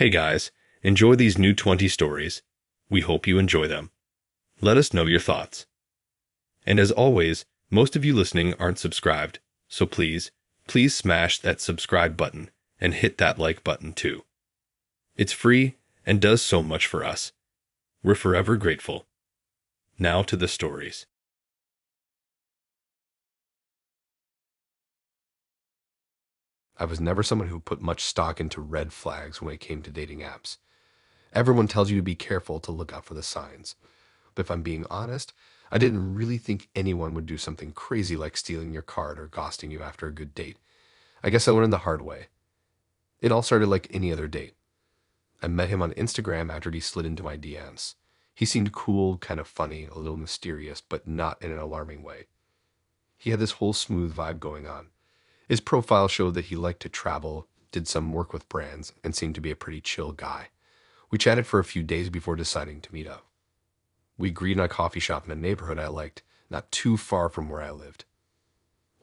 Hey guys, enjoy these new 20 stories. We hope you enjoy them. Let us know your thoughts. And as always, most of you listening aren't subscribed, so please smash that subscribe button and hit that like button too. It's free and does so much for us. We're forever grateful. Now to the stories. I was never someone who put much stock into red flags when it came to dating apps. Everyone tells you to be careful to look out for the signs. But if I'm being honest, I didn't really think anyone would do something crazy like stealing your card or ghosting you after a good date. I guess I learned the hard way. It all started like any other date. I met him on Instagram after he slid into my DMs. He seemed cool, kind of funny, a little mysterious, but not in an alarming way. He had this whole smooth vibe going on. His profile showed that he liked to travel, did some work with brands, and seemed to be a pretty chill guy. We chatted for a few days before deciding to meet up. We agreed on a coffee shop in a neighborhood I liked, not too far from where I lived.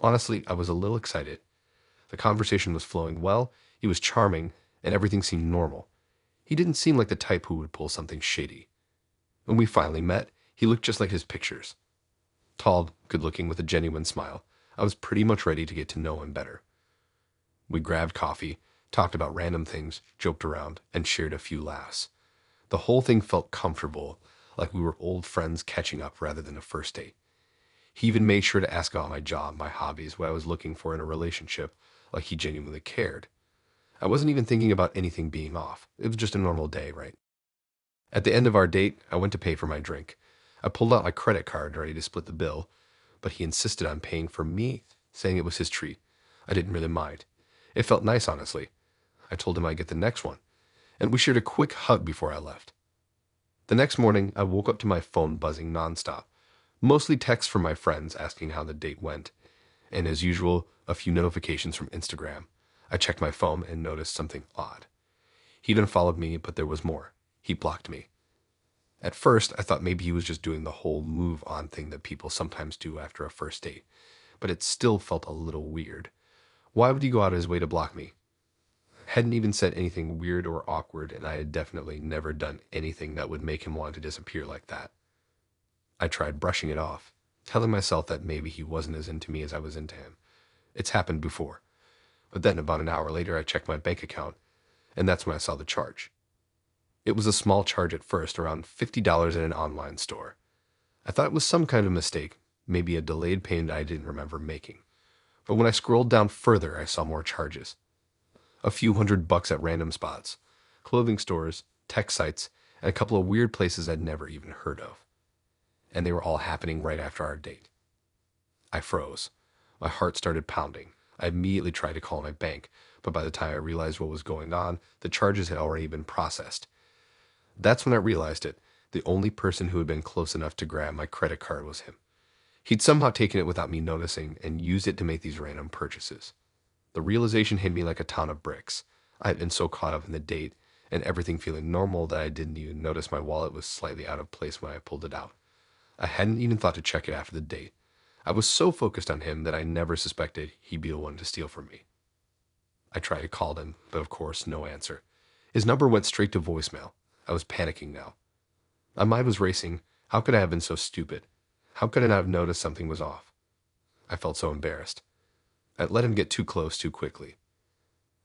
Honestly, I was a little excited. The conversation was flowing well, he was charming, and everything seemed normal. He didn't seem like the type who would pull something shady. When we finally met, he looked just like his pictures. Tall, good-looking, with a genuine smile. I was pretty much ready to get to know him better. We grabbed coffee, talked about random things, joked around, and shared a few laughs. The whole thing felt comfortable, like we were old friends catching up rather than a first date. He even made sure to ask about my job, my hobbies, what I was looking for in a relationship, like he genuinely cared. I wasn't even thinking about anything being off. It was just a normal day, right? At the end of our date, I went to pay for my drink. I pulled out my credit card ready to split the bill, but he insisted on paying for me, saying it was his treat. I didn't really mind. It felt nice, honestly. I told him I'd get the next one, and we shared a quick hug before I left. The next morning, I woke up to my phone buzzing nonstop, mostly texts from my friends asking how the date went, and as usual, a few notifications from Instagram. I checked my phone and noticed something odd. He'd unfollowed me, but there was more. He blocked me. At first, I thought maybe he was just doing the whole move on thing that people sometimes do after a first date, but it still felt a little weird. Why would he go out of his way to block me? Hadn't even said anything weird or awkward, and I had definitely never done anything that would make him want to disappear like that. I tried brushing it off, telling myself that maybe he wasn't as into me as I was into him. It's happened before. But then about an hour later, I checked my bank account, and that's when I saw the charge. It was a small charge at first, around $50 in an online store. I thought it was some kind of mistake, maybe a delayed payment I didn't remember making. But when I scrolled down further, I saw more charges. A few $100 at random spots, clothing stores, tech sites, and a couple of weird places I'd never even heard of. And they were all happening right after our date. I froze. My heart started pounding. I immediately tried to call my bank, but by the time I realized what was going on, the charges had already been processed. That's when I realized it. The only person who had been close enough to grab my credit card was him. He'd somehow taken it without me noticing and used it to make these random purchases. The realization hit me like a ton of bricks. I had been so caught up in the date and everything feeling normal that I didn't even notice my wallet was slightly out of place when I pulled it out. I hadn't even thought to check it after the date. I was so focused on him that I never suspected he'd be the one to steal from me. I tried to call him, but of course, no answer. His number went straight to voicemail. I was panicking now. My mind was racing. How could I have been so stupid? How could I not have noticed something was off? I felt so embarrassed. I'd let him get too close too quickly.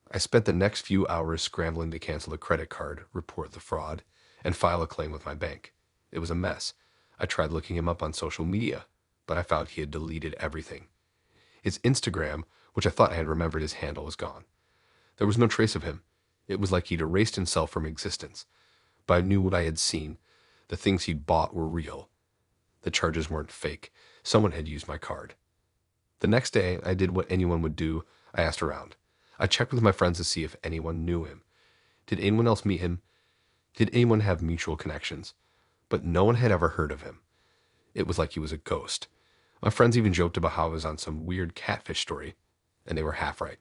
I spent the next few hours scrambling to cancel the credit card, report the fraud, and file a claim with my bank. It was a mess. I tried looking him up on social media, but I found he had deleted everything. His Instagram, which I thought I had remembered his handle, was gone. There was no trace of him. It was like he'd erased himself from existence. But I knew what I had seen. The things he'd bought were real. The charges weren't fake. Someone had used my card. The next day, I did what anyone would do. I asked around. I checked with my friends to see if anyone knew him. Did anyone else meet him? Did anyone have mutual connections? But no one had ever heard of him. It was like he was a ghost. My friends even joked about how I was on some weird catfish story, and they were half right.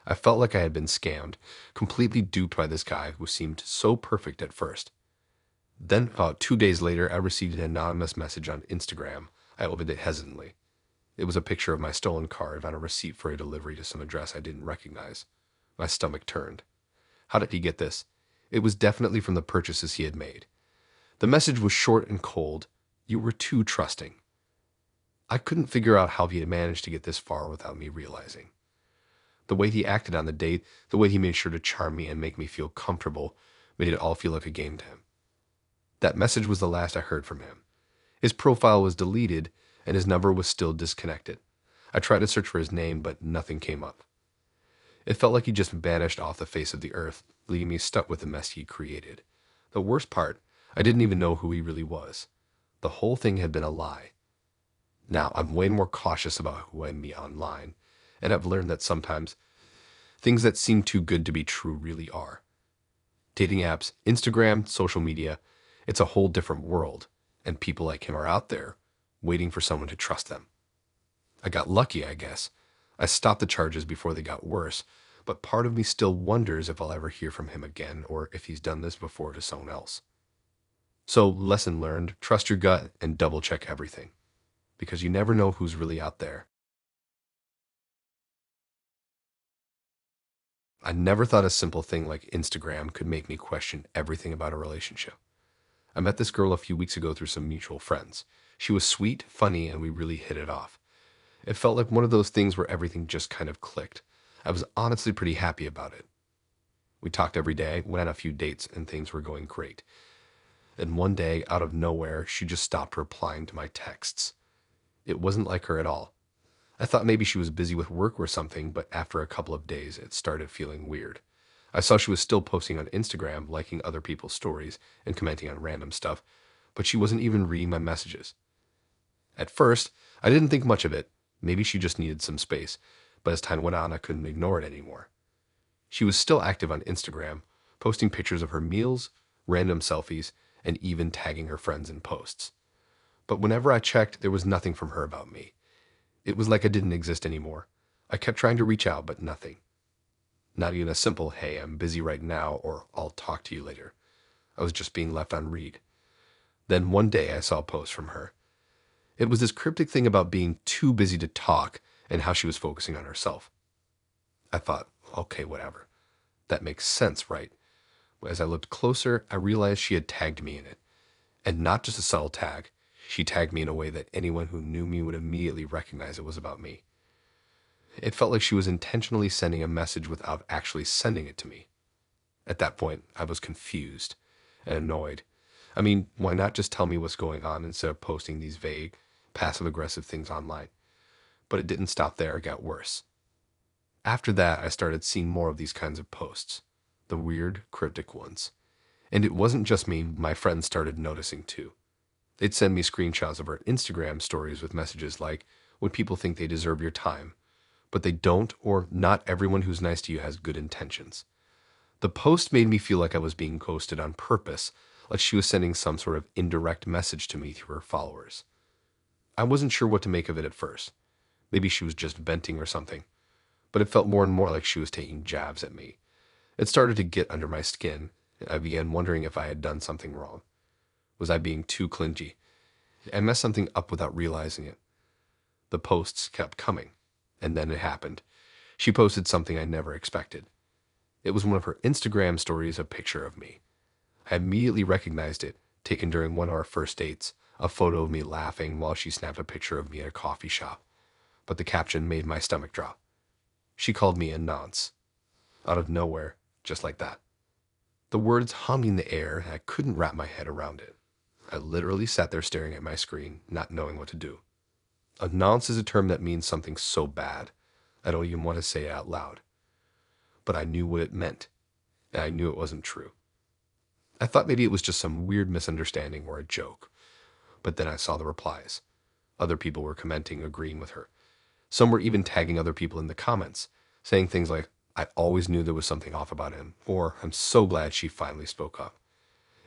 I felt like I had been scammed, completely duped by this guy who seemed so perfect at first. Then, about 2 days later, I received an anonymous message on Instagram. I opened it hesitantly. It was a picture of my stolen card on a receipt for a delivery to some address I didn't recognize. My stomach turned. How did he get this? It was definitely from the purchases he had made. The message was short and cold. You were too trusting. I couldn't figure out how he had managed to get this far without me realizing. The way he acted on the date, the way he made sure to charm me and make me feel comfortable, made it all feel like a game to him. That message was the last I heard from him. His profile was deleted, and his number was still disconnected. I tried to search for his name, but nothing came up. It felt like he just vanished off the face of the earth, leaving me stuck with the mess he created. The worst part, I didn't even know who he really was. The whole thing had been a lie. Now, I'm way more cautious about who I meet online, and I've learned that sometimes things that seem too good to be true really are. Dating apps, Instagram, social media, it's a whole different world, and people like him are out there, waiting for someone to trust them. I got lucky, I guess. I stopped the charges before they got worse, but part of me still wonders if I'll ever hear from him again or if he's done this before to someone else. So, lesson learned, trust your gut and double check everything, because you never know who's really out there. I never thought a simple thing like Instagram could make me question everything about a relationship. I met this girl a few weeks ago through some mutual friends. She was sweet, funny, and we really hit it off. It felt like one of those things where everything just kind of clicked. I was honestly pretty happy about it. We talked every day, went on a few dates, and things were going great. And one day, out of nowhere, she just stopped replying to my texts. It wasn't like her at all. I thought maybe she was busy with work or something, but after a couple of days, it started feeling weird. I saw she was still posting on Instagram, liking other people's stories, and commenting on random stuff, but she wasn't even reading my messages. At first, I didn't think much of it. Maybe she just needed some space, but as time went on, I couldn't ignore it anymore. She was still active on Instagram, posting pictures of her meals, random selfies, and even tagging her friends in posts. But whenever I checked, there was nothing from her about me. It was like I didn't exist anymore. I kept trying to reach out, but nothing. Not even a simple, hey, I'm busy right now, or I'll talk to you later. I was just being left on read. Then one day I saw a post from her. It was this cryptic thing about being too busy to talk and how she was focusing on herself. I thought, okay, whatever. That makes sense, right? As I looked closer, I realized she had tagged me in it. And not just a subtle tag. She tagged me in a way that anyone who knew me would immediately recognize it was about me. It felt like she was intentionally sending a message without actually sending it to me. At that point, I was confused and annoyed. I mean, why not just tell me what's going on instead of posting these vague, passive-aggressive things online? But it didn't stop there, it got worse. After that, I started seeing more of these kinds of posts, the weird, cryptic ones. And it wasn't just me, my friends started noticing too. They'd send me screenshots of her Instagram stories with messages like, when people think they deserve your time, but they don't, or not everyone who's nice to you has good intentions. The post made me feel like I was being ghosted on purpose, like she was sending some sort of indirect message to me through her followers. I wasn't sure what to make of it at first. Maybe she was just venting or something, but it felt more and more like she was taking jabs at me. It started to get under my skin, and I began wondering if I had done something wrong. Was I being too clingy? I messed something up without realizing it. The posts kept coming, and then it happened. She posted something I never expected. It was one of her Instagram stories, a picture of me. I immediately recognized it, taken during one of our first dates, a photo of me laughing while she snapped a picture of me at a coffee shop. But the caption made my stomach drop. She called me a nonce. Out of nowhere, just like that. The words hummed in the air, and I couldn't wrap my head around it. I literally sat there staring at my screen, not knowing what to do. A nonce is a term that means something so bad, I don't even want to say it out loud. But I knew what it meant, and I knew it wasn't true. I thought maybe it was just some weird misunderstanding or a joke, but then I saw the replies. Other people were commenting, agreeing with her. Some were even tagging other people in the comments, saying things like, I always knew there was something off about him, or I'm so glad she finally spoke up.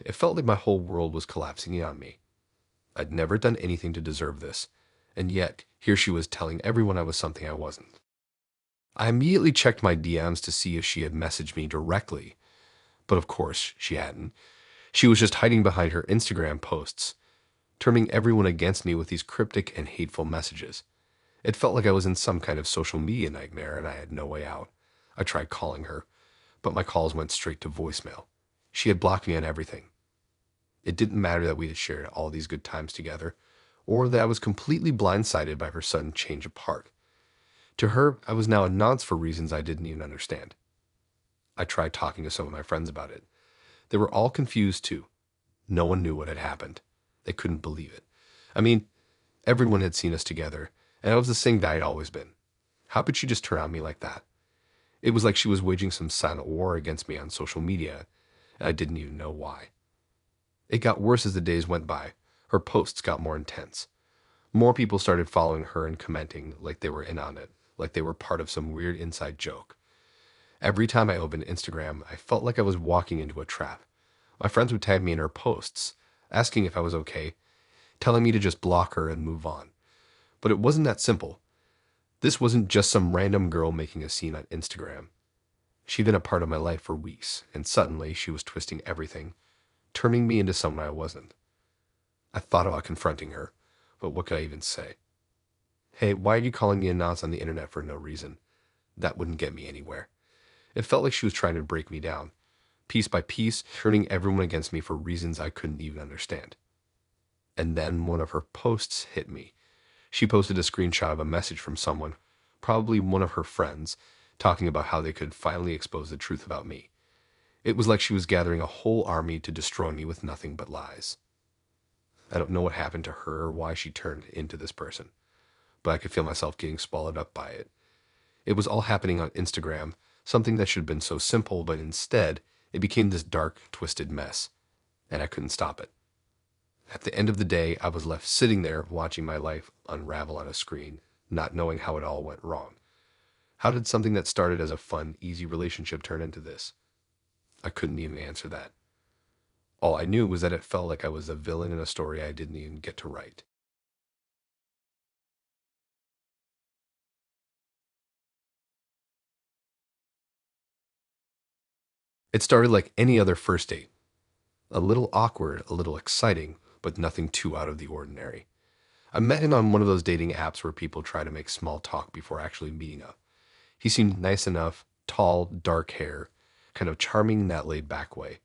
It felt like my whole world was collapsing in on me. I'd never done anything to deserve this, and yet here she was telling everyone I was something I wasn't. I immediately checked my DMs to see if she had messaged me directly, but of course she hadn't. She was just hiding behind her Instagram posts, turning everyone against me with these cryptic and hateful messages. It felt like I was in some kind of social media nightmare and I had no way out. I tried calling her, but my calls went straight to voicemail. She had blocked me on everything. It didn't matter that we had shared all these good times together, or that I was completely blindsided by her sudden change of heart. To her, I was now a nonce for reasons I didn't even understand. I tried talking to some of my friends about it. They were all confused too. No one knew what had happened. They couldn't believe it. I mean, everyone had seen us together, and I was the same guy I'd always been. How could she just turn on me like that? It was like she was waging some silent war against me on social media, and I didn't even know why. It got worse as the days went by. Her posts got more intense. More people started following her and commenting like they were in on it, like they were part of some weird inside joke. Every time I opened Instagram, I felt like I was walking into a trap. My friends would tag me in her posts, asking if I was okay, telling me to just block her and move on. But it wasn't that simple. This wasn't just some random girl making a scene on Instagram. She'd been a part of my life for weeks, and suddenly she was twisting everything, turning me into someone I wasn't. I thought about confronting her, but what could I even say? Hey, why are you calling me a nonce on the internet for no reason? That wouldn't get me anywhere. It felt like she was trying to break me down, piece by piece, turning everyone against me for reasons I couldn't even understand. And then one of her posts hit me. She posted a screenshot of a message from someone, probably one of her friends, talking about how they could finally expose the truth about me. It was like she was gathering a whole army to destroy me with nothing but lies. I don't know what happened to her or why she turned into this person, but I could feel myself getting swallowed up by it. It was all happening on Instagram, something that should have been so simple, but instead, it became this dark, twisted mess, and I couldn't stop it. At the end of the day, I was left sitting there watching my life unravel on a screen, not knowing how it all went wrong. How did something that started as a fun, easy relationship turn into this? I couldn't even answer that. All I knew was that it felt like I was a villain in a story I didn't even get to write. It started like any other first date. A little awkward, a little exciting, but nothing too out of the ordinary. I met him on one of those dating apps where people try to make small talk before actually meeting up. He seemed nice enough, tall, dark hair, kind of charming in that laid-back way.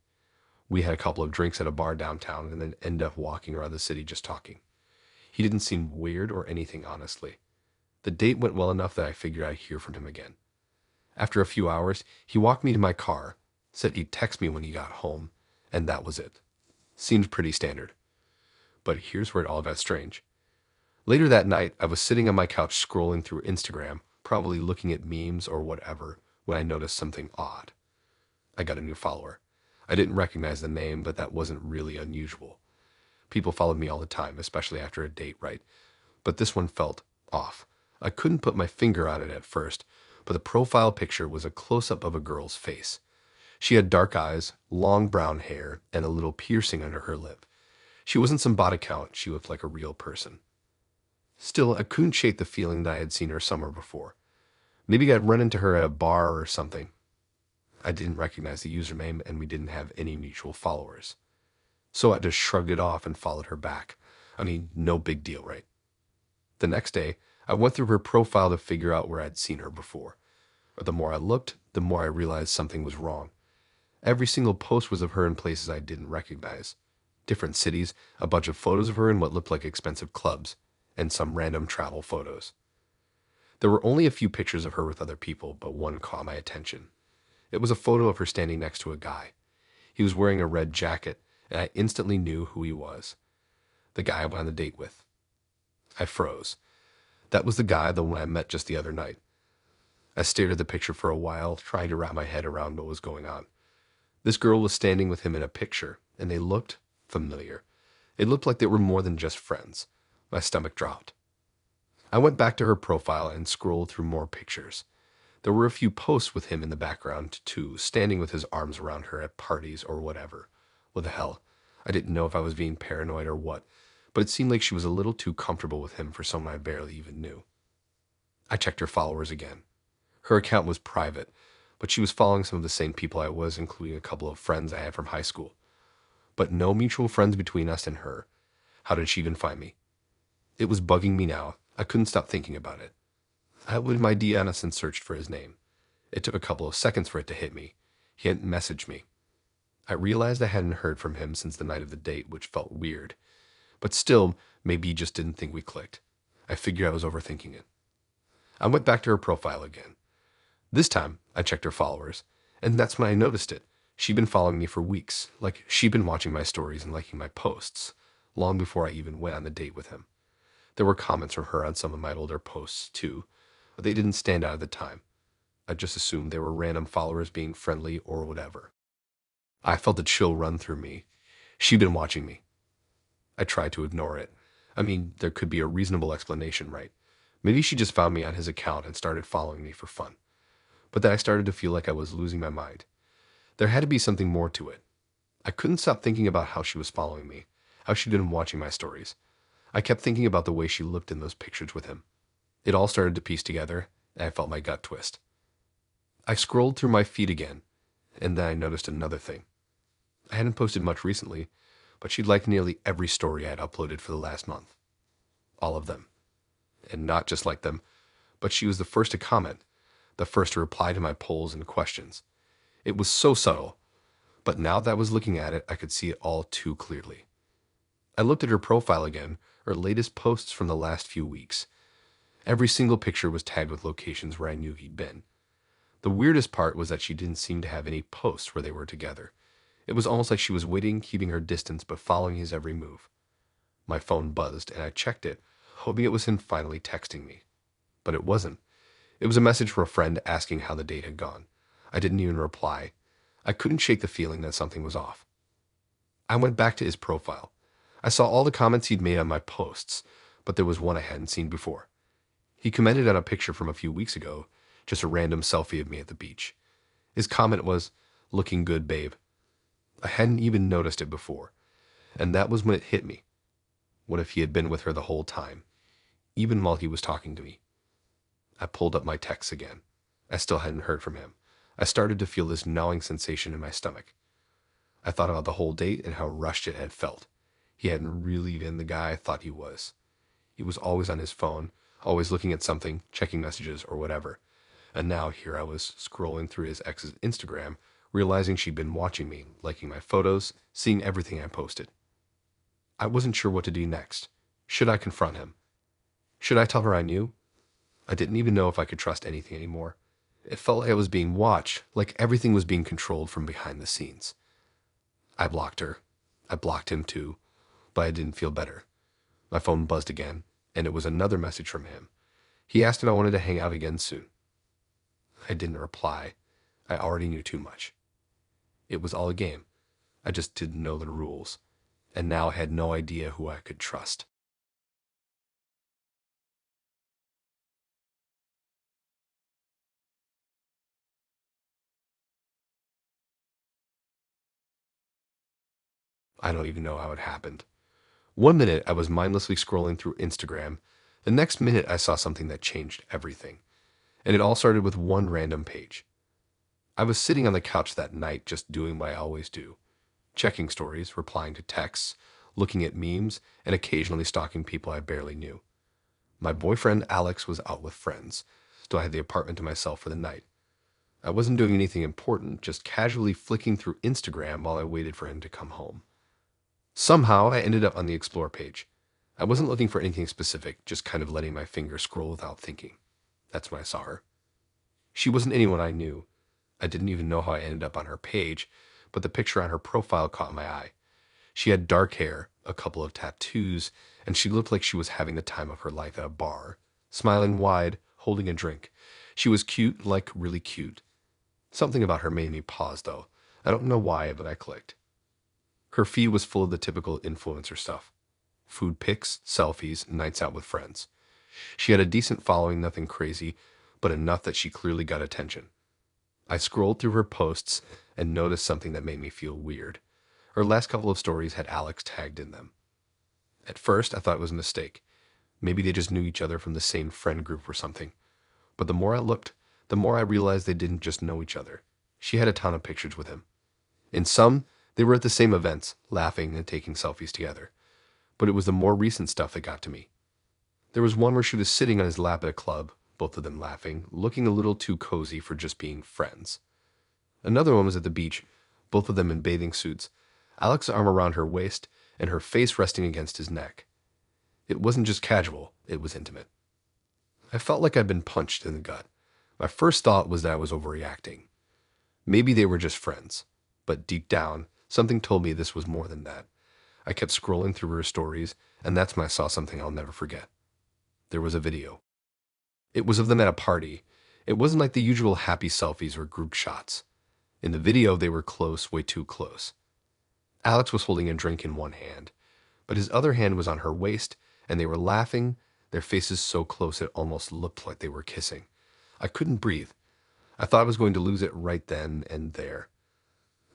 We had a couple of drinks at a bar downtown and then ended up walking around the city just talking. He didn't seem weird or anything, honestly. The date went well enough that I figured I'd hear from him again. After a few hours, he walked me to my car, said he'd text me when he got home, and that was it. Seemed pretty standard. But here's where it all got strange. Later that night, I was sitting on my couch scrolling through Instagram, probably looking at memes or whatever, when I noticed something odd. I got a new follower. I didn't recognize the name, but that wasn't really unusual. People followed me all the time, especially after a date, right? But this one felt off. I couldn't put my finger on it at first, but the profile picture was a close-up of a girl's face. She had dark eyes, long brown hair, and a little piercing under her lip. She wasn't some bot account, she looked like a real person. Still, I couldn't shake the feeling that I had seen her somewhere before. Maybe I'd run into her at a bar or something. I didn't recognize the username, and we didn't have any mutual followers. So I just shrugged it off and followed her back. I mean, no big deal, right? The next day, I went through her profile to figure out where I'd seen her before. But the more I looked, the more I realized something was wrong. Every single post was of her in places I didn't recognize. Different cities, a bunch of photos of her in what looked like expensive clubs, and some random travel photos. There were only a few pictures of her with other people, but one caught my attention. It was a photo of her standing next to a guy. He was wearing a red jacket, and I instantly knew who he was. The guy I went on the date with. I froze. That was the guy, the one I met just the other night. I stared at the picture for a while, trying to wrap my head around what was going on. This girl was standing with him in a picture, and they looked familiar. It looked like they were more than just friends. My stomach dropped. I went back to her profile and scrolled through more pictures. There were a few posts with him in the background, too, standing with his arms around her at parties or whatever. What the hell? I didn't know if I was being paranoid or what, but it seemed like she was a little too comfortable with him for someone I barely even knew. I checked her followers again. Her account was private, but she was following some of the same people I was, including a couple of friends I had from high school. But no mutual friends between us and her. How did she even find me? It was bugging me now. I couldn't stop thinking about it. I opened my DNS and searched for his name. It took a couple of seconds for it to hit me. He hadn't messaged me. I realized I hadn't heard from him since the night of the date, which felt weird. But still, maybe he just didn't think we clicked. I figured I was overthinking it. I went back to her profile again. This time, I checked her followers, and that's when I noticed it. She'd been following me for weeks, like she'd been watching my stories and liking my posts, long before I even went on the date with him. There were comments from her on some of my older posts, too, but they didn't stand out at the time. I just assumed they were random followers being friendly or whatever. I felt a chill run through me. She'd been watching me. I tried to ignore it. I mean, there could be a reasonable explanation, right? Maybe she just found me on his account and started following me for fun. But then I started to feel like I was losing my mind. There had to be something more to it. I couldn't stop thinking about how she was following me, how she'd been watching my stories. I kept thinking about the way she looked in those pictures with him. It all started to piece together, and I felt my gut twist. I scrolled through my feed again, and then I noticed another thing. I hadn't posted much recently, but she'd liked nearly every story I had uploaded for the last month. All of them. And not just like them, but she was the first to comment, the first to reply to my polls and questions. It was so subtle, but now that I was looking at it, I could see it all too clearly. I looked at her profile again, her latest posts from the last few weeks. Every single picture was tagged with locations where I knew he'd been. The weirdest part was that she didn't seem to have any posts where they were together. It was almost like she was waiting, keeping her distance, but following his every move. My phone buzzed, and I checked it, hoping it was him finally texting me. But it wasn't. It was a message from a friend asking how the date had gone. I didn't even reply. I couldn't shake the feeling that something was off. I went back to his profile. I saw all the comments he'd made on my posts, but there was one I hadn't seen before. He commented on a picture from a few weeks ago, just a random selfie of me at the beach. His comment was, "Looking good, babe." I hadn't even noticed it before, and that was when it hit me. What if he had been with her the whole time, even while he was talking to me? I pulled up my texts again. I still hadn't heard from him. I started to feel this gnawing sensation in my stomach. I thought about the whole date and how rushed it had felt. He hadn't really been the guy I thought he was. He was always on his phone, always looking at something, checking messages or whatever. And now here I was scrolling through his ex's Instagram, realizing she'd been watching me, liking my photos, seeing everything I posted. I wasn't sure what to do next. Should I confront him? Should I tell her I knew? I didn't even know if I could trust anything anymore. It felt like I was being watched, like everything was being controlled from behind the scenes. I blocked her. I blocked him too, but I didn't feel better. My phone buzzed again, and it was another message from him. He asked if I wanted to hang out again soon. I didn't reply. I already knew too much. It was all a game. I just didn't know the rules, and now I had no idea who I could trust. I don't even know how it happened. One minute I was mindlessly scrolling through Instagram. The next minute I saw something that changed everything. And it all started with one random page. I was sitting on the couch that night just doing what I always do. Checking stories, replying to texts, looking at memes, and occasionally stalking people I barely knew. My boyfriend Alex was out with friends, so I had the apartment to myself for the night. I wasn't doing anything important, just casually flicking through Instagram while I waited for him to come home. Somehow, I ended up on the Explore page. I wasn't looking for anything specific, just kind of letting my finger scroll without thinking. That's when I saw her. She wasn't anyone I knew. I didn't even know how I ended up on her page, but the picture on her profile caught my eye. She had dark hair, a couple of tattoos, and she looked like she was having the time of her life at a bar, smiling wide, holding a drink. She was cute, like really cute. Something about her made me pause, though. I don't know why, but I clicked. Her feed was full of the typical influencer stuff. Food pics, selfies, nights out with friends. She had a decent following, nothing crazy, but enough that she clearly got attention. I scrolled through her posts and noticed something that made me feel weird. Her last couple of stories had Alex tagged in them. At first, I thought it was a mistake. Maybe they just knew each other from the same friend group or something. But the more I looked, the more I realized they didn't just know each other. She had a ton of pictures with him. In some, they were at the same events, laughing and taking selfies together. But it was the more recent stuff that got to me. There was one where she was sitting on his lap at a club, both of them laughing, looking a little too cozy for just being friends. Another one was at the beach, both of them in bathing suits, Alex's arm around her waist and her face resting against his neck. It wasn't just casual, it was intimate. I felt like I'd been punched in the gut. My first thought was that I was overreacting. Maybe they were just friends, but deep down, something told me this was more than that. I kept scrolling through her stories, and that's when I saw something I'll never forget. There was a video. It was of them at a party. It wasn't like the usual happy selfies or group shots. In the video, they were close, way too close. Alex was holding a drink in one hand, but his other hand was on her waist, and they were laughing, their faces so close it almost looked like they were kissing. I couldn't breathe. I thought I was going to lose it right then and there.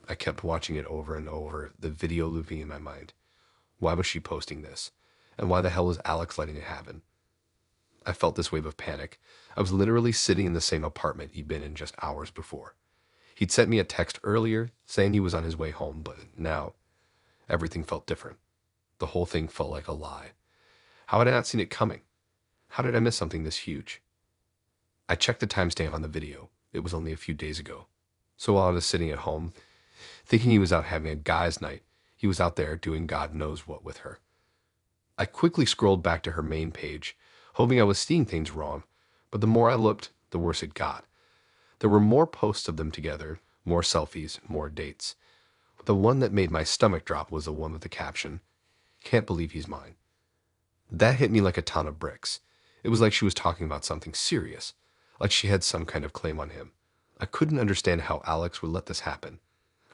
I kept watching it over and over, the video looping in my mind. Why was she posting this? And why the hell was Alex letting it happen? I felt this wave of panic. I was literally sitting in the same apartment he'd been in just hours before. He'd sent me a text earlier saying he was on his way home, but now everything felt different. The whole thing felt like a lie. How had I not seen it coming? How did I miss something this huge? I checked the timestamp on the video. It was only a few days ago. So while I was sitting at home, thinking he was out having a guy's night, he was out there doing God knows what with her. I quickly scrolled back to her main page, hoping I was seeing things wrong, but the more I looked, the worse it got. There were more posts of them together, more selfies, more dates. But the one that made my stomach drop was the one with the caption, "Can't believe he's mine." That hit me like a ton of bricks. It was like she was talking about something serious, like she had some kind of claim on him. I couldn't understand how Alex would let this happen.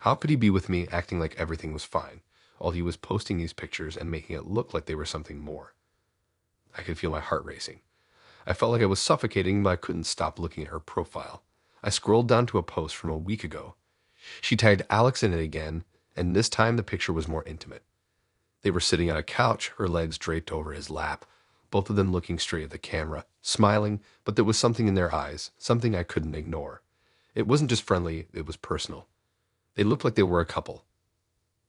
How could he be with me acting like everything was fine, while he was posting these pictures and making it look like they were something more? I could feel my heart racing. I felt like I was suffocating, but I couldn't stop looking at her profile. I scrolled down to a post from a week ago. She tagged Alex in it again, and this time the picture was more intimate. They were sitting on a couch, her legs draped over his lap, both of them looking straight at the camera, smiling, but there was something in their eyes, something I couldn't ignore. It wasn't just friendly, it was personal. They looked like they were a couple.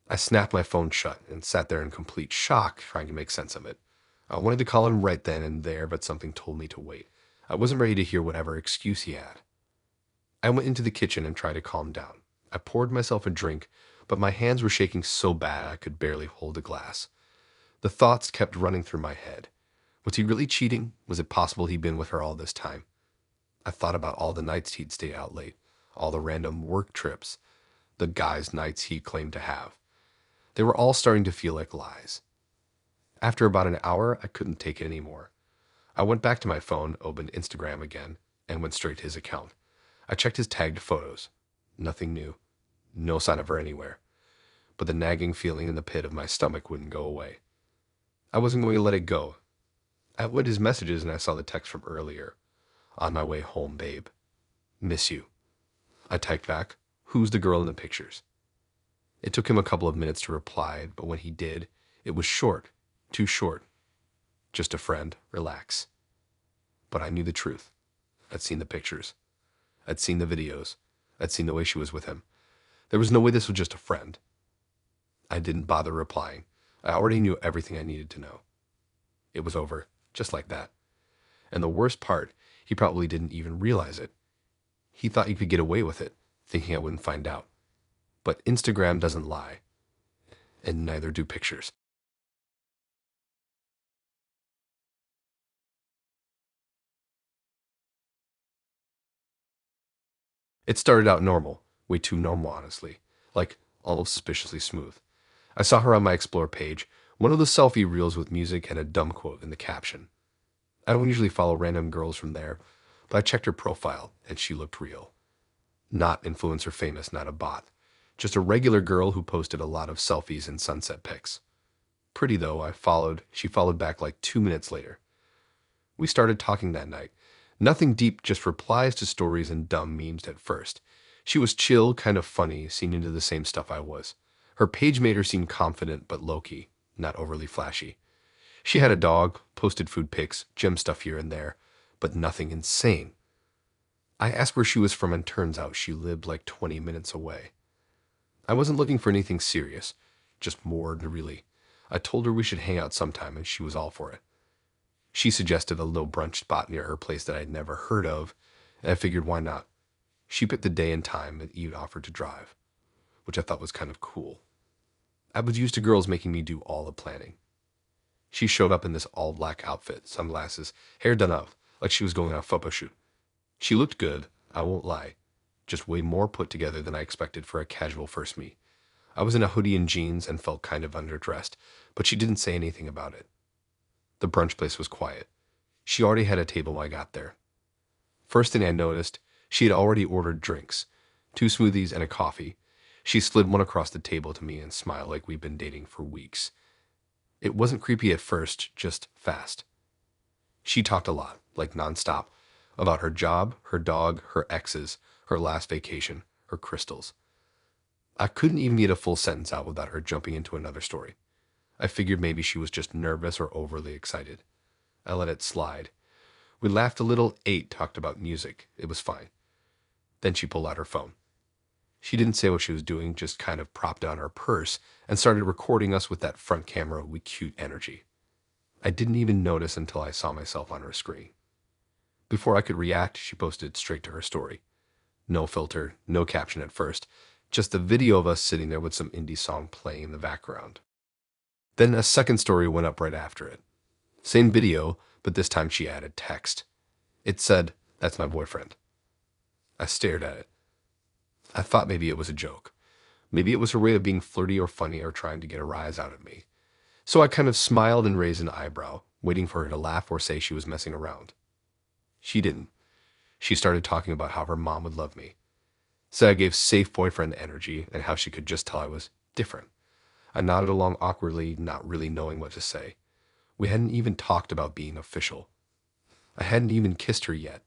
I snapped my phone shut and sat there in complete shock, trying to make sense of it. I wanted to call him right then and there, but something told me to wait. I wasn't ready to hear whatever excuse he had. I went into the kitchen and tried to calm down. I poured myself a drink, but my hands were shaking so bad I could barely hold a glass. The thoughts kept running through my head. Was he really cheating? Was it possible he'd been with her all this time? I thought about all the nights he'd stay out late, all the random work trips, the guys' nights he claimed to have. They were all starting to feel like lies. After about an hour, I couldn't take it anymore. I went back to my phone, opened Instagram again, and went straight to his account. I checked his tagged photos. Nothing new. No sign of her anywhere. But the nagging feeling in the pit of my stomach wouldn't go away. I wasn't going to let it go. I read his messages and I saw the text from earlier. "On my way home, babe. Miss you." I typed back, "Who's the girl in the pictures?" It took him a couple of minutes to reply, but when he did, it was short. Too short. Just a friend. Relax. But I knew the truth. I'd seen the pictures. I'd seen the videos. I'd seen the way she was with him. There was no way this was just a friend. I didn't bother replying. I already knew everything I needed to know. It was over, just like that. And the worst part, he probably didn't even realize it. He thought he could get away with it, thinking I wouldn't find out. But Instagram doesn't lie. And neither do pictures. It started out normal, way too normal, honestly, like almost suspiciously smooth. I saw her on my Explore page, one of the selfie reels with music and a dumb quote in the caption. I don't usually follow random girls from there, but I checked her profile and she looked real. Not influencer famous, not a bot. Just a regular girl who posted a lot of selfies and sunset pics. Pretty though, she followed back like 2 minutes later. We started talking that night. Nothing deep, just replies to stories and dumb memes at first. She was chill, kind of funny, seemed into the same stuff I was. Her page made her seem confident but low-key, not overly flashy. She had a dog, posted food pics, gem stuff here and there, but nothing insane. I asked where she was from and turns out she lived like 20 minutes away. I wasn't looking for anything serious, just bored really. I told her we should hang out sometime and she was all for it. She suggested a little brunch spot near her place that I'd never heard of, and I figured why not. She picked the day and time and even offered to drive. which I thought was kind of cool. I was used to girls making me do all the planning. She showed up in this all-black outfit, sunglasses, hair done up, like she was going on a photo shoot. She looked good, I won't lie, just way more put together than I expected for a casual first meet. I was in a hoodie and jeans and felt kind of underdressed, but she didn't say anything about it. The brunch place was quiet. She already had a table when I got there. First thing I noticed, she had already ordered drinks, 2 smoothies and a coffee. She slid one across the table to me and smiled like we'd been dating for weeks. It wasn't creepy at first, just fast. She talked a lot, like nonstop, about her job, her dog, her exes, her last vacation, her crystals. I couldn't even get a full sentence out without her jumping into another story. I figured maybe she was just nervous or overly excited. I let it slide. We laughed a little, ate, talked about music. It was fine. Then she pulled out her phone. She didn't say what she was doing, just kind of propped down her purse and started recording us with that front camera with cute energy. I didn't even notice until I saw myself on her screen. Before I could react, she posted straight to her story. No filter, no caption at first, just a video of us sitting there with some indie song playing in the background. Then a second story went up right after it. Same video, but this time she added text. It said, "That's my boyfriend." I stared at it. I thought maybe it was a joke. Maybe it was her way of being flirty or funny or trying to get a rise out of me. So I kind of smiled and raised an eyebrow, waiting for her to laugh or say she was messing around. She didn't. She started talking about how her mom would love me. Said I gave safe boyfriend energy and how she could just tell I was different. I nodded along awkwardly, not really knowing what to say. We hadn't even talked about being official. I hadn't even kissed her yet.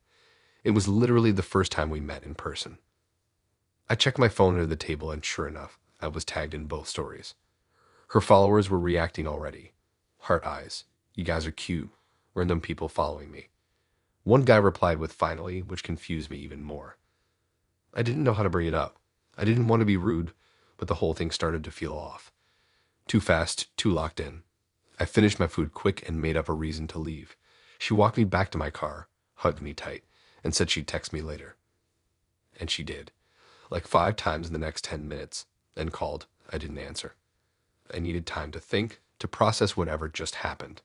It was literally the first time we met in person. I checked my phone under the table and sure enough, I was tagged in both stories. Her followers were reacting already. Heart eyes. You guys are cute. Random people following me. One guy replied with "finally," which confused me even more. I didn't know how to bring it up. I didn't want to be rude, but the whole thing started to feel off. Too fast, too locked in. I finished my food quick and made up a reason to leave. She walked me back to my car, hugged me tight, and said she'd text me later. And she did. Like 5 times in the next 10 minutes, then called. I didn't answer. I needed time to think, to process whatever just happened.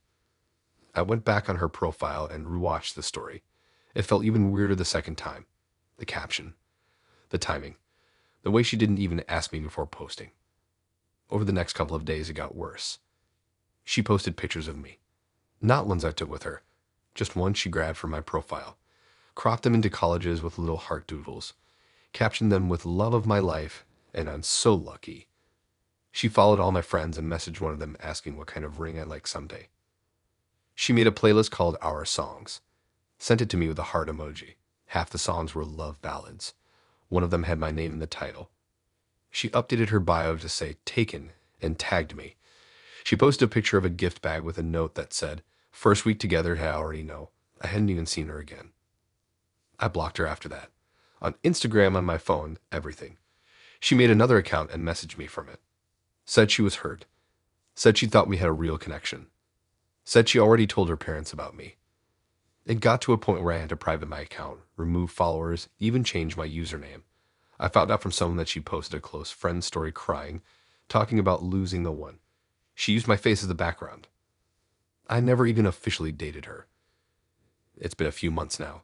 I went back on her profile and rewatched the story. It felt even weirder the second time. The caption. The timing. The way she didn't even ask me before posting. Over the next couple of days, it got worse. She posted pictures of me. Not ones I took with her. Just ones she grabbed from my profile. Cropped them into collages with little heart doodles. Captioned them with "love of my life" and "I'm so lucky." She followed all my friends and messaged one of them asking what kind of ring I'd like someday. She made a playlist called Our Songs. Sent it to me with a heart emoji. Half the songs were love ballads. One of them had my name in the title. She updated her bio to say "taken" and tagged me. She posted a picture of a gift bag with a note that said, "First week together, I already know." I hadn't even seen her again. I blocked her after that. On Instagram, on my phone, everything. She made another account and messaged me from it. Said she was hurt. Said she thought we had a real connection. Said she already told her parents about me. It got to a point where I had to private my account, remove followers, even change my username. I found out from someone that she posted a close friend story crying, talking about losing the one. She used my face as the background. I never even officially dated her. It's been a few months now.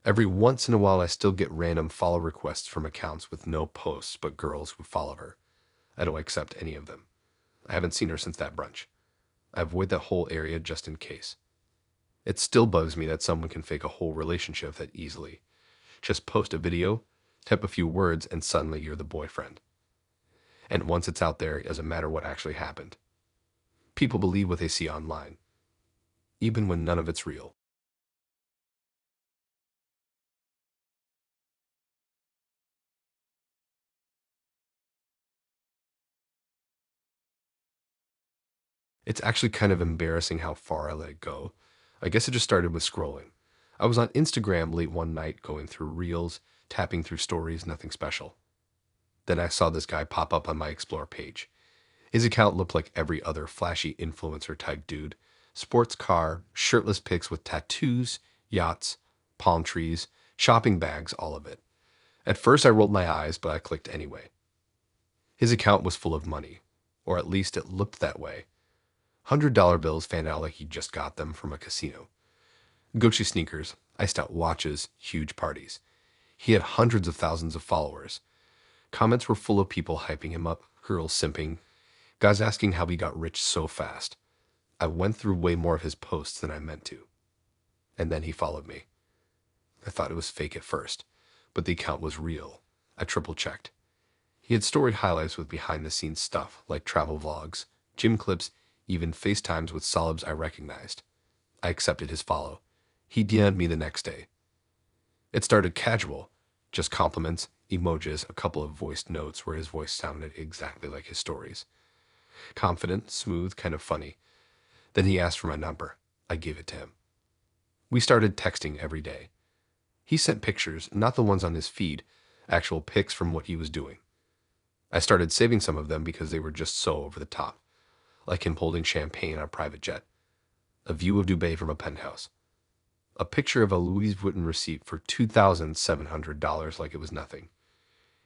Every once in a while I still get random follow requests from accounts with no posts but girls who follow her. I don't accept any of them. I haven't seen her since that brunch. I avoid that whole area just in case. It still bugs me that someone can fake a whole relationship that easily. Just post a video, type a few words, and suddenly you're the boyfriend. And once it's out there, it doesn't matter what actually happened. People believe what they see online, even when none of it's real. It's actually kind of embarrassing how far I let it go. I guess it just started with scrolling. I was on Instagram late one night going through reels, tapping through stories, nothing special. Then I saw this guy pop up on my Explore page. His account looked like every other flashy influencer type dude. Sports car, shirtless pics with tattoos, yachts, palm trees, shopping bags, all of it. At first I rolled my eyes, but I clicked anyway. His account was full of money, or at least it looked that way. $100 bills fanned out like he just got them from a casino. Gucci sneakers, iced out watches, huge parties. He had hundreds of thousands of followers. Comments were full of people hyping him up, girls simping, guys asking how he got rich so fast. I went through way more of his posts than I meant to. And then he followed me. I thought it was fake at first, but the account was real. I triple-checked. He had story highlights with behind-the-scenes stuff, like travel vlogs, gym clips, even FaceTimes with celebs I recognized. I accepted his follow. He DM'd me the next day. It started casual, just compliments, emojis, a couple of voiced notes where his voice sounded exactly like his stories. Confident, smooth, kind of funny. Then he asked for my number. I gave it to him. We started texting every day. He sent pictures, not the ones on his feed, actual pics from what he was doing. I started saving some of them because they were just so over the top, like him holding champagne on a private jet, a view of Dubai from a penthouse, a picture of a Louis Vuitton receipt for $2,700 like it was nothing.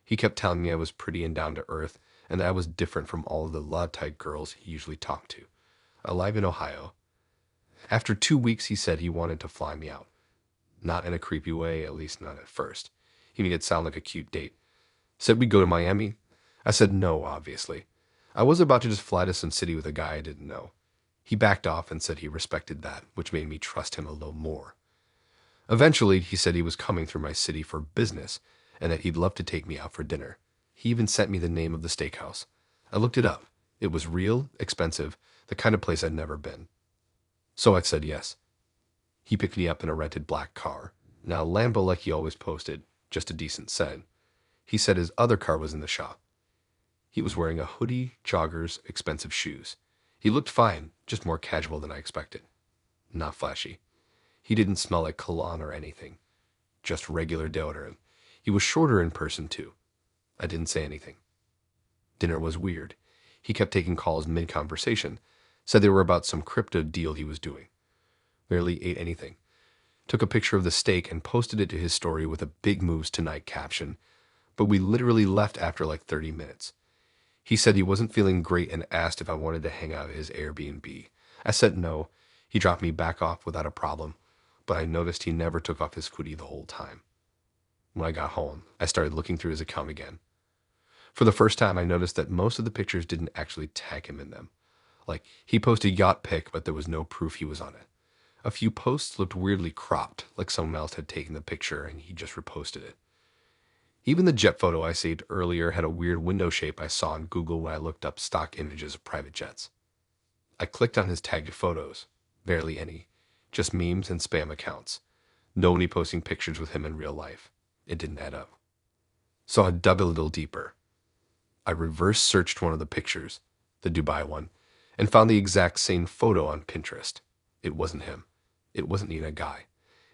He kept telling me I was pretty and down to earth, and that I was different from all of the law-type girls he usually talked to. Alive in Ohio. After 2 weeks, he said he wanted to fly me out. Not in a creepy way, at least not at first. He made it sound like a cute date. Said we'd go to Miami. I said no, obviously. I was about to just fly to some city with a guy I didn't know. He backed off and said he respected that, which made me trust him a little more. Eventually, he said he was coming through my city for business and that he'd love to take me out for dinner. He even sent me the name of the steakhouse. I looked it up. It was real, expensive, the kind of place I'd never been. So I said yes. He picked me up in a rented black car. Now Lambo like he always posted, just a decent set. He said his other car was in the shop. He was wearing a hoodie, joggers, expensive shoes. He looked fine, just more casual than I expected. Not flashy. He didn't smell like cologne or anything. Just regular deodorant. He was shorter in person too. I didn't say anything. Dinner was weird. He kept taking calls mid-conversation. Said they were about some crypto deal he was doing. Barely ate anything. Took a picture of the steak and posted it to his story with a "big moves tonight" caption. But we literally left after like 30 minutes. He said he wasn't feeling great and asked if I wanted to hang out at his Airbnb. I said no. He dropped me back off without a problem, but I noticed he never took off his hoodie the whole time. When I got home, I started looking through his account again. For the first time, I noticed that most of the pictures didn't actually tag him in them. Like, he posted yacht pic, but there was no proof he was on it. A few posts looked weirdly cropped, like someone else had taken the picture and he just reposted it. Even the jet photo I saved earlier had a weird window shape I saw on Google when I looked up stock images of private jets. I clicked on his tagged photos. Barely any. Just memes and spam accounts. Nobody posting pictures with him in real life. It didn't add up. So I dug a little deeper. I reverse searched one of the pictures, the Dubai one, and found the exact same photo on Pinterest. It wasn't him. It wasn't even a guy.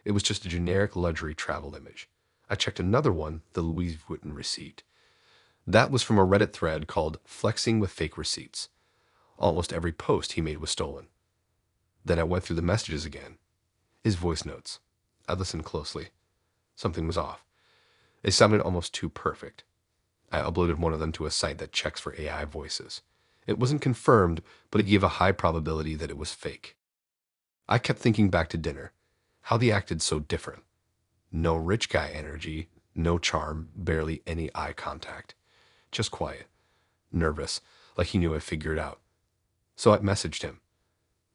It was just a generic luxury travel image. I checked another one, the Louis Vuitton receipt. That was from a Reddit thread called Flexing with Fake Receipts. Almost every post he made was stolen. Then I went through the messages again. His voice notes. I listened closely. Something was off. They sounded almost too perfect. I uploaded one of them to a site that checks for AI voices. It wasn't confirmed, but it gave a high probability that it was fake. I kept thinking back to dinner, how they acted so different. No rich guy energy, no charm, barely any eye contact. Just quiet, nervous, like he knew I'd figured it out. So I messaged him.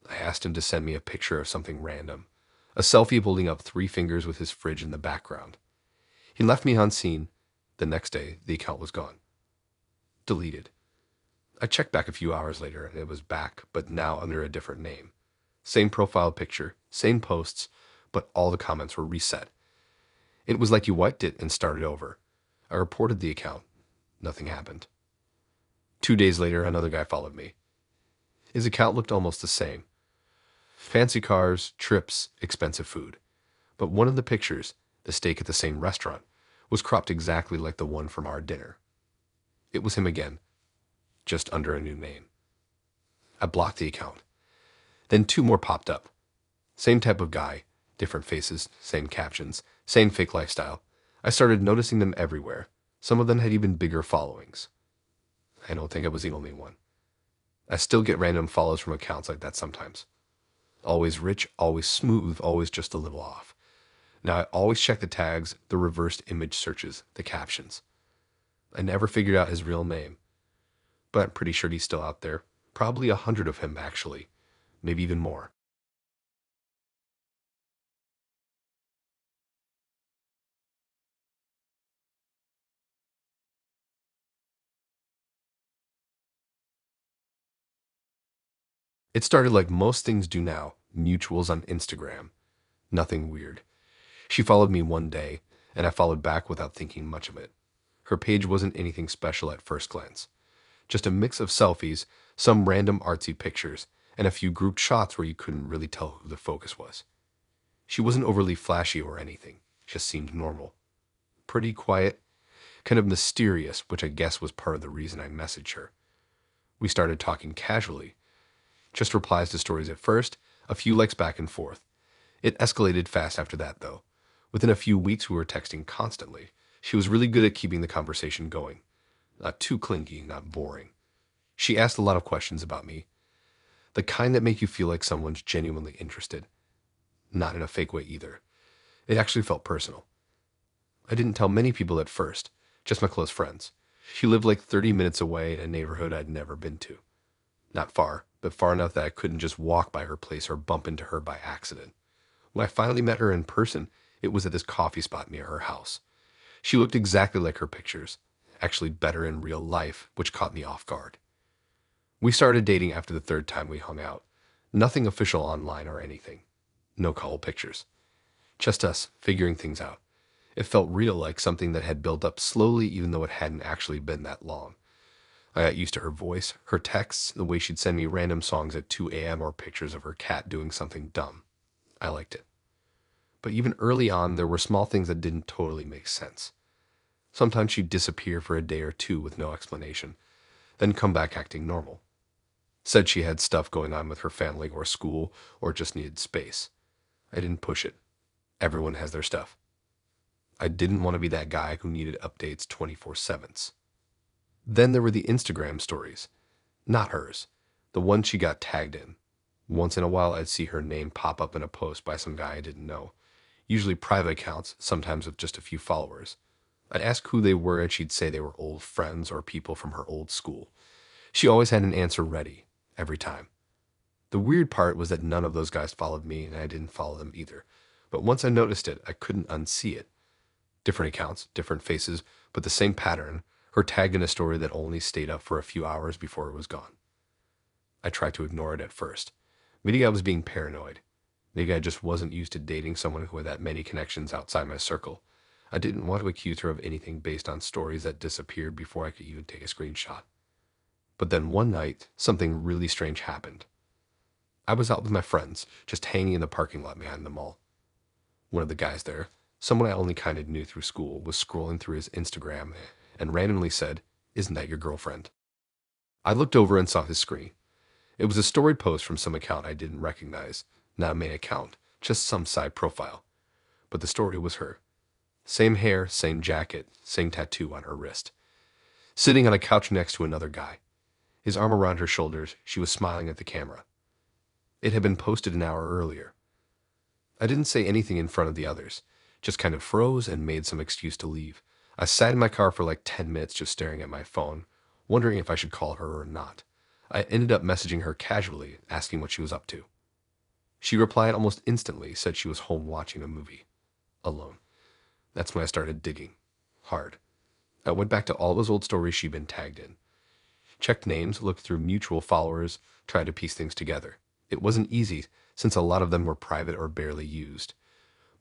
I asked him to send me a picture of something random, a selfie of holding up 3 fingers with his fridge in the background. He left me on scene. The next day, the account was gone. Deleted. I checked back a few hours later and it was back, but now under a different name. Same profile picture, same posts, but all the comments were reset. It was like you wiped it and started over. I reported the account. Nothing happened. 2 days later, another guy followed me. His account looked almost the same. Fancy cars, trips, expensive food. But one of the pictures, the steak at the same restaurant, was cropped exactly like the one from our dinner. It was him again, just under a new name. I blocked the account. Then 2 more popped up. Same type of guy, different faces, same captions, same fake lifestyle. I started noticing them everywhere. Some of them had even bigger followings. I don't think I was the only one. I still get random follows from accounts like that sometimes. Always rich, always smooth, always just a little off. Now I always check the tags, the reversed image searches, the captions. I never figured out his real name, but I'm pretty sure he's still out there. Probably 100 of him, actually. Maybe even more. It started like most things do now, mutuals on Instagram. Nothing weird. She followed me one day, and I followed back without thinking much of it. Her page wasn't anything special at first glance. Just a mix of selfies, some random artsy pictures, and a few grouped shots where you couldn't really tell who the focus was. She wasn't overly flashy or anything, just seemed normal. Pretty quiet, kind of mysterious, which I guess was part of the reason I messaged her. We started talking casually. Just replies to stories at first, a few likes back and forth. It escalated fast after that, though. Within a few weeks, we were texting constantly. She was really good at keeping the conversation going. Not too clingy, not boring. She asked a lot of questions about me, the kind that make you feel like someone's genuinely interested. Not in a fake way either. It actually felt personal. I didn't tell many people at first, just my close friends. She lived like 30 minutes away in a neighborhood I'd never been to. Not far, but far enough that I couldn't just walk by her place or bump into her by accident. When I finally met her in person, it was at this coffee spot near her house. She looked exactly like her pictures, actually better in real life, which caught me off guard. We started dating after the third time we hung out. Nothing official online or anything. No couple pictures. Just us figuring things out. It felt real, like something that had built up slowly even though it hadn't actually been that long. I got used to her voice, her texts, the way she'd send me random songs at 2 a.m. or pictures of her cat doing something dumb. I liked it. But even early on, there were small things that didn't totally make sense. Sometimes she'd disappear for a day or two with no explanation, then come back acting normal. Said she had stuff going on with her family or school, or just needed space. I didn't push it. Everyone has their stuff. I didn't want to be that guy who needed updates 24/7. Then there were the Instagram stories. Not hers. The one she got tagged in. Once in a while, I'd see her name pop up in a post by some guy I didn't know. Usually private accounts, sometimes with just a few followers. I'd ask who they were and she'd say they were old friends or people from her old school. She always had an answer ready, every time. The weird part was that none of those guys followed me and I didn't follow them either. But once I noticed it, I couldn't unsee it. Different accounts, different faces, but the same pattern, her tagged in a story that only stayed up for a few hours before it was gone. I tried to ignore it at first. Maybe I was being paranoid. Maybe I just wasn't used to dating someone who had that many connections outside my circle. I didn't want to accuse her of anything based on stories that disappeared before I could even take a screenshot. But then one night, something really strange happened. I was out with my friends, just hanging in the parking lot behind the mall. One of the guys there, someone I only kind of knew through school, was scrolling through his Instagram and randomly said, "Isn't that your girlfriend?" I looked over and saw his screen. It was a story post from some account I didn't recognize, not a main account, just some side profile. But the story was her. Same hair, same jacket, same tattoo on her wrist. Sitting on a couch next to another guy. His arm around her shoulders, she was smiling at the camera. It had been posted an hour earlier. I didn't say anything in front of the others, just kind of froze and made some excuse to leave. I sat in my car for like 10 minutes just staring at my phone, wondering if I should call her or not. I ended up messaging her casually, asking what she was up to. She replied almost instantly, said she was home watching a movie. Alone. That's when I started digging. Hard. I went back to all those old stories she'd been tagged in. Checked names, looked through mutual followers, tried to piece things together. It wasn't easy, since a lot of them were private or barely used.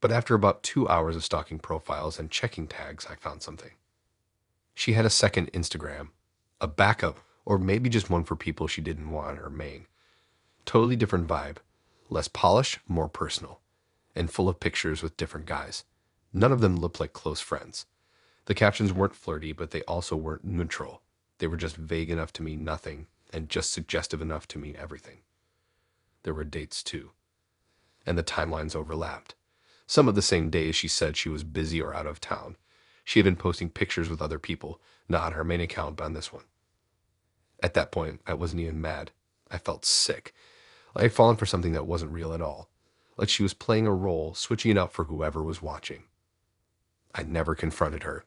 But after about 2 hours of stalking profiles and checking tags, I found something. She had a second Instagram. A backup, or maybe just one for people she didn't want on her main. Totally different vibe. Less polished, more personal. And full of pictures with different guys. None of them looked like close friends. The captions weren't flirty, but they also weren't neutral. They were just vague enough to mean nothing, and just suggestive enough to mean everything. There were dates too. And the timelines overlapped. Some of the same days she said she was busy or out of town. She had been posting pictures with other people, not on her main account, but on this one. At that point, I wasn't even mad. I felt sick. Like I'd fallen for something that wasn't real at all. Like she was playing a role, switching it up for whoever was watching. I never confronted her.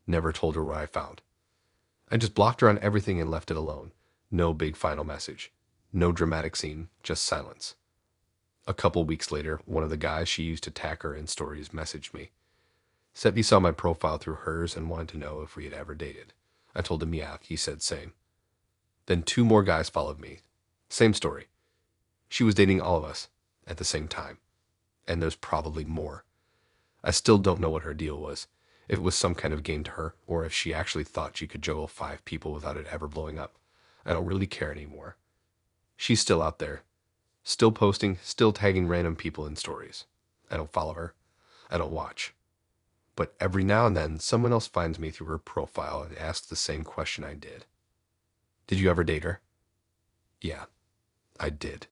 Never told her what I found. I just blocked her on everything and left it alone. No big final message. No dramatic scene, just silence. A couple weeks later, one of the guys she used to tag her in stories messaged me. Said he saw my profile through hers and wanted to know if we had ever dated. I told him yeah, he said same. Then 2 more guys followed me. Same story. She was dating all of us at the same time. And there's probably more. I still don't know what her deal was. If it was some kind of game to her, or if she actually thought she could juggle 5 people without it ever blowing up. I don't really care anymore. She's still out there. Still posting, still tagging random people in stories. I don't follow her. I don't watch. But every now and then, someone else finds me through her profile and asks the same question I did. Did you ever date her? Yeah, I did.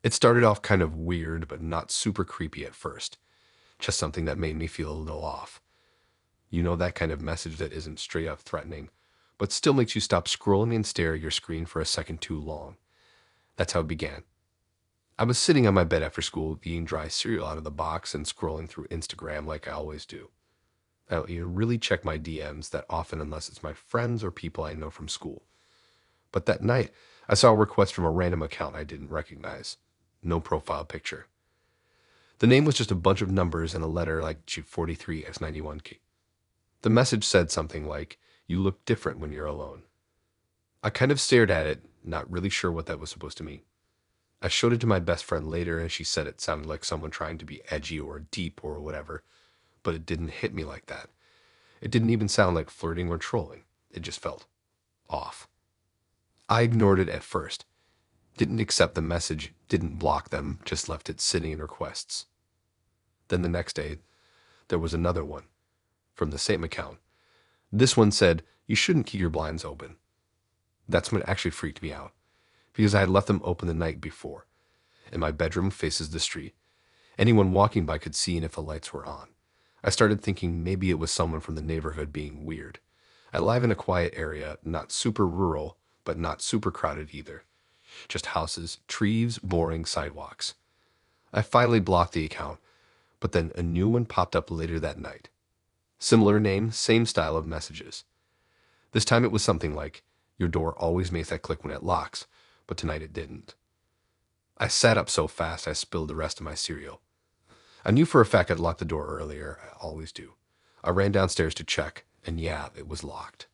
It started off kind of weird, but not super creepy at first. Just something that made me feel a little off. You know, that kind of message that isn't straight up threatening, but still makes you stop scrolling and stare at your screen for a second too long. That's how it began. I was sitting on my bed after school, eating dry cereal out of the box and scrolling through Instagram like I always do. I don't even really check my DMs that often unless it's my friends or people I know from school. But that night, I saw a request from a random account I didn't recognize. No profile picture. The name was just a bunch of numbers and a letter like G43X91K. The message said something like, "You look different when you're alone." I kind of stared at it, not really sure what that was supposed to mean. I showed it to my best friend later and she said it sounded like someone trying to be edgy or deep or whatever, but it didn't hit me like that. It didn't even sound like flirting or trolling. It just felt off. I ignored it at first. Didn't accept the message, didn't block them, just left it sitting in requests. Then the next day, there was another one from the same account. This one said, "You shouldn't keep your blinds open." That's when it actually freaked me out, because I had left them open the night before, and my bedroom faces the street. Anyone walking by could see if the lights were on. I started thinking maybe it was someone from the neighborhood being weird. I live in a quiet area, not super rural, but not super crowded either. Just houses, trees, boring sidewalks. I finally blocked the account, but then a new one popped up later that night. Similar name, same style of messages. This time it was something like, "Your door always makes that click when it locks, but tonight it didn't." I sat up so fast I spilled the rest of my cereal. I knew for a fact I'd locked the door earlier, I always do. I ran downstairs to check, and yeah, it was locked.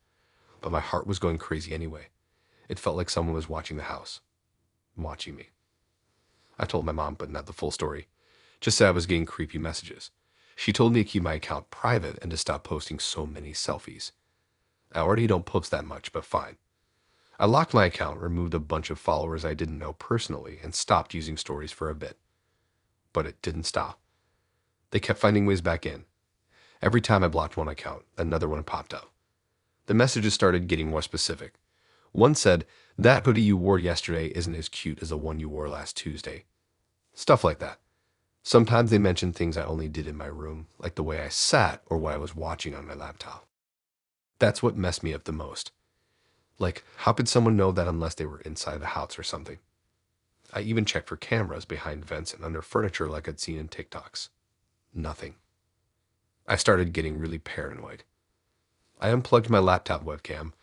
But my heart was going crazy anyway. It felt like someone was watching the house. Watching me. I told my mom, but not the full story. Just said I was getting creepy messages. She told me to keep my account private and to stop posting so many selfies. I already don't post that much, but fine. I locked my account, removed a bunch of followers I didn't know personally, and stopped using stories for a bit. But it didn't stop. They kept finding ways back in. Every time I blocked one account, another one popped up. The messages started getting more specific. One said, "That hoodie you wore yesterday isn't as cute as the one you wore last Tuesday." Stuff like that. Sometimes they mentioned things I only did in my room, like the way I sat or what I was watching on my laptop. That's what messed me up the most. Like, how could someone know that unless they were inside the house or something? I even checked for cameras behind vents and under furniture like I'd seen in TikToks. Nothing. I started getting really paranoid. I unplugged my laptop webcam,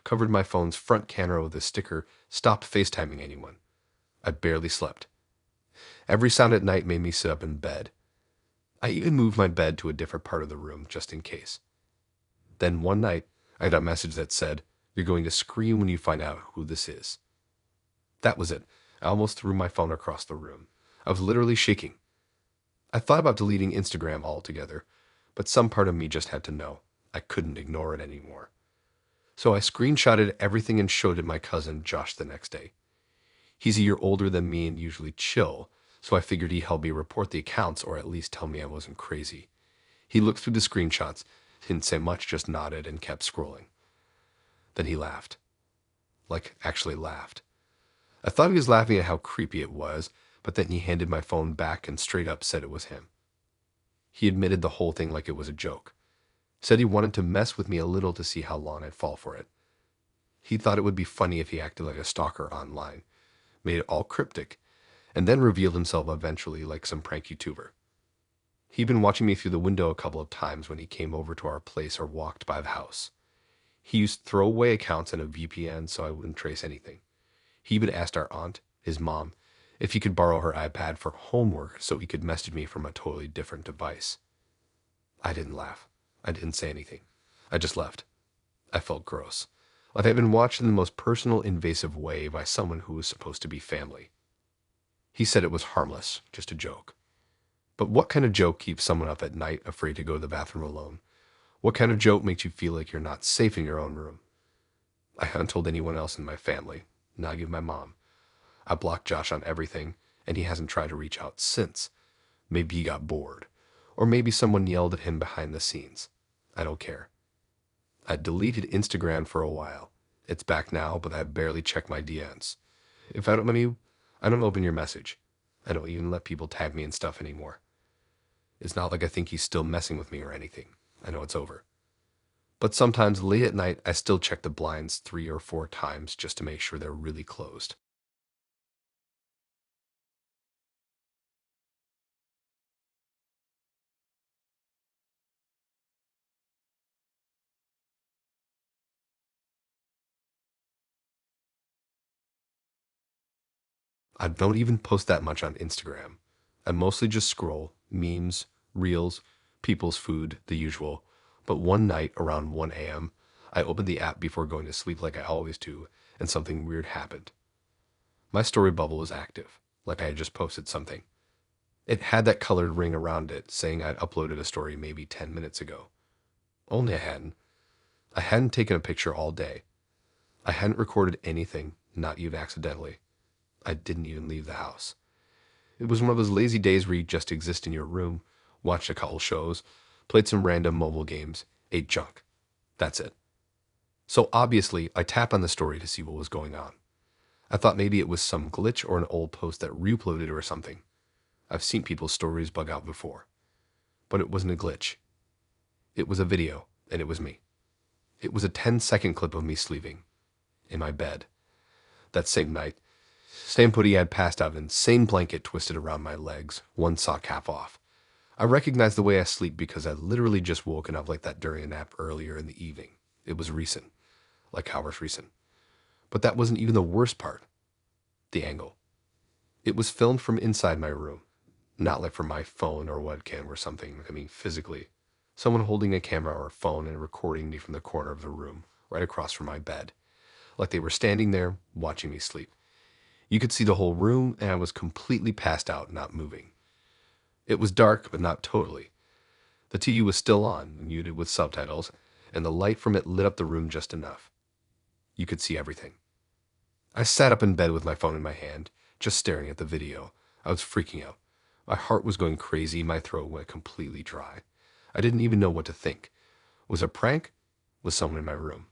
covered my phone's front camera with a sticker, stopped FaceTiming anyone. I barely slept. Every sound at night made me sit up in bed. I even moved my bed to a different part of the room just in case. Then one night, I got a message that said, "You're going to scream when you find out who this is." That was it. I almost threw my phone across the room. I was literally shaking. I thought about deleting Instagram altogether, but some part of me just had to know. I couldn't ignore it anymore. So I screenshotted everything and showed it to my cousin Josh the next day. He's a year older than me and usually chill, so I figured he'd help me report the accounts or at least tell me I wasn't crazy. He looked through the screenshots, didn't say much, just nodded and kept scrolling. Then he laughed. like actually laughed. I thought he was laughing at how creepy it was, but then he handed my phone back and straight up said it was him. He admitted the whole thing like it was a joke. Said he wanted to mess with me a little to see how long I'd fall for it. He thought it would be funny if he acted like a stalker online, made it all cryptic, and then revealed himself eventually like some prank YouTuber. He'd been watching me through the window a couple of times when he came over to our place or walked by the house. He used throwaway accounts and a VPN so I wouldn't trace anything. He even asked our aunt, his mom, if he could borrow her iPad for homework so he could message me from a totally different device. I didn't laugh. I didn't say anything. I just left. I felt gross. Like I'd been watched in the most personal, invasive way by someone who was supposed to be family. He said it was harmless, just a joke. But what kind of joke keeps someone up at night afraid to go to the bathroom alone? What kind of joke makes you feel like you're not safe in your own room? I hadn't told anyone else in my family, not even my mom. I blocked Josh on everything, and he hasn't tried to reach out since. Maybe he got bored. Or maybe someone yelled at him behind the scenes. I don't care. I deleted Instagram for a while. It's back now, but I barely check my DMs. If I don't let you, I don't open your message. I don't even let people tag me and stuff anymore. It's not like I think he's still messing with me or anything. I know it's over. But sometimes late at night, I still check the blinds 3 or 4 times just to make sure they're really closed. I don't even post that much on Instagram. I mostly just scroll, memes, reels, people's food, the usual. But one night around 1 a.m., I opened the app before going to sleep like I always do, and something weird happened. My story bubble was active, like I had just posted something. It had that colored ring around it saying I'd uploaded a story maybe 10 minutes ago. Only I hadn't. I hadn't taken a picture all day. I hadn't recorded anything, not even accidentally. I didn't even leave the house. It was one of those lazy days where you just exist in your room, watched a couple shows, played some random mobile games, ate junk. That's it. So obviously, I tapped on the story to see what was going on. I thought maybe it was some glitch or an old post that re-uploaded or something. I've seen people's stories bug out before. But it wasn't a glitch. It was a video, and it was me. It was a 10-second clip of me sleeping. In my bed. That same night, same hoodie I'd passed out in, same blanket twisted around my legs, one sock half off. I recognized the way I sleep because I'd literally just woken up like that during a nap earlier in the evening. It was recent. Like hours recent. But that wasn't even the worst part. The angle. It was filmed from inside my room. Not like from my phone or webcam or something. I mean, physically. Someone holding a camera or a phone and recording me from the corner of the room, right across from my bed. Like they were standing there, watching me sleep. You could see the whole room, and I was completely passed out, not moving. It was dark, but not totally. The TV was still on, muted with subtitles, and the light from it lit up the room just enough. You could see everything. I sat up in bed with my phone in my hand, just staring at the video. I was freaking out. My heart was going crazy, my throat went completely dry. I didn't even know what to think. Was it a prank? Was someone in my room?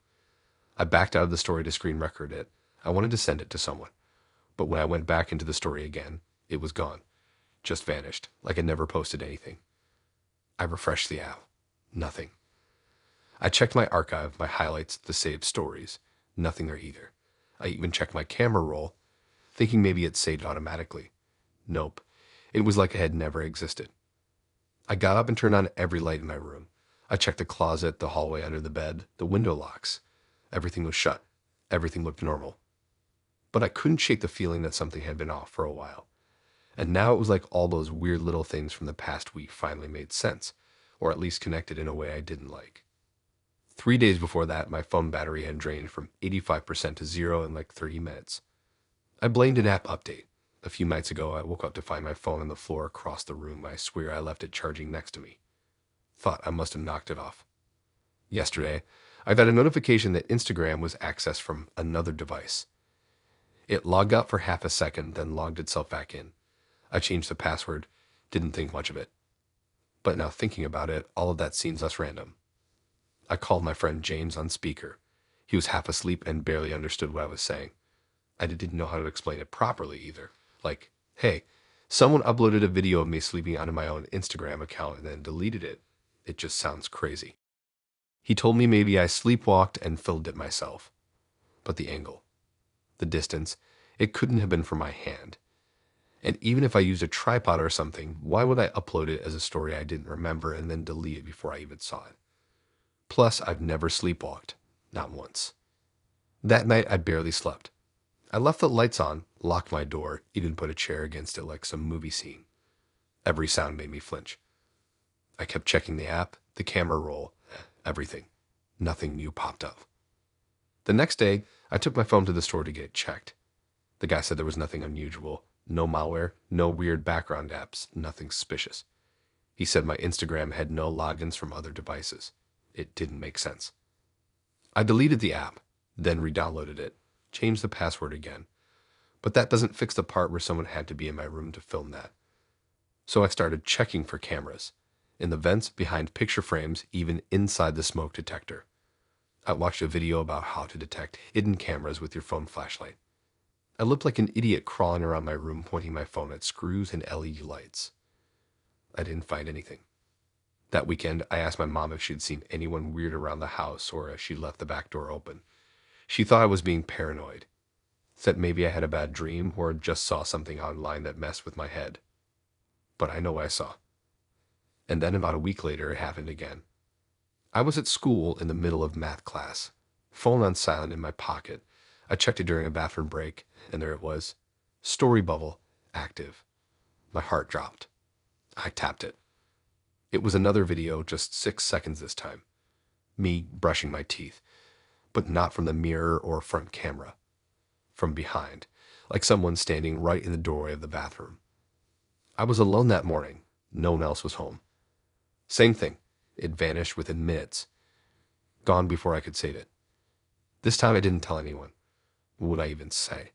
I backed out of the story to screen record it. I wanted to send it to someone. But when I went back into the story again, it was gone. Just vanished, like I never posted anything. I refreshed the app. Nothing. I checked my archive, my highlights, the saved stories. Nothing there either. I even checked my camera roll, thinking maybe it saved automatically. Nope. It was like it had never existed. I got up and turned on every light in my room. I checked the closet, the hallway under the bed, the window locks. Everything was shut. Everything looked normal. But I couldn't shake the feeling that something had been off for a while. And now it was like all those weird little things from the past week finally made sense, or at least connected in a way I didn't like. 3 days before that, my phone battery had drained from 85% to 0 in like 30 minutes. I blamed an app update. A few nights ago, I woke up to find my phone on the floor across the room. I swear I left it charging next to me. Thought I must have knocked it off. Yesterday, I got a notification that Instagram was accessed from another device. It logged out for half a second, then logged itself back in. I changed the password, didn't think much of it. But now thinking about it, all of that seems less random. I called my friend James on speaker. He was half asleep and barely understood what I was saying. I didn't know how to explain it properly either. Like, hey, someone uploaded a video of me sleeping onto my own Instagram account and then deleted it. It just sounds crazy. He told me maybe I sleepwalked and filmed it myself. But the angle, the distance, it couldn't have been from my hand. And even if I used a tripod or something, why would I upload it as a story I didn't remember and then delete it before I even saw it? Plus, I've never sleepwalked. Not once. That night, I barely slept. I left the lights on, locked my door, even put a chair against it like some movie scene. Every sound made me flinch. I kept checking the app, the camera roll, everything. Nothing new popped up. The next day, I took my phone to the store to get it checked. The guy said there was nothing unusual, no malware, no weird background apps, nothing suspicious. He said my Instagram had no logins from other devices. It didn't make sense. I deleted the app, then re-downloaded it, changed the password again. But that doesn't fix the part where someone had to be in my room to film that. So I started checking for cameras, in the vents, behind picture frames, even inside the smoke detector. I watched a video about how to detect hidden cameras with your phone flashlight. I looked like an idiot crawling around my room pointing my phone at screws and LED lights. I didn't find anything. That weekend, I asked my mom if she'd seen anyone weird around the house or if she left the back door open. She thought I was being paranoid, said maybe I had a bad dream or just saw something online that messed with my head. But I know what I saw. And then about a week later, it happened again. I was at school in the middle of math class, phone on silent in my pocket. I checked it during a bathroom break, and there it was. Story bubble, active. My heart dropped. I tapped it. It was another video, just 6 seconds this time. Me brushing my teeth, but not from the mirror or front camera. From behind, like someone standing right in the doorway of the bathroom. I was alone that morning. No one else was home. Same thing. It vanished within minutes. Gone before I could save it. This time I didn't tell anyone. What would I even say?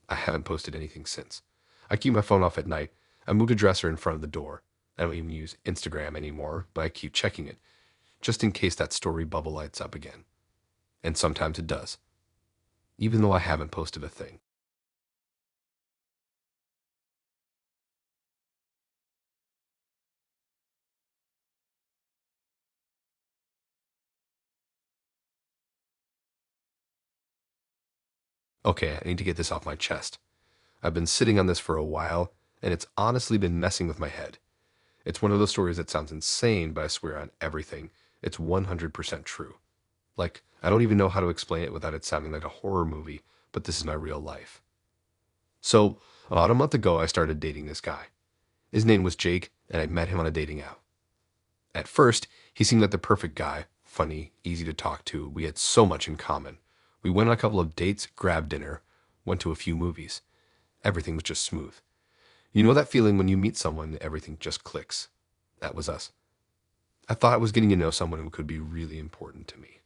I haven't posted anything since. I keep my phone off at night. I moved a dresser in front of the door. I don't even use Instagram anymore, but I keep checking it, just in case that story bubble lights up again. And sometimes it does. Even though I haven't posted a thing. Okay, I need to get this off my chest. I've been sitting on this for a while, and it's honestly been messing with my head. It's one of those stories that sounds insane, but I swear on everything, it's 100% true. Like, I don't even know how to explain it without it sounding like a horror movie, but this is my real life. So, about a month ago, I started dating this guy. His name was Jake, and I met him on a dating app. At first, he seemed like the perfect guy, funny, easy to talk to. We had so much in common. We went on a couple of dates, grabbed dinner, went to a few movies. Everything was just smooth. You know that feeling when you meet someone, everything just clicks. That was us. I thought I was getting to know someone who could be really important to me.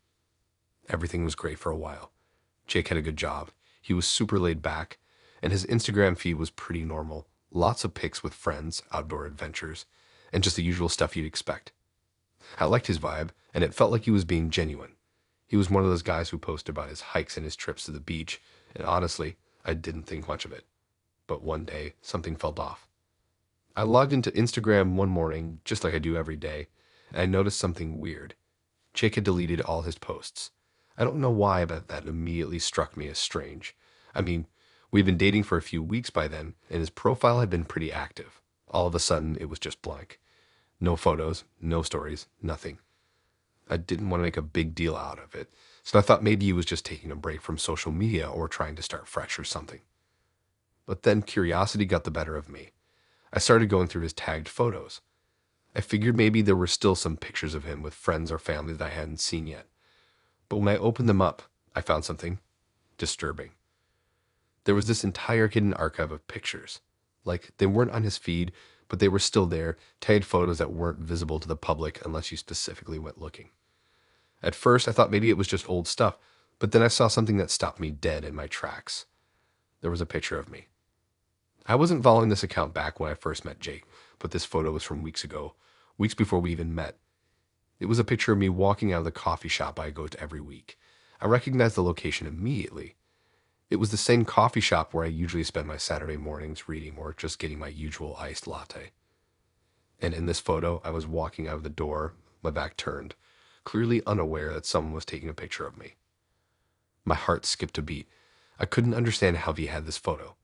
Everything was great for a while. Jake had a good job. He was super laid back, and his Instagram feed was pretty normal. Lots of pics with friends, outdoor adventures, and just the usual stuff you'd expect. I liked his vibe, and it felt like he was being genuine. He was one of those guys who posted about his hikes and his trips to the beach, and honestly, I didn't think much of it. But one day, something felt off. I logged into Instagram one morning, just like I do every day, and I noticed something weird. Jake had deleted all his posts. I don't know why, but that immediately struck me as strange. I mean, we'd been dating for a few weeks by then, and his profile had been pretty active. All of a sudden, it was just blank. No photos, no stories, nothing. I didn't want to make a big deal out of it, so I thought maybe he was just taking a break from social media or trying to start fresh or something. But then curiosity got the better of me. I started going through his tagged photos. I figured maybe there were still some pictures of him with friends or family that I hadn't seen yet. But when I opened them up, I found something disturbing. There was this entire hidden archive of pictures. Like, they weren't on his feed, but they were still there, tagged photos that weren't visible to the public unless you specifically went looking. At first, I thought maybe it was just old stuff, but then I saw something that stopped me dead in my tracks. There was a picture of me. I wasn't following this account back when I first met Jake, but this photo was from weeks ago, weeks before we even met. It was a picture of me walking out of the coffee shop I go to every week. I recognized the location immediately. It was the same coffee shop where I usually spend my Saturday mornings reading or just getting my usual iced latte. And in this photo, I was walking out of the door, my back turned, clearly unaware that someone was taking a picture of me. My heart skipped a beat. I couldn't understand how he had this photo.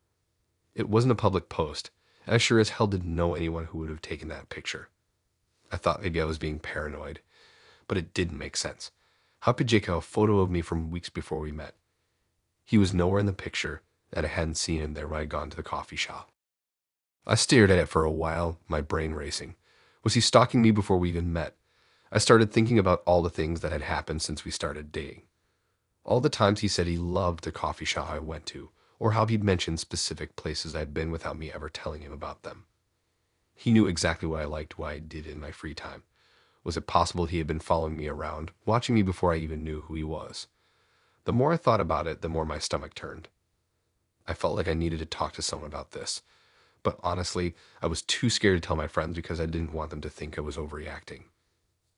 It wasn't a public post, and I sure as hell didn't know anyone who would have taken that picture. I thought maybe I was being paranoid, but it didn't make sense. How could Jake have a photo of me from weeks before we met? He was nowhere in the picture, and I hadn't seen him there when I'd gone to the coffee shop. I stared at it for a while, my brain racing. Was he stalking me before we even met? I started thinking about all the things that had happened since we started dating. All the times he said he loved the coffee shop I went to, or how he'd mentioned specific places I'd been without me ever telling him about them. He knew exactly what I liked, what I did in my free time. Was it possible he had been following me around, watching me before I even knew who he was? The more I thought about it, the more my stomach turned. I felt like I needed to talk to someone about this. But honestly, I was too scared to tell my friends because I didn't want them to think I was overreacting.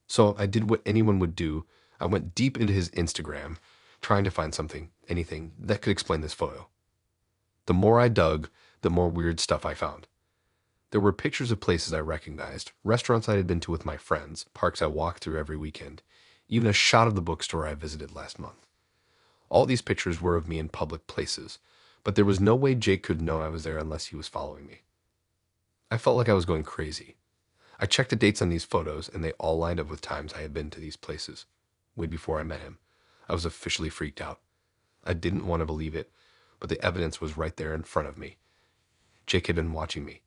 So I did what anyone would do. I went deep into his Instagram, trying to find something, anything, that could explain this photo. The more I dug, the more weird stuff I found. There were pictures of places I recognized, restaurants I had been to with my friends, parks I walked through every weekend, even a shot of the bookstore I visited last month. All these pictures were of me in public places, but there was no way Jake could know I was there unless he was following me. I felt like I was going crazy. I checked the dates on these photos, and they all lined up with times I had been to these places, way before I met him. I was officially freaked out. I didn't want to believe it, but the evidence was right there in front of me. Jake had been watching me.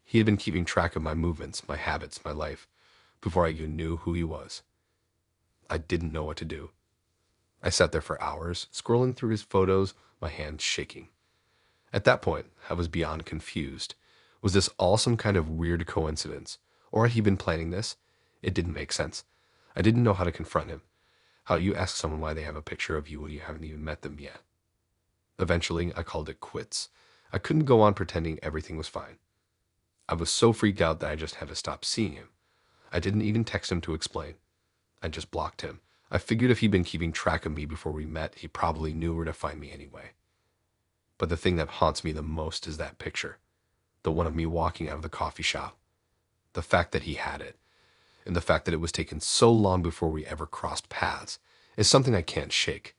He had been keeping track of my movements, my habits, my life, before I even knew who he was. I didn't know what to do. I sat there for hours, scrolling through his photos, my hands shaking. At that point, I was beyond confused. Was this all some kind of weird coincidence? Or had he been planning this? It didn't make sense. I didn't know how to confront him. How you ask someone why they have a picture of you when you haven't even met them yet. Eventually, I called it quits. I couldn't go on pretending everything was fine. I was so freaked out that I just had to stop seeing him. I didn't even text him to explain. I just blocked him. I figured if he'd been keeping track of me before we met, he probably knew where to find me anyway. But the thing that haunts me the most is that picture. The one of me walking out of the coffee shop. The fact that he had it, and the fact that it was taken so long before we ever crossed paths, is something I can't shake.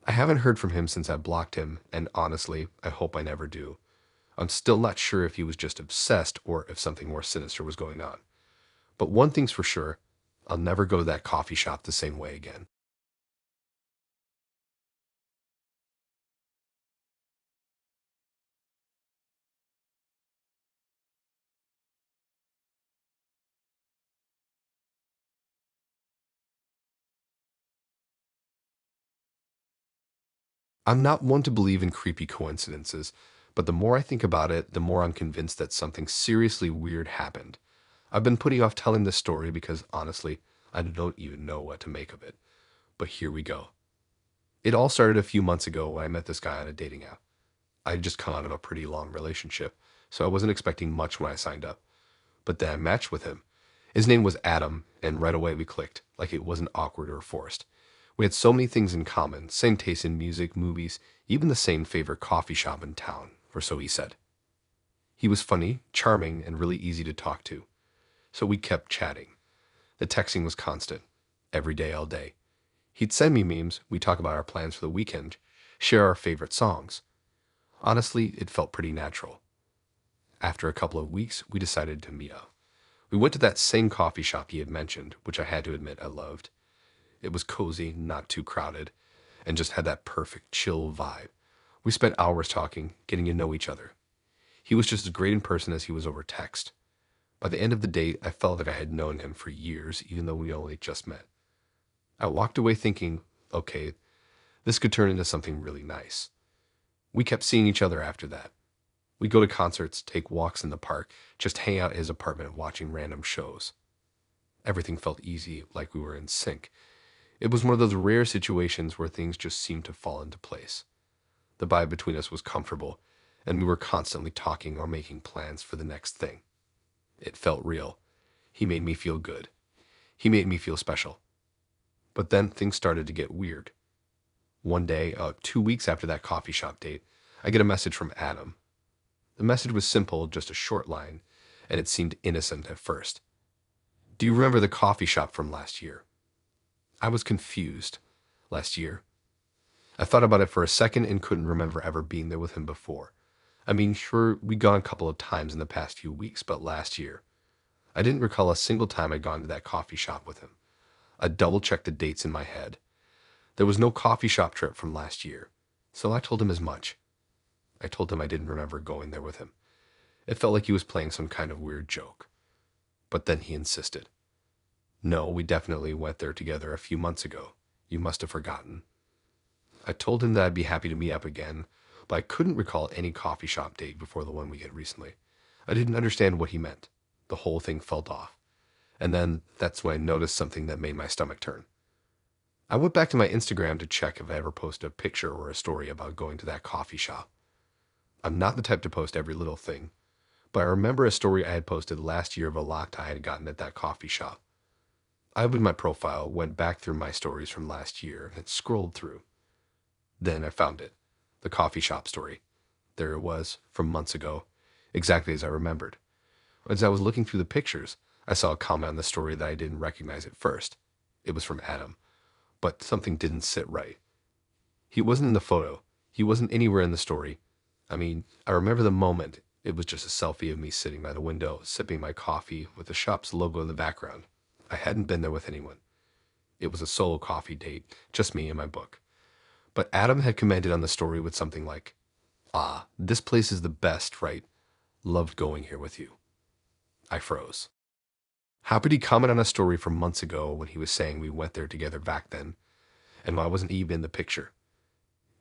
I haven't heard from him since I blocked him, and honestly, I hope I never do. I'm still not sure if he was just obsessed or if something more sinister was going on. But one thing's for sure, I'll never go to that coffee shop the same way again. I'm not one to believe in creepy coincidences, but the more I think about it, the more I'm convinced that something seriously weird happened. I've been putting off telling this story because, honestly, I don't even know what to make of it. But here we go. It all started a few months ago when I met this guy on a dating app. I had just come out of a pretty long relationship, so I wasn't expecting much when I signed up. But then I matched with him. His name was Adam, and right away we clicked, like it wasn't awkward or forced. We had so many things in common, same taste in music, movies, even the same favorite coffee shop in town, or so he said. He was funny, charming, and really easy to talk to. So we kept chatting. The texting was constant, every day, all day. He'd send me memes, we'd talk about our plans for the weekend, share our favorite songs. Honestly, it felt pretty natural. After a couple of weeks, we decided to meet up. We went to that same coffee shop he had mentioned, which I had to admit I loved. It was cozy, not too crowded, and just had that perfect chill vibe. We spent hours talking, getting to know each other. He was just as great in person as he was over text. By the end of the date, I felt like I had known him for years, even though we only just met. I walked away thinking, okay, this could turn into something really nice. We kept seeing each other after that. We'd go to concerts, take walks in the park, just hang out at his apartment watching random shows. Everything felt easy, like we were in sync. It was one of those rare situations where things just seemed to fall into place. The vibe between us was comfortable, and we were constantly talking or making plans for the next thing. It felt real. He made me feel good. He made me feel special. But then things started to get weird. One day, 2 weeks after that coffee shop date, I get a message from Adam. The message was simple, just a short line, and it seemed innocent at first. Do you remember the coffee shop from last year? I was confused. Last year? I thought about it for a second and couldn't remember ever being there with him before. I mean, sure, we'd gone a couple of times in the past few weeks, but last year. I didn't recall a single time I'd gone to that coffee shop with him. I double-checked the dates in my head. There was no coffee shop trip from last year, so I told him as much. I told him I didn't remember going there with him. It felt like he was playing some kind of weird joke. But then he insisted. No, we definitely went there together a few months ago. You must have forgotten. I told him that I'd be happy to meet up again, but I couldn't recall any coffee shop date before the one we had recently. I didn't understand what he meant. The whole thing felt off. And then that's when I noticed something that made my stomach turn. I went back to my Instagram to check if I ever posted a picture or a story about going to that coffee shop. I'm not the type to post every little thing, but I remember a story I had posted last year of a locked I had gotten at that coffee shop. I opened my profile, went back through my stories from last year, and scrolled through. Then I found it, the coffee shop story. There it was, from months ago, exactly as I remembered. As I was looking through the pictures, I saw a comment on the story that I didn't recognize at first. It was from Adam, but something didn't sit right. He wasn't in the photo. He wasn't anywhere in the story. I mean, I remember the moment. It was just a selfie of me sitting by the window, sipping my coffee with the shop's logo in the background. I hadn't been there with anyone. It was a solo coffee date, just me and my book. But Adam had commented on the story with something like, "Ah, this place is the best, right? Loved going here with you." I froze. How could he comment on a story from months ago when he was saying we went there together back then, and I wasn't even in the picture?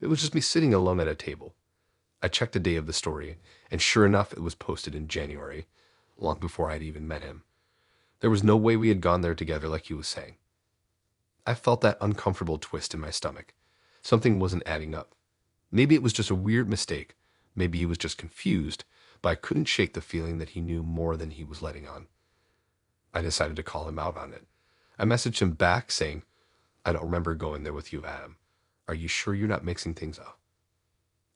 It was just me sitting alone at a table. I checked the day of the story, and sure enough, it was posted in January, long before I'd even met him. There was no way we had gone there together like he was saying. I felt that uncomfortable twist in my stomach. Something wasn't adding up. Maybe it was just a weird mistake. Maybe he was just confused, but I couldn't shake the feeling that he knew more than he was letting on. I decided to call him out on it. I messaged him back saying, "I don't remember going there with you, Adam. Are you sure you're not mixing things up?"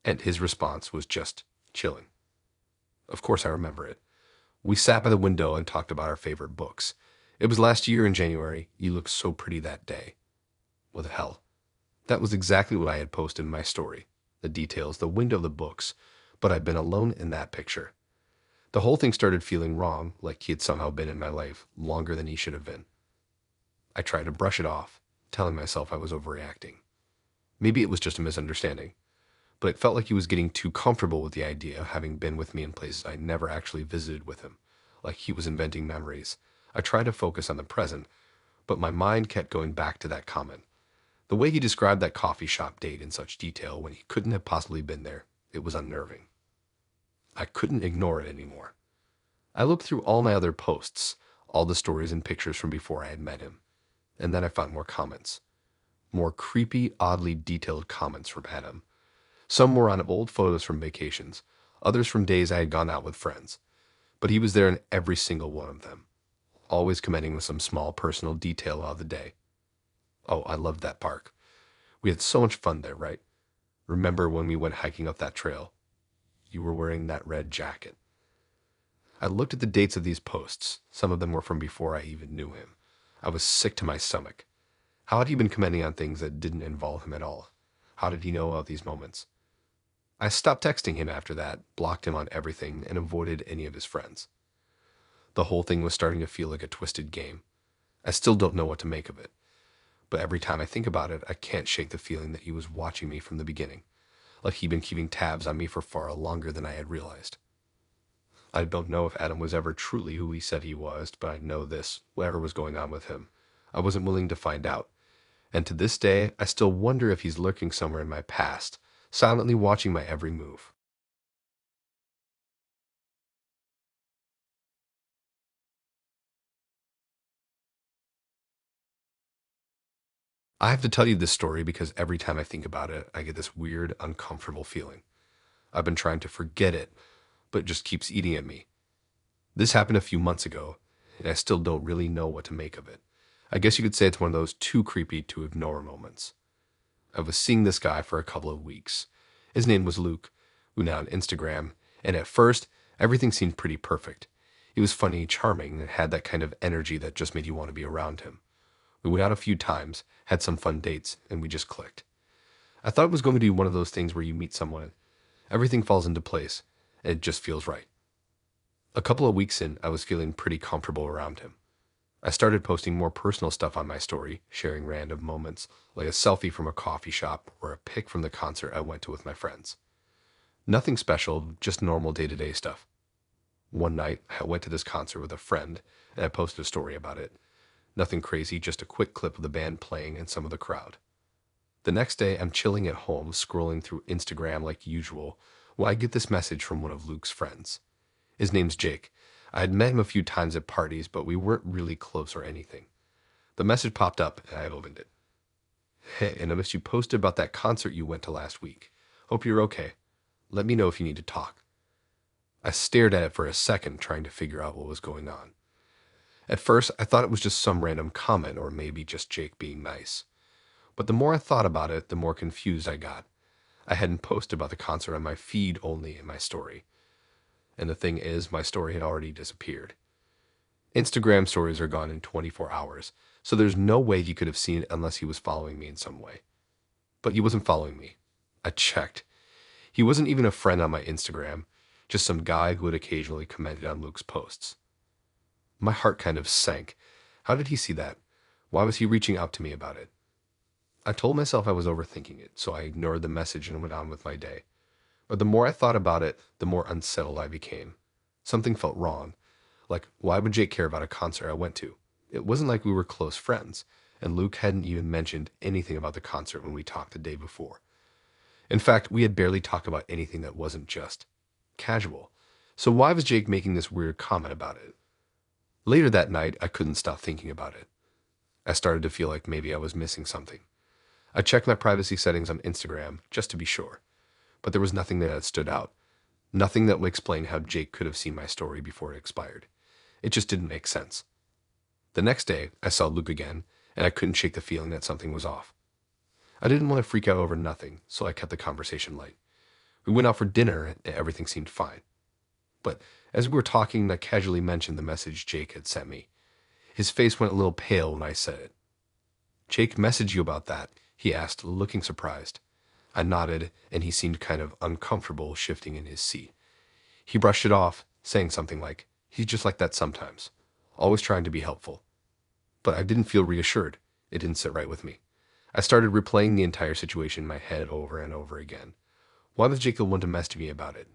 And his response was just chilling. Of course I remember it. We sat by the window and talked about our favorite books. It was last year in January. You looked so pretty that day. What the hell? That was exactly what I had posted in my story. The details, the window of the books, but I'd been alone in that picture. The whole thing started feeling wrong, like he had somehow been in my life longer than he should have been. I tried to brush it off, telling myself I was overreacting. Maybe it was just a misunderstanding, but it felt like he was getting too comfortable with the idea of having been with me in places I never actually visited with him, like he was inventing memories. I tried to focus on the present, but my mind kept going back to that comment. The way he described that coffee shop date in such detail when he couldn't have possibly been there, it was unnerving. I couldn't ignore it anymore. I looked through all my other posts, all the stories and pictures from before I had met him, and then I found more comments. More creepy, oddly detailed comments from Adam. Some were on old photos from vacations, others from days I had gone out with friends. But he was there in every single one of them, always commenting with some small personal detail of the day. Oh, I loved that park. We had so much fun there, right? Remember when we went hiking up that trail? You were wearing that red jacket. I looked at the dates of these posts. Some of them were from before I even knew him. I was sick to my stomach. How had he been commenting on things that didn't involve him at all? How did he know of these moments? I stopped texting him after that, blocked him on everything, and avoided any of his friends. The whole thing was starting to feel like a twisted game. I still don't know what to make of it. But every time I think about it, I can't shake the feeling that he was watching me from the beginning, like he'd been keeping tabs on me for far longer than I had realized. I don't know if Adam was ever truly who he said he was, but I know this, whatever was going on with him. I wasn't willing to find out. And to this day, I still wonder if he's lurking somewhere in my past, silently watching my every move. I have to tell you this story because every time I think about it, I get this weird, uncomfortable feeling. I've been trying to forget it, but it just keeps eating at me. This happened a few months ago, and I still don't really know what to make of it. I guess you could say it's one of those too creepy to ignore moments. I was seeing this guy for a couple of weeks. His name was Luke. We went on Instagram, and at first, everything seemed pretty perfect. He was funny, charming, and had that kind of energy that just made you want to be around him. We went out a few times, had some fun dates, and we just clicked. I thought it was going to be one of those things where you meet someone, everything falls into place, and it just feels right. A couple of weeks in, I was feeling pretty comfortable around him. I started posting more personal stuff on my story, sharing random moments, like a selfie from a coffee shop or a pic from the concert I went to with my friends. Nothing special, just normal day-to-day stuff. One night, I went to this concert with a friend, and I posted a story about it. Nothing crazy, just a quick clip of the band playing and some of the crowd. The next day, I'm chilling at home, scrolling through Instagram like usual, when I get this message from one of Luke's friends. His name's Jake. I had met him a few times at parties, but we weren't really close or anything. The message popped up, and I opened it. Hey, I noticed you posted about that concert you went to last week. Hope you're okay. Let me know if you need to talk. I stared at it for a second, trying to figure out what was going on. At first, I thought it was just some random comment, or maybe just Jake being nice. But the more I thought about it, the more confused I got. I hadn't posted about the concert on my feed, only in my story. And the thing is, my story had already disappeared. Instagram stories are gone in 24 hours, so there's no way he could have seen it unless he was following me in some way. But he wasn't following me. I checked. He wasn't even a friend on my Instagram, just some guy who had occasionally commented on Luke's posts. My heart kind of sank. How did he see that? Why was he reaching out to me about it? I told myself I was overthinking it, so I ignored the message and went on with my day. But the more I thought about it, the more unsettled I became. Something felt wrong. Like, why would Jake care about a concert I went to? It wasn't like we were close friends, and Luke hadn't even mentioned anything about the concert when we talked the day before. In fact, we had barely talked about anything that wasn't just casual. So why was Jake making this weird comment about it? Later that night, I couldn't stop thinking about it. I started to feel like maybe I was missing something. I checked my privacy settings on Instagram, just to be sure. But there was nothing that had stood out. Nothing that would explain how Jake could have seen my story before it expired. It just didn't make sense. The next day, I saw Luke again, and I couldn't shake the feeling that something was off. I didn't want to freak out over nothing, so I kept the conversation light. We went out for dinner, and everything seemed fine. But as we were talking, I casually mentioned the message Jake had sent me. His face went a little pale when I said it. "Jake messaged you about that?" he asked, looking surprised. I nodded, and he seemed kind of uncomfortable, shifting in his seat. He brushed it off, saying something like, "He's just like that sometimes, always trying to be helpful." But I didn't feel reassured. It didn't sit right with me. I started replaying the entire situation in my head over and over again. Why was Jake the one to message me about it?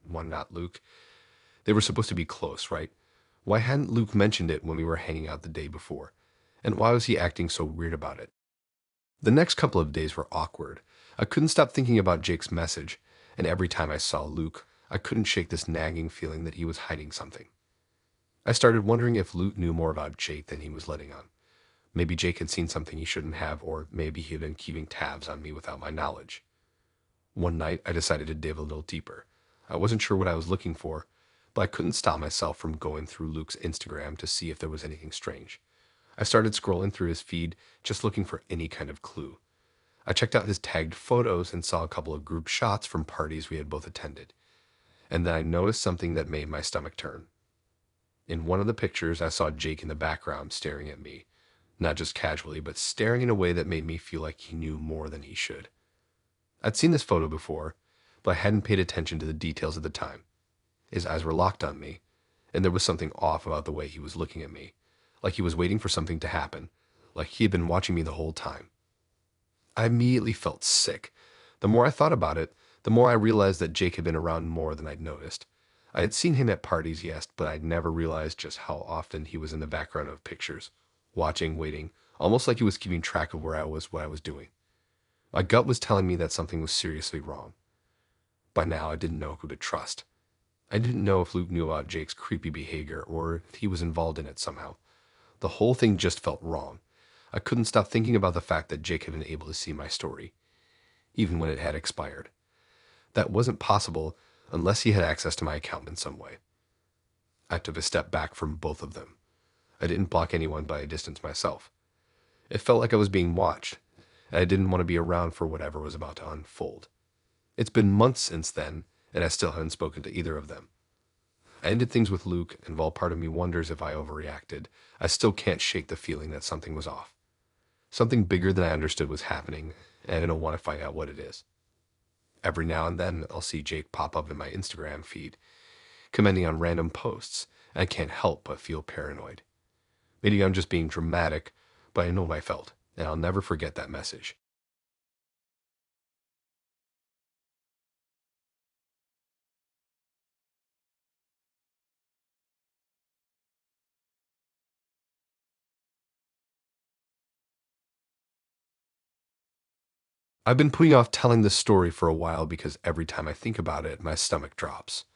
Why not Luke? They were supposed to be close, right? Why hadn't Luke mentioned it when we were hanging out the day before? And why was he acting so weird about it? The next couple of days were awkward. I couldn't stop thinking about Jake's message, and every time I saw Luke, I couldn't shake this nagging feeling that he was hiding something. I started wondering if Luke knew more about Jake than he was letting on. Maybe Jake had seen something he shouldn't have, or maybe he had been keeping tabs on me without my knowledge. One night, I decided to dive a little deeper. I wasn't sure what I was looking for, but I couldn't stop myself from going through Luke's Instagram to see if there was anything strange. I started scrolling through his feed, just looking for any kind of clue. I checked out his tagged photos and saw a couple of group shots from parties we had both attended. And then I noticed something that made my stomach turn. In one of the pictures, I saw Jake in the background staring at me. Not just casually, but staring in a way that made me feel like he knew more than he should. I'd seen this photo before, but I hadn't paid attention to the details at the time. His eyes were locked on me, and there was something off about the way he was looking at me, like he was waiting for something to happen, like he had been watching me the whole time. I immediately felt sick. The more I thought about it, the more I realized that Jake had been around more than I'd noticed. I had seen him at parties, yes, but I'd never realized just how often he was in the background of pictures, watching, waiting, almost like he was keeping track of where I was, what I was doing. My gut was telling me that something was seriously wrong. By now, I didn't know who to trust. I didn't know if Luke knew about Jake's creepy behavior or if he was involved in it somehow. The whole thing just felt wrong. I couldn't stop thinking about the fact that Jake had been able to see my story, even when it had expired. That wasn't possible unless he had access to my account in some way. I took a step back from both of them. I didn't block anyone, but I distanced myself. It felt like I was being watched, and I didn't want to be around for whatever was about to unfold. It's been months since then, and I still haven't spoken to either of them. I ended things with Luke, and while part of me wonders if I overreacted, I still can't shake the feeling that something was off. Something bigger than I understood was happening, and I don't want to find out what it is. Every now and then, I'll see Jake pop up in my Instagram feed, commenting on random posts, and I can't help but feel paranoid. Maybe I'm just being dramatic, but I know what I felt, and I'll never forget that message. I've been putting off telling this story for a while because every time I think about it, my stomach drops.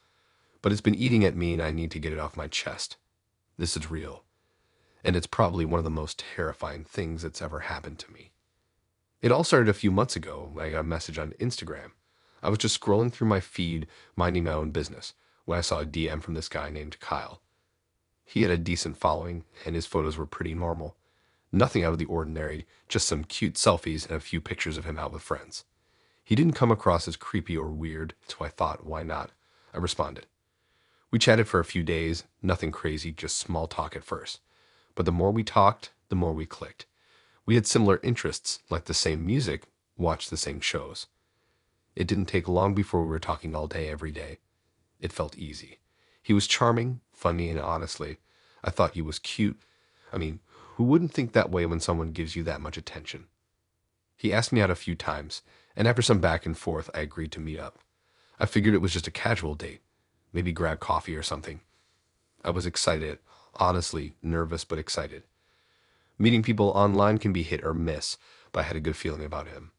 But it's been eating at me and I need to get it off my chest. This is real. And it's probably one of the most terrifying things that's ever happened to me. It all started a few months ago. I got a message on Instagram. I was just scrolling through my feed, minding my own business, when I saw a DM from this guy named Kyle. He had a decent following, and his photos were pretty normal. Nothing out of the ordinary, just some cute selfies and a few pictures of him out with friends. He didn't come across as creepy or weird, so I thought, why not? I responded. We chatted for a few days, nothing crazy, just small talk at first. But the more we talked, the more we clicked. We had similar interests, like the same music, watched the same shows. It didn't take long before we were talking all day, every day. It felt easy. He was charming, funny, and honestly, I thought he was cute. I mean, who wouldn't think that way when someone gives you that much attention? He asked me out a few times, and after some back and forth, I agreed to meet up. I figured it was just a casual date, maybe grab coffee or something. I was excited, honestly, nervous but excited. Meeting people online can be hit or miss, but I had a good feeling about him.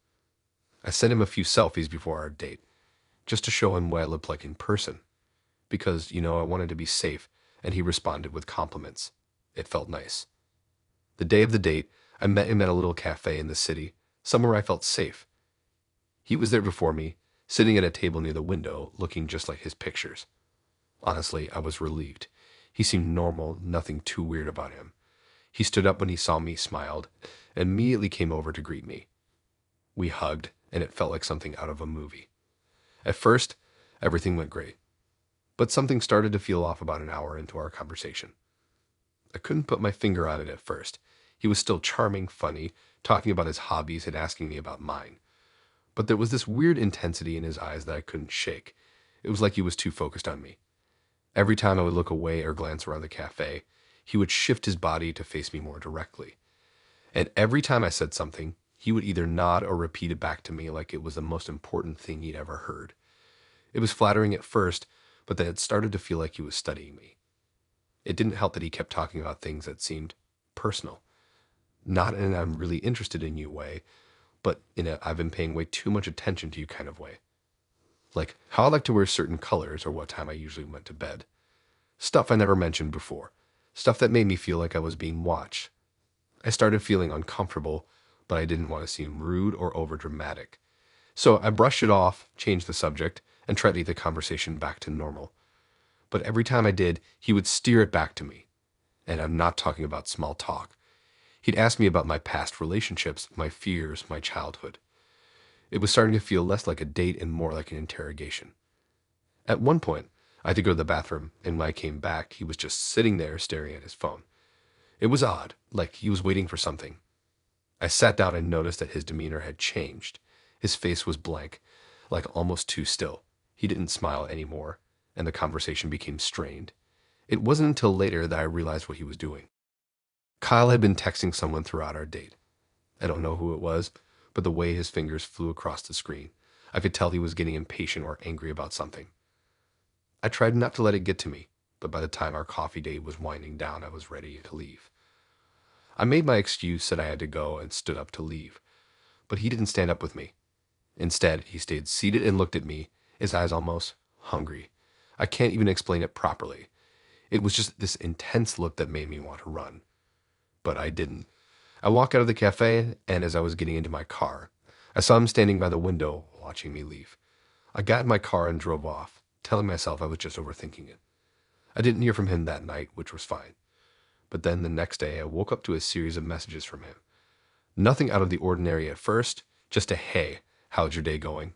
I sent him a few selfies before our date, just to show him what I looked like in person. Because, I wanted to be safe, and he responded with compliments. It felt nice. The day of the date, I met him at a little cafe in the city, somewhere I felt safe. He was there before me, sitting at a table near the window, looking just like his pictures. Honestly, I was relieved. He seemed normal, nothing too weird about him. He stood up when he saw me, smiled, and immediately came over to greet me. We hugged, and it felt like something out of a movie. At first, everything went great. But something started to feel off about an hour into our conversation. I couldn't put my finger on it at first. He was still charming, funny, talking about his hobbies and asking me about mine. But there was this weird intensity in his eyes that I couldn't shake. It was like he was too focused on me. Every time I would look away or glance around the cafe, he would shift his body to face me more directly. And every time I said something, he would either nod or repeat it back to me like it was the most important thing he'd ever heard. It was flattering at first, but then it started to feel like he was studying me. It didn't help that he kept talking about things that seemed personal. Not in an I'm really interested in you way, but in a I've been paying way too much attention to you kind of way. Like how I like to wear certain colors or what time I usually went to bed. Stuff I never mentioned before. Stuff that made me feel like I was being watched. I started feeling uncomfortable, but I didn't want to seem rude or overdramatic. So I brushed it off, changed the subject, and tried to get the conversation back to normal. But every time I did, he would steer it back to me. And I'm not talking about small talk. He'd ask me about my past relationships, my fears, my childhood. It was starting to feel less like a date and more like an interrogation. At one point, I had to go to the bathroom, and when I came back, he was just sitting there staring at his phone. It was odd, like he was waiting for something. I sat down and noticed that his demeanor had changed. His face was blank, like almost too still. He didn't smile anymore, and the conversation became strained. It wasn't until later that I realized what he was doing. Kyle had been texting someone throughout our date. I don't know who it was, but the way his fingers flew across the screen, I could tell he was getting impatient or angry about something. I tried not to let it get to me, but by the time our coffee date was winding down, I was ready to leave. I made my excuse, said I had to go, and stood up to leave. But he didn't stand up with me. Instead, he stayed seated and looked at me, his eyes almost hungry. I can't even explain it properly. It was just this intense look that made me want to run. But I didn't. I walked out of the cafe, and as I was getting into my car, I saw him standing by the window, watching me leave. I got in my car and drove off, telling myself I was just overthinking it. I didn't hear from him that night, which was fine. But then the next day, I woke up to a series of messages from him. Nothing out of the ordinary at first, just a hey, how's your day going?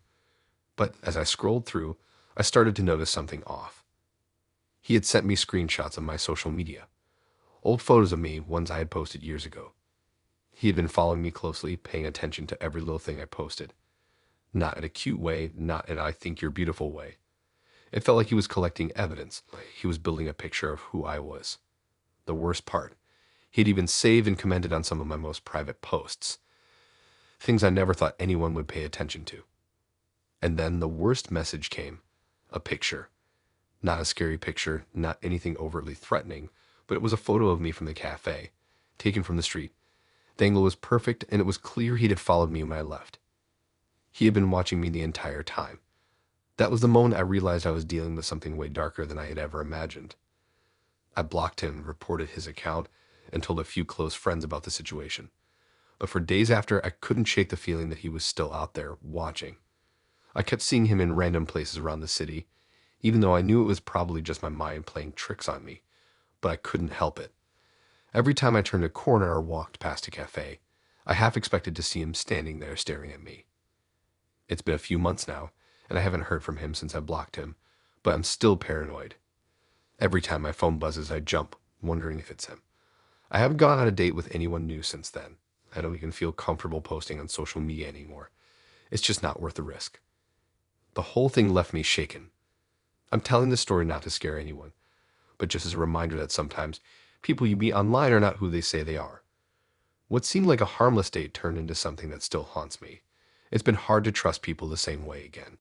But as I scrolled through, I started to notice something off. He had sent me screenshots of my social media, old photos of me, ones I had posted years ago. He had been following me closely, paying attention to every little thing I posted. Not in a cute way, not in I think you're beautiful way. It felt like he was collecting evidence. He was building a picture of who I was. The worst part, he'd even saved and commented on some of my most private posts. Things I never thought anyone would pay attention to. And then the worst message came. A picture. Not a scary picture, not anything overtly threatening, but it was a photo of me from the cafe, taken from the street. The angle was perfect, and it was clear he'd have followed me when I left. He had been watching me the entire time. That was the moment I realized I was dealing with something way darker than I had ever imagined. I blocked him, reported his account, and told a few close friends about the situation. But for days after, I couldn't shake the feeling that he was still out there, watching. I kept seeing him in random places around the city, even though I knew it was probably just my mind playing tricks on me. But I couldn't help it. Every time I turned a corner or walked past a cafe, I half expected to see him standing there staring at me. It's been a few months now, and I haven't heard from him since I blocked him, but I'm still paranoid. Every time my phone buzzes, I jump, wondering if it's him. I haven't gone on a date with anyone new since then. I don't even feel comfortable posting on social media anymore. It's just not worth the risk. The whole thing left me shaken. I'm telling this story not to scare anyone, but just as a reminder that sometimes people you meet online are not who they say they are. What seemed like a harmless date turned into something that still haunts me. It's been hard to trust people the same way again.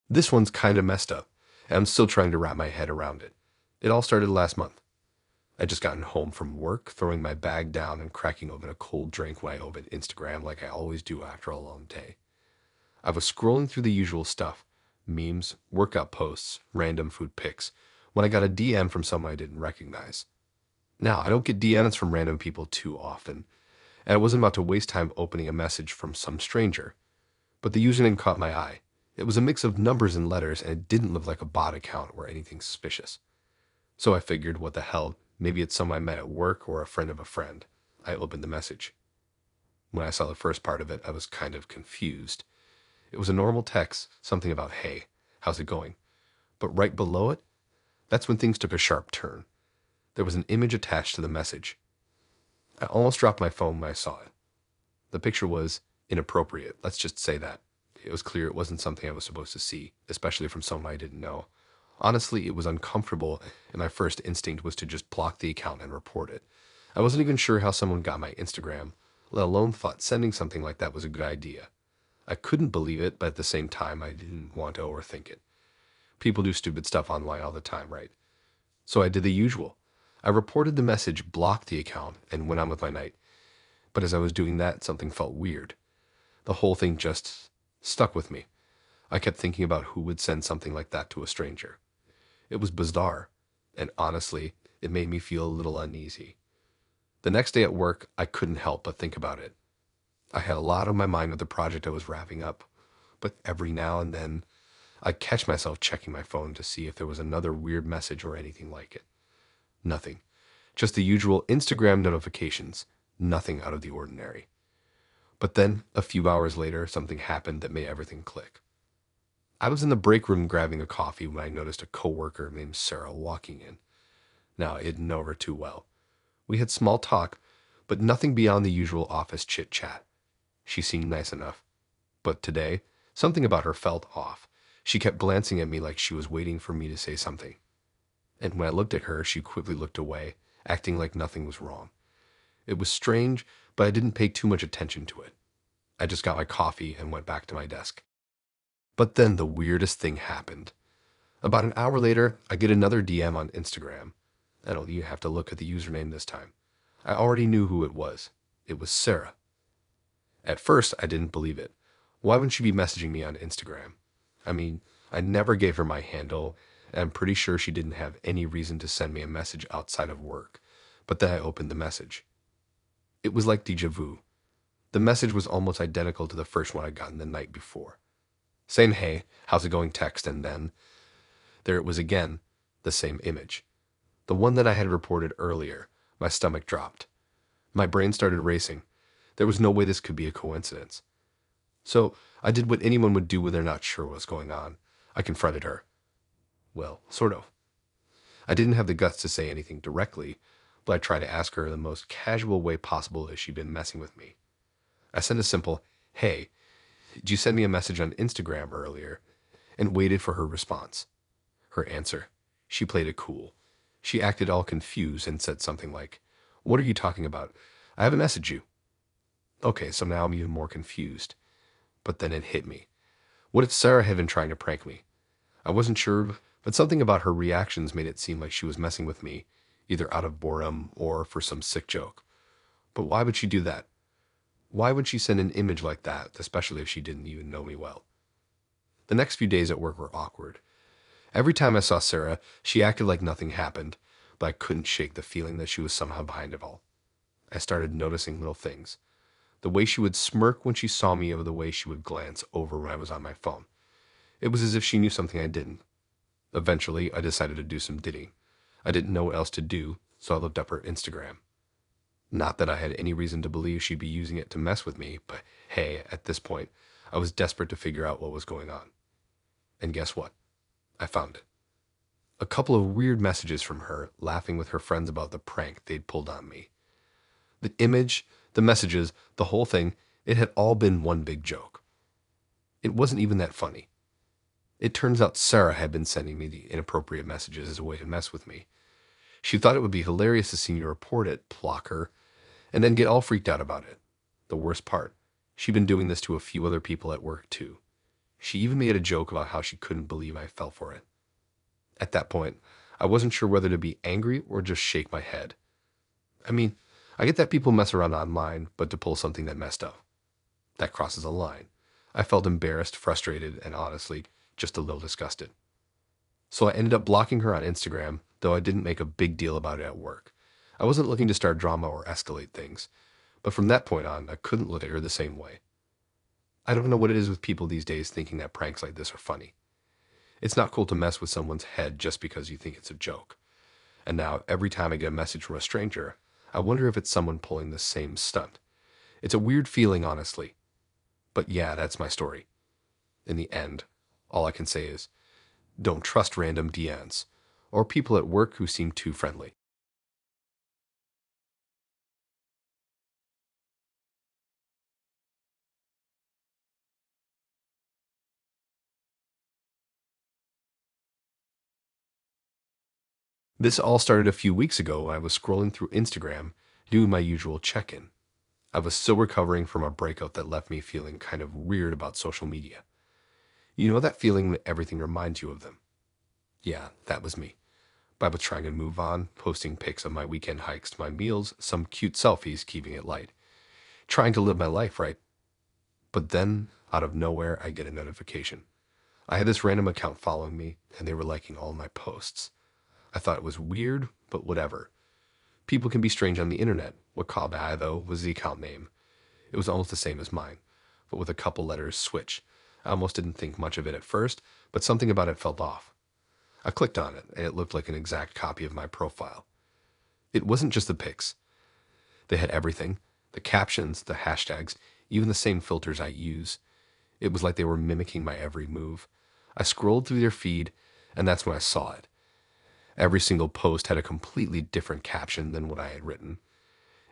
This one's kind of messed up, and I'm still trying to wrap my head around it. It all started last month. I'd just gotten home from work, throwing my bag down and cracking open a cold drink when I opened Instagram like I always do after a long day. I was scrolling through the usual stuff, memes, workout posts, random food pics, when I got a DM from someone I didn't recognize. Now, I don't get DMs from random people too often, and I wasn't about to waste time opening a message from some stranger. But the username caught my eye. It was a mix of numbers and letters, and it didn't look like a bot account or anything suspicious. So I figured, what the hell, maybe it's someone I met at work or a friend of a friend. I opened the message. When I saw the first part of it, I was kind of confused. It was a normal text, something about, hey, how's it going? But right below it, that's when things took a sharp turn. There was an image attached to the message. I almost dropped my phone when I saw it. The picture was inappropriate, let's just say that. It was clear it wasn't something I was supposed to see, especially from someone I didn't know. Honestly, it was uncomfortable, and my first instinct was to just block the account and report it. I wasn't even sure how someone got my Instagram, let alone thought sending something like that was a good idea. I couldn't believe it, but at the same time, I didn't want to overthink it. People do stupid stuff online all the time, right? So I did the usual. I reported the message, blocked the account, and went on with my night. But as I was doing that, something felt weird. The whole thing just stuck with me. I kept thinking about who would send something like that to a stranger. It was bizarre, and honestly, it made me feel a little uneasy. The next day at work, I couldn't help but think about it. I had a lot on my mind with the project I was wrapping up, but every now and then, I'd catch myself checking my phone to see if there was another weird message or anything like it. Nothing. Just the usual Instagram notifications. Nothing out of the ordinary. But then, a few hours later, something happened that made everything click. I was in the break room grabbing a coffee when I noticed a coworker named Sarah walking in. Now, I didn't know her too well. We had small talk, but nothing beyond the usual office chit-chat. She seemed nice enough. But today, something about her felt off. She kept glancing at me like she was waiting for me to say something. And when I looked at her, she quickly looked away, acting like nothing was wrong. It was strange, but I didn't pay too much attention to it. I just got my coffee and went back to my desk. But then the weirdest thing happened. About an hour later, I get another DM on Instagram. I don't even have to look at the username this time. I already knew who it was. It was Sarah. At first, I didn't believe it. Why wouldn't she be messaging me on Instagram? I mean, I never gave her my handle, and I'm pretty sure she didn't have any reason to send me a message outside of work. But then I opened the message. It was like déjà vu. The message was almost identical to the first one I'd gotten the night before. Same "hey, how's it going" text, and then there it was again, the same image. The one that I had reported earlier. My stomach dropped. My brain started racing. There was no way this could be a coincidence. So I did what anyone would do when they're not sure what's going on. I confronted her. Well, sort of. I didn't have the guts to say anything directly, but I tried to ask her in the most casual way possible if she'd been messing with me. I sent a simple, "Hey, did you send me a message on Instagram earlier?" and waited for her response. Her answer. She played it cool. She acted all confused and said something like, "What are you talking about? I haven't messaged you." Okay, so now I'm even more confused. But then it hit me. What if Sarah had been trying to prank me? I wasn't sure, but something about her reactions made it seem like she was messing with me, either out of boredom or for some sick joke. But why would she do that? Why would she send an image like that, especially if she didn't even know me well? The next few days at work were awkward. Every time I saw Sarah, she acted like nothing happened, but I couldn't shake the feeling that she was somehow behind it all. I started noticing little things. The way she would smirk when she saw me, or the way she would glance over when I was on my phone. It was as if she knew something I didn't. Eventually, I decided to do some digging. I didn't know what else to do, so I looked up her Instagram. Not that I had any reason to believe she'd be using it to mess with me, but hey, at this point, I was desperate to figure out what was going on. And guess what? I found it. A couple of weird messages from her, laughing with her friends about the prank they'd pulled on me. The image, the messages, the whole thing, it had all been one big joke. It wasn't even that funny. It turns out Sarah had been sending me the inappropriate messages as a way to mess with me. She thought it would be hilarious to see me report it, block her, and then get all freaked out about it. The worst part, she'd been doing this to a few other people at work too. She even made a joke about how she couldn't believe I fell for it. At that point, I wasn't sure whether to be angry or just shake my head. I mean, I get that people mess around online, but to pull something that messed up, that crosses a line. I felt embarrassed, frustrated, and honestly, just a little disgusted. So I ended up blocking her on Instagram, though I didn't make a big deal about it at work. I wasn't looking to start drama or escalate things, but from that point on, I couldn't look at her the same way. I don't know what it is with people these days thinking that pranks like this are funny. It's not cool to mess with someone's head just because you think it's a joke. And now, every time I get a message from a stranger, I wonder if it's someone pulling the same stunt. It's a weird feeling, honestly. But yeah, that's my story. In the end, all I can say is, don't trust random DMs, or people at work who seem too friendly. This all started a few weeks ago when I was scrolling through Instagram, doing my usual check-in. I was still recovering from a breakup that left me feeling kind of weird about social media. You know that feeling that everything reminds you of them? Yeah, that was me. I was trying to move on, posting pics of my weekend hikes, my meals, some cute selfies, keeping it light. Trying to live my life right. But then, out of nowhere, I get a notification. I had this random account following me, and they were liking all my posts. I thought it was weird, but whatever. People can be strange on the internet. What caught my eye, though, was the account name. It was almost the same as mine, but with a couple letters switch. I almost didn't think much of it at first, but something about it felt off. I clicked on it, and it looked like an exact copy of my profile. It wasn't just the pics. They had everything. The captions, the hashtags, even the same filters I use. It was like they were mimicking my every move. I scrolled through their feed, and that's when I saw it. Every single post had a completely different caption than what I had written.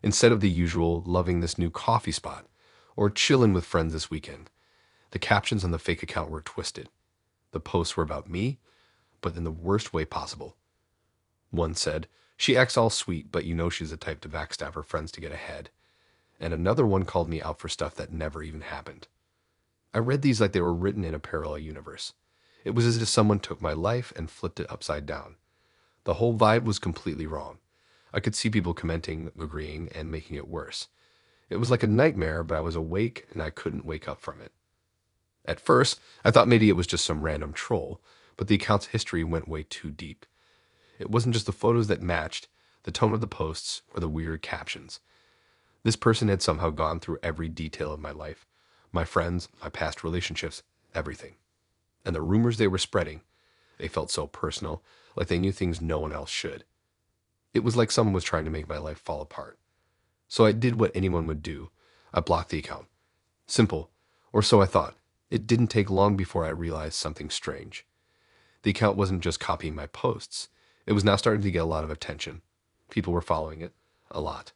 Instead of the usual, "loving this new coffee spot," or "chilling with friends this weekend," the captions on the fake account were twisted. The posts were about me, but in the worst way possible. One said, "She acts all sweet, but you know she's the type to backstab her friends to get ahead." And another one called me out for stuff that never even happened. I read these like they were written in a parallel universe. It was as if someone took my life and flipped it upside down. The whole vibe was completely wrong. I could see people commenting, agreeing, and making it worse. It was like a nightmare, but I was awake and I couldn't wake up from it. At first, I thought maybe it was just some random troll, but the account's history went way too deep. It wasn't just the photos that matched, the tone of the posts, or the weird captions. This person had somehow gone through every detail of my life, my friends, my past relationships, everything. And the rumors they were spreading, they felt so personal, like they knew things no one else should. It was like someone was trying to make my life fall apart. So I did what anyone would do. I blocked the account. Simple, or so I thought. It didn't take long before I realized something strange. The account wasn't just copying my posts. It was now starting to get a lot of attention. People were following it. A lot.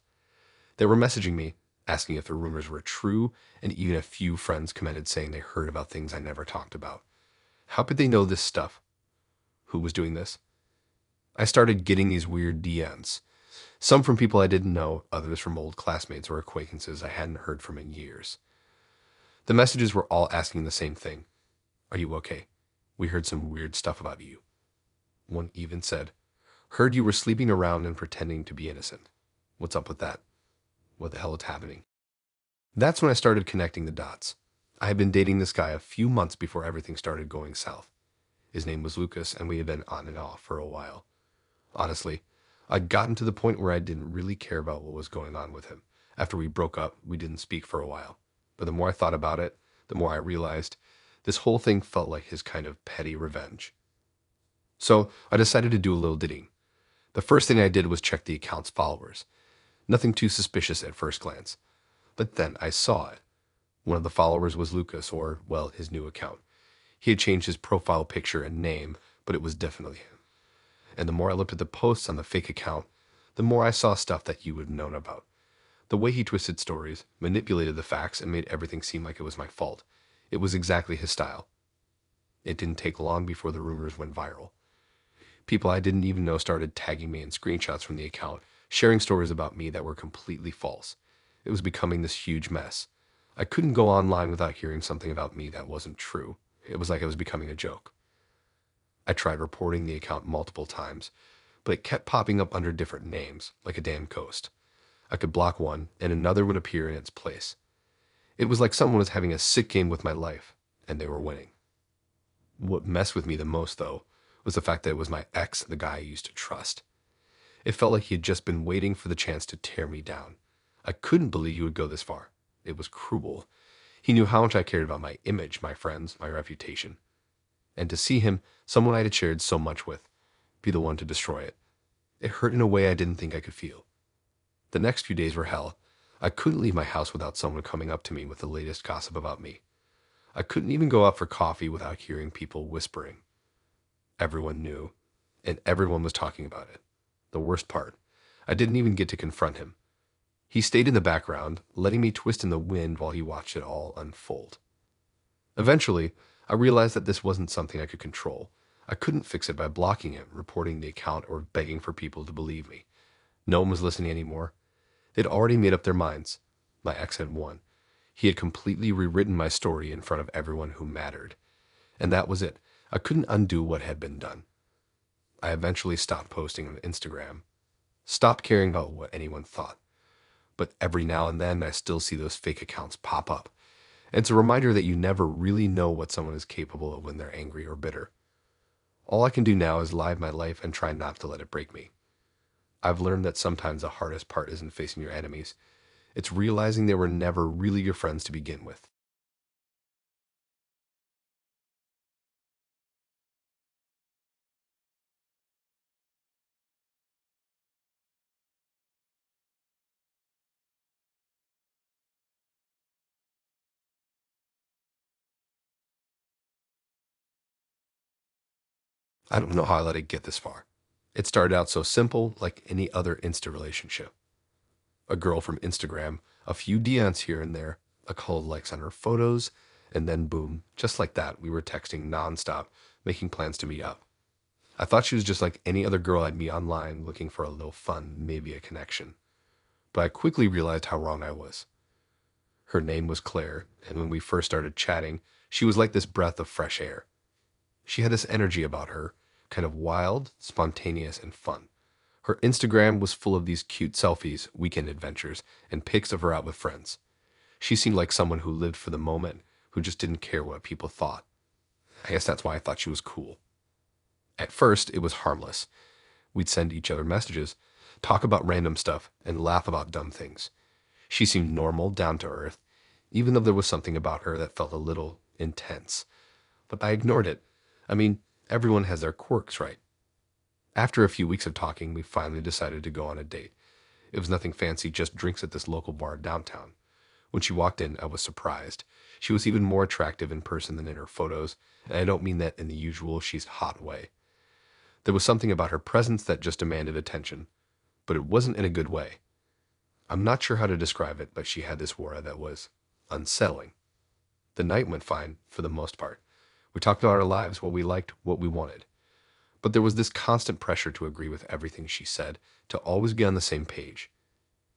They were messaging me, asking if the rumors were true, and even a few friends commented saying they heard about things I never talked about. How could they know this stuff? Who was doing this? I started getting these weird DMs. Some from people I didn't know, others from old classmates or acquaintances I hadn't heard from in years. The messages were all asking the same thing. Are you okay? We heard some weird stuff about you. One even said, heard you were sleeping around and pretending to be innocent. What's up with that? What the hell is happening? That's when I started connecting the dots. I had been dating this guy a few months before everything started going south. His name was Lucas, and we had been on and off for a while. Honestly, I'd gotten to the point where I didn't really care about what was going on with him. After we broke up, we didn't speak for a while. But the more I thought about it, the more I realized this whole thing felt like his kind of petty revenge. So I decided to do a little digging. The first thing I did was check the account's followers. Nothing too suspicious at first glance. But then I saw it. One of the followers was Lucas, or, well, his new account. He had changed his profile picture and name, but it was definitely him. And the more I looked at the posts on the fake account, the more I saw stuff that you would have known about. The way he twisted stories, manipulated the facts, and made everything seem like it was my fault. It was exactly his style. It didn't take long before the rumors went viral. People I didn't even know started tagging me in screenshots from the account, sharing stories about me that were completely false. It was becoming this huge mess. I couldn't go online without hearing something about me that wasn't true. It was like it was becoming a joke. I tried reporting the account multiple times, but it kept popping up under different names, like a damn ghost. I could block one, and another would appear in its place. It was like someone was having a sick game with my life, and they were winning. What messed with me the most, though, was the fact that it was my ex, the guy I used to trust. It felt like he had just been waiting for the chance to tear me down. I couldn't believe he would go this far. It was cruel. He knew how much I cared about my image, my friends, my reputation. And to see him, someone I had shared so much with, be the one to destroy it. It hurt in a way I didn't think I could feel. The next few days were hell. I couldn't leave my house without someone coming up to me with the latest gossip about me. I couldn't even go out for coffee without hearing people whispering. Everyone knew, and everyone was talking about it. The worst part, I didn't even get to confront him. He stayed in the background, letting me twist in the wind while he watched it all unfold. Eventually, I realized that this wasn't something I could control. I couldn't fix it by blocking him, reporting the account, or begging for people to believe me. No one was listening anymore. They'd already made up their minds. My ex had won. He had completely rewritten my story in front of everyone who mattered. And that was it. I couldn't undo what had been done. I eventually stopped posting on Instagram, stopped caring about what anyone thought. But every now and then I still see those fake accounts pop up. And it's a reminder that you never really know what someone is capable of when they're angry or bitter. All I can do now is live my life and try not to let it break me. I've learned that sometimes the hardest part isn't facing your enemies. It's realizing they were never really your friends to begin with. I don't know how I let it get this far. It started out so simple, like any other Insta relationship. A girl from Instagram, a few DMs here and there, a couple of likes on her photos, and then boom, just like that, we were texting nonstop, making plans to meet up. I thought she was just like any other girl I'd meet online looking for a little fun, maybe a connection. But I quickly realized how wrong I was. Her name was Claire, and when we first started chatting, she was like this breath of fresh air. She had this energy about her, kind of wild, spontaneous, and fun. Her Instagram was full of these cute selfies, weekend adventures, and pics of her out with friends. She seemed like someone who lived for the moment, who just didn't care what people thought. I guess that's why I thought she was cool. At first, it was harmless. We'd send each other messages, talk about random stuff, and laugh about dumb things. She seemed normal, down to earth, even though there was something about her that felt a little intense. But I ignored it. I mean, everyone has their quirks, right? After a few weeks of talking, we finally decided to go on a date. It was nothing fancy, just drinks at this local bar downtown. When she walked in, I was surprised. She was even more attractive in person than in her photos, and I don't mean that in the usual she's hot way. There was something about her presence that just demanded attention, but it wasn't in a good way. I'm not sure how to describe it, but she had this aura that was unsettling. The night went fine, for the most part. We talked about our lives, what we liked, what we wanted. But there was this constant pressure to agree with everything she said, to always be on the same page.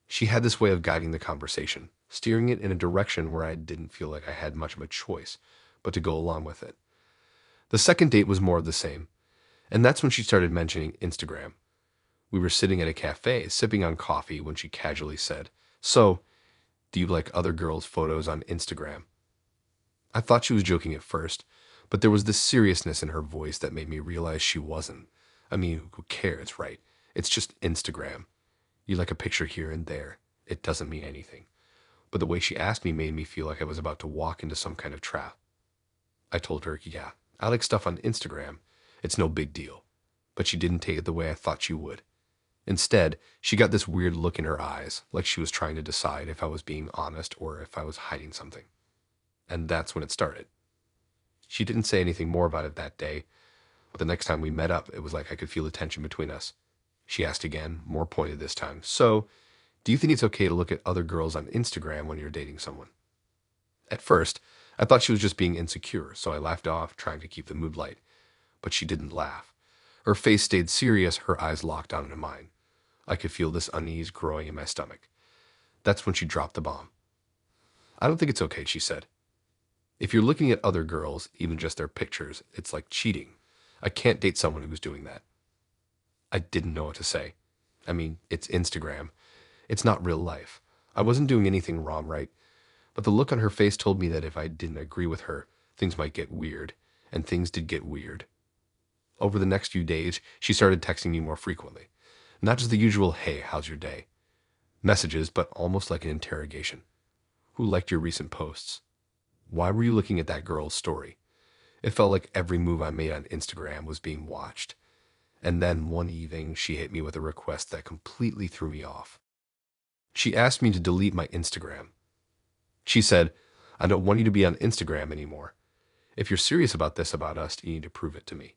She had this way of guiding the conversation, steering it in a direction where I didn't feel like I had much of a choice, but to go along with it. The second date was more of the same, and that's when she started mentioning Instagram. We were sitting at a cafe, sipping on coffee, when she casually said, "So, do you like other girls' photos on Instagram?" I thought she was joking at first, but there was this seriousness in her voice that made me realize she wasn't. I mean, who cares, right? It's just Instagram. You like a picture here and there. It doesn't mean anything. But the way she asked me made me feel like I was about to walk into some kind of trap. I told her, yeah, I like stuff on Instagram. It's no big deal. But she didn't take it the way I thought she would. Instead, she got this weird look in her eyes, like she was trying to decide if I was being honest or if I was hiding something. And that's when it started. She didn't say anything more about it that day, but the next time we met up, it was like I could feel the tension between us. She asked again, more pointed this time, "So, do you think it's okay to look at other girls on Instagram when you're dating someone?" At first, I thought she was just being insecure, so I laughed off, trying to keep the mood light. But she didn't laugh. Her face stayed serious, her eyes locked onto mine. I could feel this unease growing in my stomach. That's when she dropped the bomb. "I don't think it's okay," she said. "If you're looking at other girls, even just their pictures, it's like cheating. I can't date someone who's doing that." I didn't know what to say. I mean, it's Instagram. It's not real life. I wasn't doing anything wrong, right? But the look on her face told me that if I didn't agree with her, things might get weird. And things did get weird. Over the next few days, she started texting me more frequently. Not just the usual, "Hey, how's your day?" Messages, but almost like an interrogation. "Who liked your recent posts? Why were you looking at that girl's story?" It felt like every move I made on Instagram was being watched. And then one evening, she hit me with a request that completely threw me off. She asked me to delete my Instagram. She said, "I don't want you to be on Instagram anymore. If you're serious about this about us, you need to prove it to me."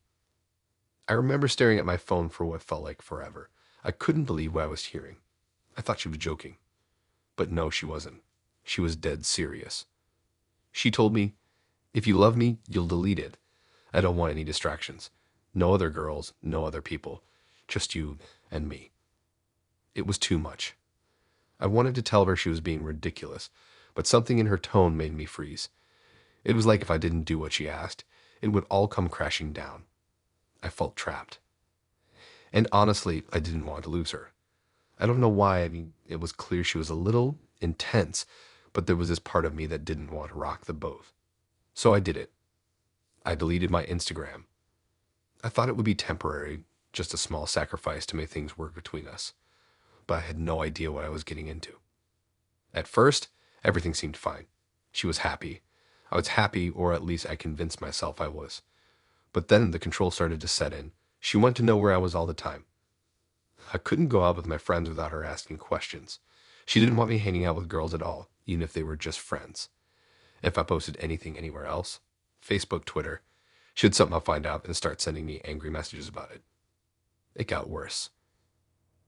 I remember staring at my phone for what felt like forever. I couldn't believe what I was hearing. I thought she was joking. But no, she wasn't. She was dead serious. She told me, "If you love me, you'll delete it. I don't want any distractions. No other girls, no other people. Just you and me." It was too much. I wanted to tell her she was being ridiculous, but something in her tone made me freeze. It was like if I didn't do what she asked, it would all come crashing down. I felt trapped. And honestly, I didn't want to lose her. I don't know why. I mean, it was clear she was a little intense, but there was this part of me that didn't want to rock the boat. So I did it. I deleted my Instagram. I thought it would be temporary, just a small sacrifice to make things work between us. But I had no idea what I was getting into. At first, everything seemed fine. She was happy. I was happy, or at least I convinced myself I was. But then the control started to set in. She wanted to know where I was all the time. I couldn't go out with my friends without her asking questions. She didn't want me hanging out with girls at all, even if they were just friends. If I posted anything anywhere else, Facebook, Twitter, she'd somehow find out and start sending me angry messages about it. It got worse.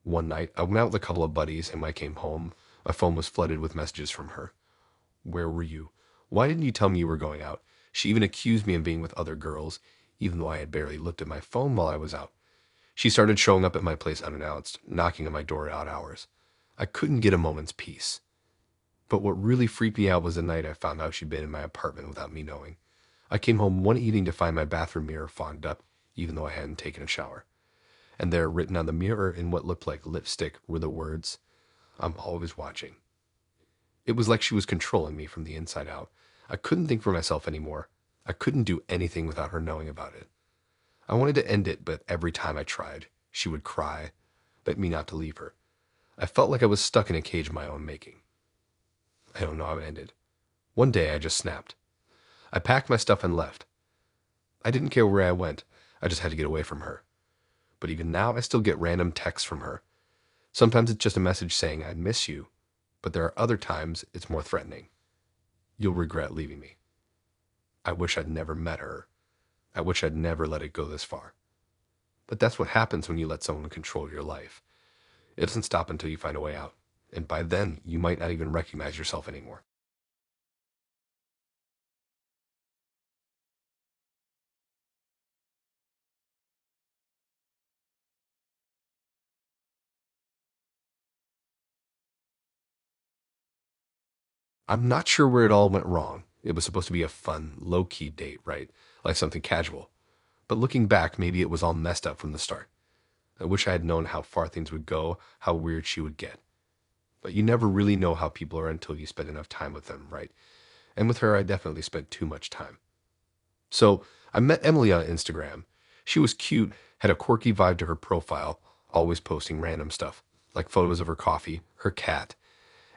One night, I went out with a couple of buddies, and when I came home, my phone was flooded with messages from her. "Where were you? Why didn't you tell me you were going out?" She even accused me of being with other girls, even though I had barely looked at my phone while I was out. She started showing up at my place unannounced, knocking on my door at odd hours. I couldn't get a moment's peace. But what really freaked me out was the night I found out she'd been in my apartment without me knowing. I came home one evening to find my bathroom mirror fogged up, even though I hadn't taken a shower. And there, written on the mirror in what looked like lipstick, were the words, "I'm always watching." It was like she was controlling me from the inside out. I couldn't think for myself anymore. I couldn't do anything without her knowing about it. I wanted to end it, but every time I tried, she would cry, beg me not to leave her. I felt like I was stuck in a cage of my own making. I don't know how it ended. One day I just snapped. I packed my stuff and left. I didn't care where I went. I just had to get away from her. But even now, I still get random texts from her. Sometimes it's just a message saying, I miss you. But there are other times it's more threatening. You'll regret leaving me. I wish I'd never met her. I wish I'd never let it go this far. But that's what happens when you let someone control your life. It doesn't stop until you find a way out. And by then, you might not even recognize yourself anymore. I'm not sure where it all went wrong. It was supposed to be a fun, low-key date, right? Like something casual. But looking back, maybe it was all messed up from the start. I wish I had known how far things would go, how weird she would get. But you never really know how people are until you spend enough time with them, right? And with her, I definitely spent too much time. So I met Emily on Instagram. She was cute, had a quirky vibe to her profile, always posting random stuff, like photos of her coffee, her cat,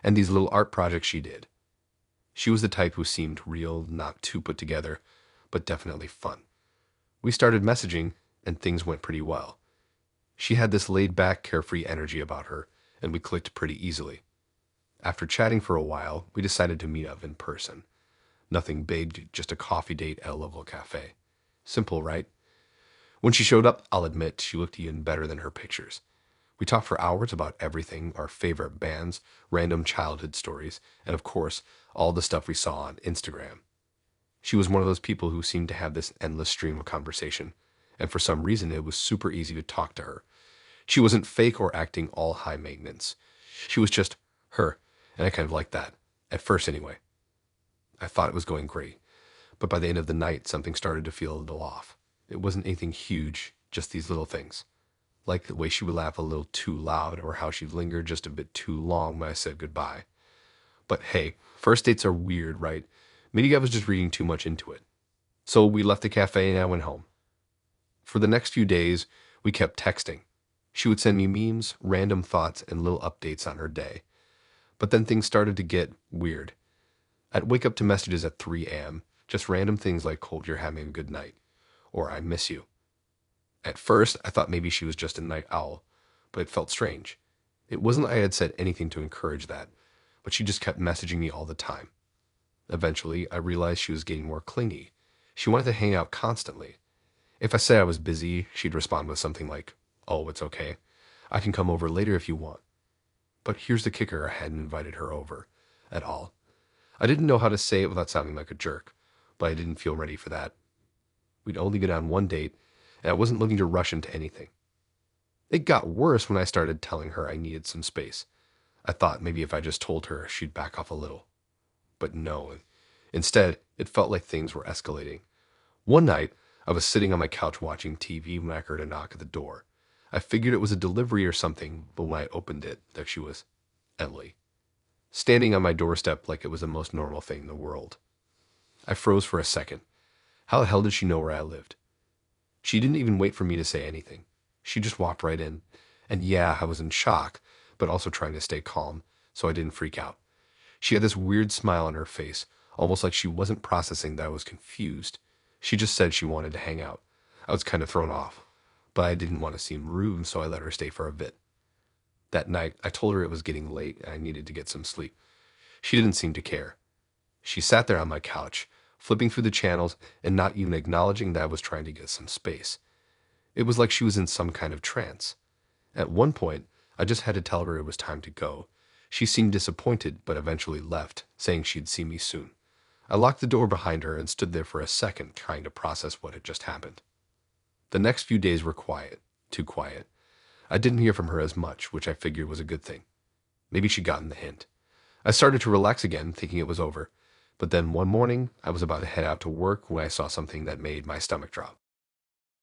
and these little art projects she did. She was the type who seemed real, not too put together, but definitely fun. We started messaging, and things went pretty well. She had this laid-back, carefree energy about her, and we clicked pretty easily. After chatting for a while, we decided to meet up in person. Nothing big, just a coffee date at a local cafe. Simple, right? When she showed up, I'll admit she looked even better than her pictures. We talked for hours about everything, our favorite bands, random childhood stories, and of course, all the stuff we saw on Instagram. She was one of those people who seemed to have this endless stream of conversation, and for some reason it was super easy to talk to her. She wasn't fake or acting all high maintenance. She was just her, and I kind of liked that. At first, anyway. I thought it was going great, but by the end of the night, something started to feel a little off. It wasn't anything huge, just these little things. Like the way she would laugh a little too loud, or how she'd linger just a bit too long when I said goodbye. But hey, first dates are weird, right? Maybe I was just reading too much into it. So we left the cafe and I went home. For the next few days, we kept texting. She would send me memes, random thoughts, and little updates on her day. But then things started to get weird. I'd wake up to messages at 3 a.m., just random things like, hope you're having a good night, or I miss you. At first, I thought maybe she was just a night owl, but it felt strange. It wasn't like I had said anything to encourage that, but she just kept messaging me all the time. Eventually, I realized she was getting more clingy. She wanted to hang out constantly. If I said I was busy, she'd respond with something like, oh, it's okay. I can come over later if you want. But here's the kicker, I hadn't invited her over at all. I didn't know how to say it without sounding like a jerk, but I didn't feel ready for that. We'd only been on one date, and I wasn't looking to rush into anything. It got worse when I started telling her I needed some space. I thought maybe if I just told her, she'd back off a little. But no. Instead, it felt like things were escalating. One night, I was sitting on my couch watching TV when I heard a knock at the door. I figured it was a delivery or something, but when I opened it, there she was, Emily, standing on my doorstep like it was the most normal thing in the world. I froze for a second. How the hell did she know where I lived? She didn't even wait for me to say anything. She just walked right in. And yeah, I was in shock, but also trying to stay calm, so I didn't freak out. She had this weird smile on her face, almost like she wasn't processing that I was confused. She just said she wanted to hang out. I was kind of thrown off, but I didn't want to seem rude, so I let her stay for a bit. That night, I told her it was getting late and I needed to get some sleep. She didn't seem to care. She sat there on my couch, flipping through the channels and not even acknowledging that I was trying to get some space. It was like she was in some kind of trance. At one point, I just had to tell her it was time to go. She seemed disappointed, but eventually left, saying she'd see me soon. I locked the door behind her and stood there for a second, trying to process what had just happened. The next few days were quiet, too quiet. I didn't hear from her as much, which I figured was a good thing. Maybe she'd gotten the hint. I started to relax again, thinking it was over. But then one morning, I was about to head out to work when I saw something that made my stomach drop.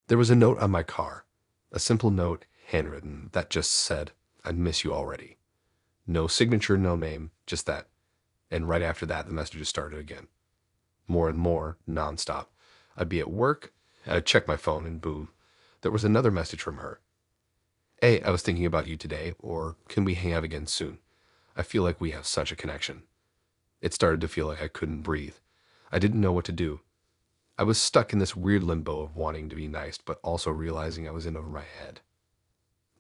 There was a note on my car, a simple note, handwritten, that just said, I miss you already. No signature, no name, just that. And right after that, the messages started again. More and more, nonstop. I'd be at work, and I'd check my phone, and boom, there was another message from her. Hey, I was thinking about you today, or can we hang out again soon? I feel like we have such a connection. It started to feel like I couldn't breathe. I didn't know what to do. I was stuck in this weird limbo of wanting to be nice, but also realizing I was in over my head.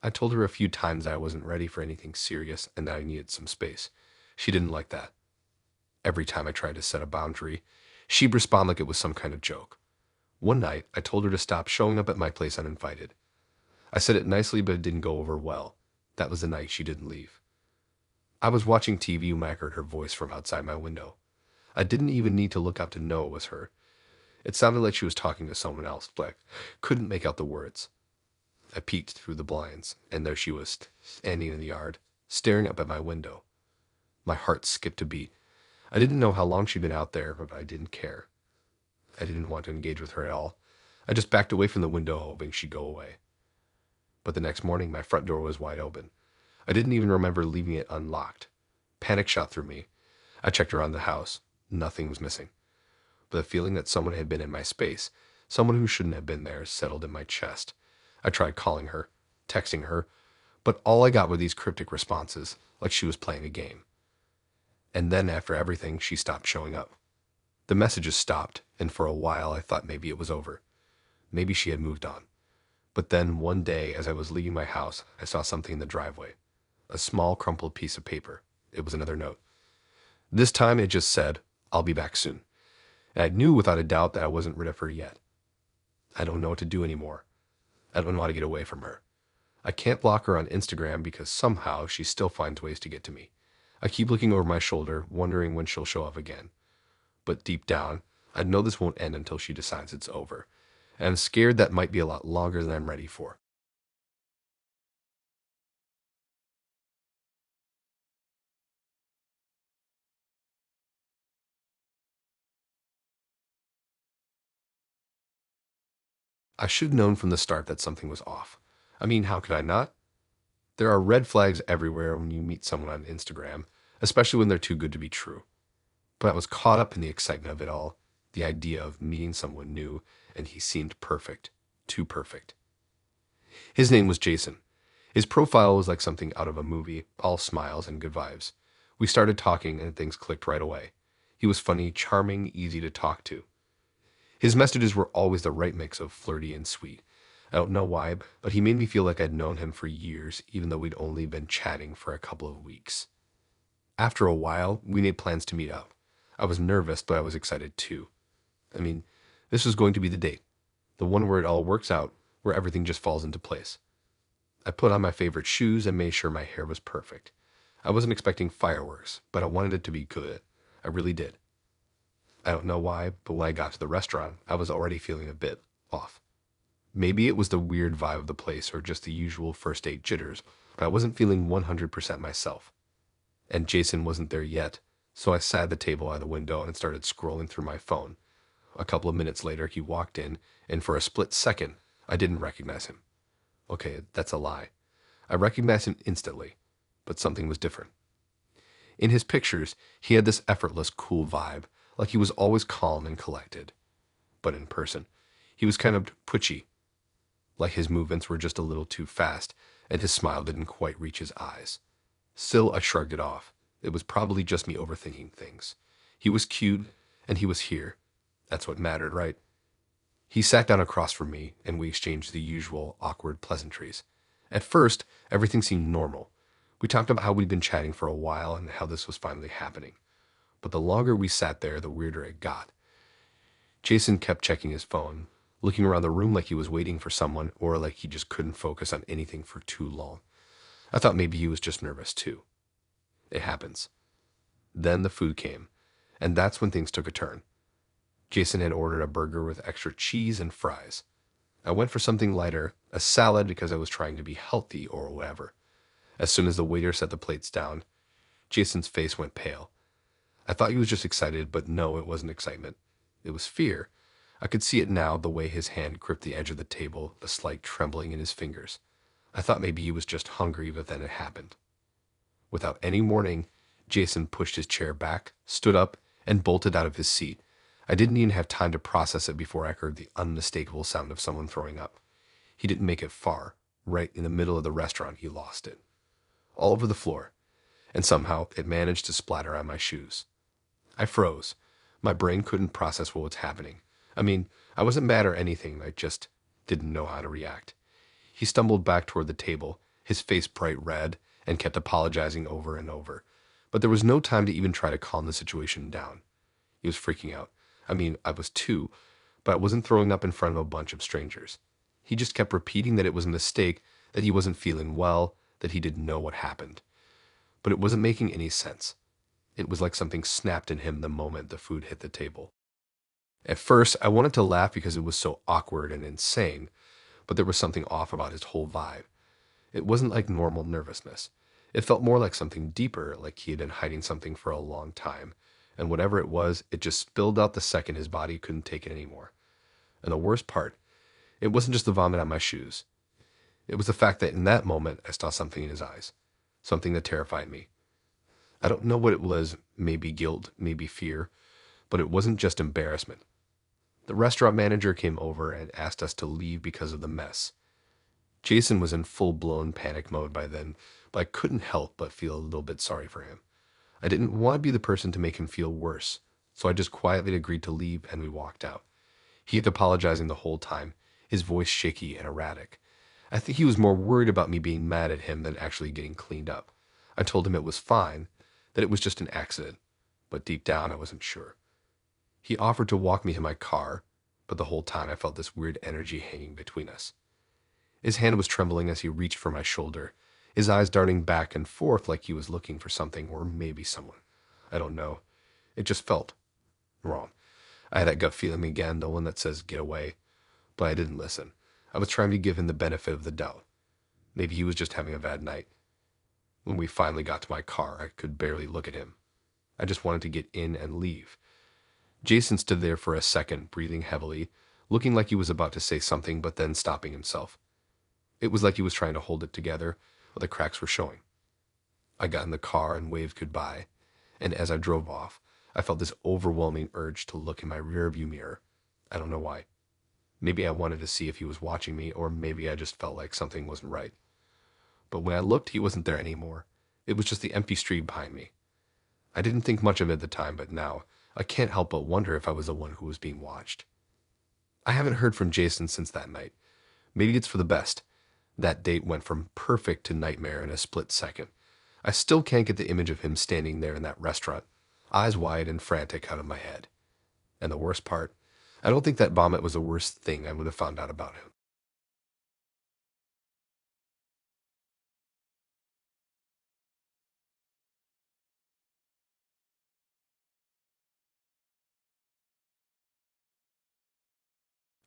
I told her a few times that I wasn't ready for anything serious and that I needed some space. She didn't like that. Every time I tried to set a boundary, she'd respond like it was some kind of joke. One night, I told her to stop showing up at my place uninvited. I said it nicely, but it didn't go over well. That was the night she didn't leave. I was watching TV when I heard her voice from outside my window. I didn't even need to look up to know it was her. It sounded like she was talking to someone else, but I couldn't make out the words. I peeked through the blinds, and there she was, standing in the yard, staring up at my window. My heart skipped a beat. I didn't know how long she'd been out there, but I didn't care. I didn't want to engage with her at all. I just backed away from the window, hoping she'd go away. But the next morning, my front door was wide open. I didn't even remember leaving it unlocked. Panic shot through me. I checked around the house. Nothing was missing. But the feeling that someone had been in my space, someone who shouldn't have been there, settled in my chest. I tried calling her, texting her, but all I got were these cryptic responses, like she was playing a game. And then after everything, she stopped showing up. The messages stopped, and for a while I thought maybe it was over. Maybe she had moved on. But then one day, as I was leaving my house, I saw something in the driveway. A small crumpled piece of paper. It was another note. This time it just said, "I'll be back soon." And I knew without a doubt that I wasn't rid of her yet. I don't know what to do anymore. I don't know how to get away from her. I can't block her on Instagram because somehow she still finds ways to get to me. I keep looking over my shoulder, wondering when she'll show up again. But deep down, I know this won't end until she decides it's over. And I'm scared that might be a lot longer than I'm ready for. I should have known from the start that something was off. I mean, how could I not? There are red flags everywhere when you meet someone on Instagram, especially when they're too good to be true. But I was caught up in the excitement of it all, the idea of meeting someone new, and he seemed perfect. Too perfect. His name was Jason. His profile was like something out of a movie, all smiles and good vibes. We started talking and things clicked right away. He was funny, charming, easy to talk to. His messages were always the right mix of flirty and sweet. I don't know why, but he made me feel like I'd known him for years, even though we'd only been chatting for a couple of weeks. After a while, we made plans to meet up. I was nervous, but I was excited too. I mean, this was going to be the date. The one where it all works out, where everything just falls into place. I put on my favorite shoes and made sure my hair was perfect. I wasn't expecting fireworks, but I wanted it to be good. I really did. I don't know why, but when I got to the restaurant, I was already feeling a bit off. Maybe it was the weird vibe of the place or just the usual first date jitters, but I wasn't feeling 100% myself. And Jason wasn't there yet, so I sat at the table by the window and started scrolling through my phone. A couple of minutes later, he walked in, and for a split second, I didn't recognize him. Okay, that's a lie. I recognized him instantly, but something was different. In his pictures, he had this effortless, cool vibe, like he was always calm and collected. But in person, he was kind of twitchy, like his movements were just a little too fast, and his smile didn't quite reach his eyes. Still, I shrugged it off. It was probably just me overthinking things. He was cute, and he was here. That's what mattered, right? He sat down across from me, and we exchanged the usual awkward pleasantries. At first, everything seemed normal. We talked about how we'd been chatting for a while and how this was finally happening. But the longer we sat there, the weirder it got. Jason kept checking his phone, looking around the room like he was waiting for someone or like he just couldn't focus on anything for too long. I thought maybe he was just nervous too. It happens. Then the food came, and that's when things took a turn. Jason had ordered a burger with extra cheese and fries. I went for something lighter, a salad because I was trying to be healthy or whatever. As soon as the waiter set the plates down, Jason's face went pale. I thought he was just excited, but no, it wasn't excitement. It was fear. I could see it now, the way his hand gripped the edge of the table, the slight trembling in his fingers. I thought maybe he was just hungry, but then it happened. Without any warning, Jason pushed his chair back, stood up, and bolted out of his seat. I didn't even have time to process it before I heard the unmistakable sound of someone throwing up. He didn't make it far. Right in the middle of the restaurant, he lost it. All over the floor. And somehow, it managed to splatter on my shoes. I froze. My brain couldn't process what was happening. I mean, I wasn't mad or anything, I just didn't know how to react. He stumbled back toward the table, his face bright red, and kept apologizing over and over. But there was no time to even try to calm the situation down. He was freaking out. I mean, I was too, but I wasn't throwing up in front of a bunch of strangers. He just kept repeating that it was a mistake, that he wasn't feeling well, that he didn't know what happened. But it wasn't making any sense. It was like something snapped in him the moment the food hit the table. At first, I wanted to laugh because it was so awkward and insane, but there was something off about his whole vibe. It wasn't like normal nervousness. It felt more like something deeper, like he had been hiding something for a long time. And whatever it was, it just spilled out the second his body couldn't take it anymore. And the worst part, it wasn't just the vomit on my shoes. It was the fact that in that moment, I saw something in his eyes. Something that terrified me. I don't know what it was, maybe guilt, maybe fear, but it wasn't just embarrassment. The restaurant manager came over and asked us to leave because of the mess. Jason was in full-blown panic mode by then, but I couldn't help but feel a little bit sorry for him. I didn't want to be the person to make him feel worse, so I just quietly agreed to leave and we walked out. He kept apologizing the whole time, his voice shaky and erratic. I think he was more worried about me being mad at him than actually getting cleaned up. I told him it was fine, that it was just an accident, but deep down I wasn't sure. He offered to walk me to my car, but the whole time I felt this weird energy hanging between us. His hand was trembling as he reached for my shoulder, his eyes darting back and forth like he was looking for something or maybe someone. I don't know. It just felt wrong. I had that gut feeling again, the one that says get away, but I didn't listen. I was trying to give him the benefit of the doubt. Maybe he was just having a bad night. When we finally got to my car, I could barely look at him. I just wanted to get in and leave. Jason stood there for a second, breathing heavily, looking like he was about to say something, but then stopping himself. It was like he was trying to hold it together, but the cracks were showing. I got in the car and waved goodbye, and as I drove off, I felt this overwhelming urge to look in my rearview mirror. I don't know why. Maybe I wanted to see if he was watching me, or maybe I just felt like something wasn't right. But when I looked, he wasn't there anymore. It was just the empty street behind me. I didn't think much of it at the time, but now, I can't help but wonder if I was the one who was being watched. I haven't heard from Jason since that night. Maybe it's for the best. That date went from perfect to nightmare in a split second. I still can't get the image of him standing there in that restaurant, eyes wide and frantic, out of my head. And the worst part, I don't think that vomit was the worst thing I would have found out about him.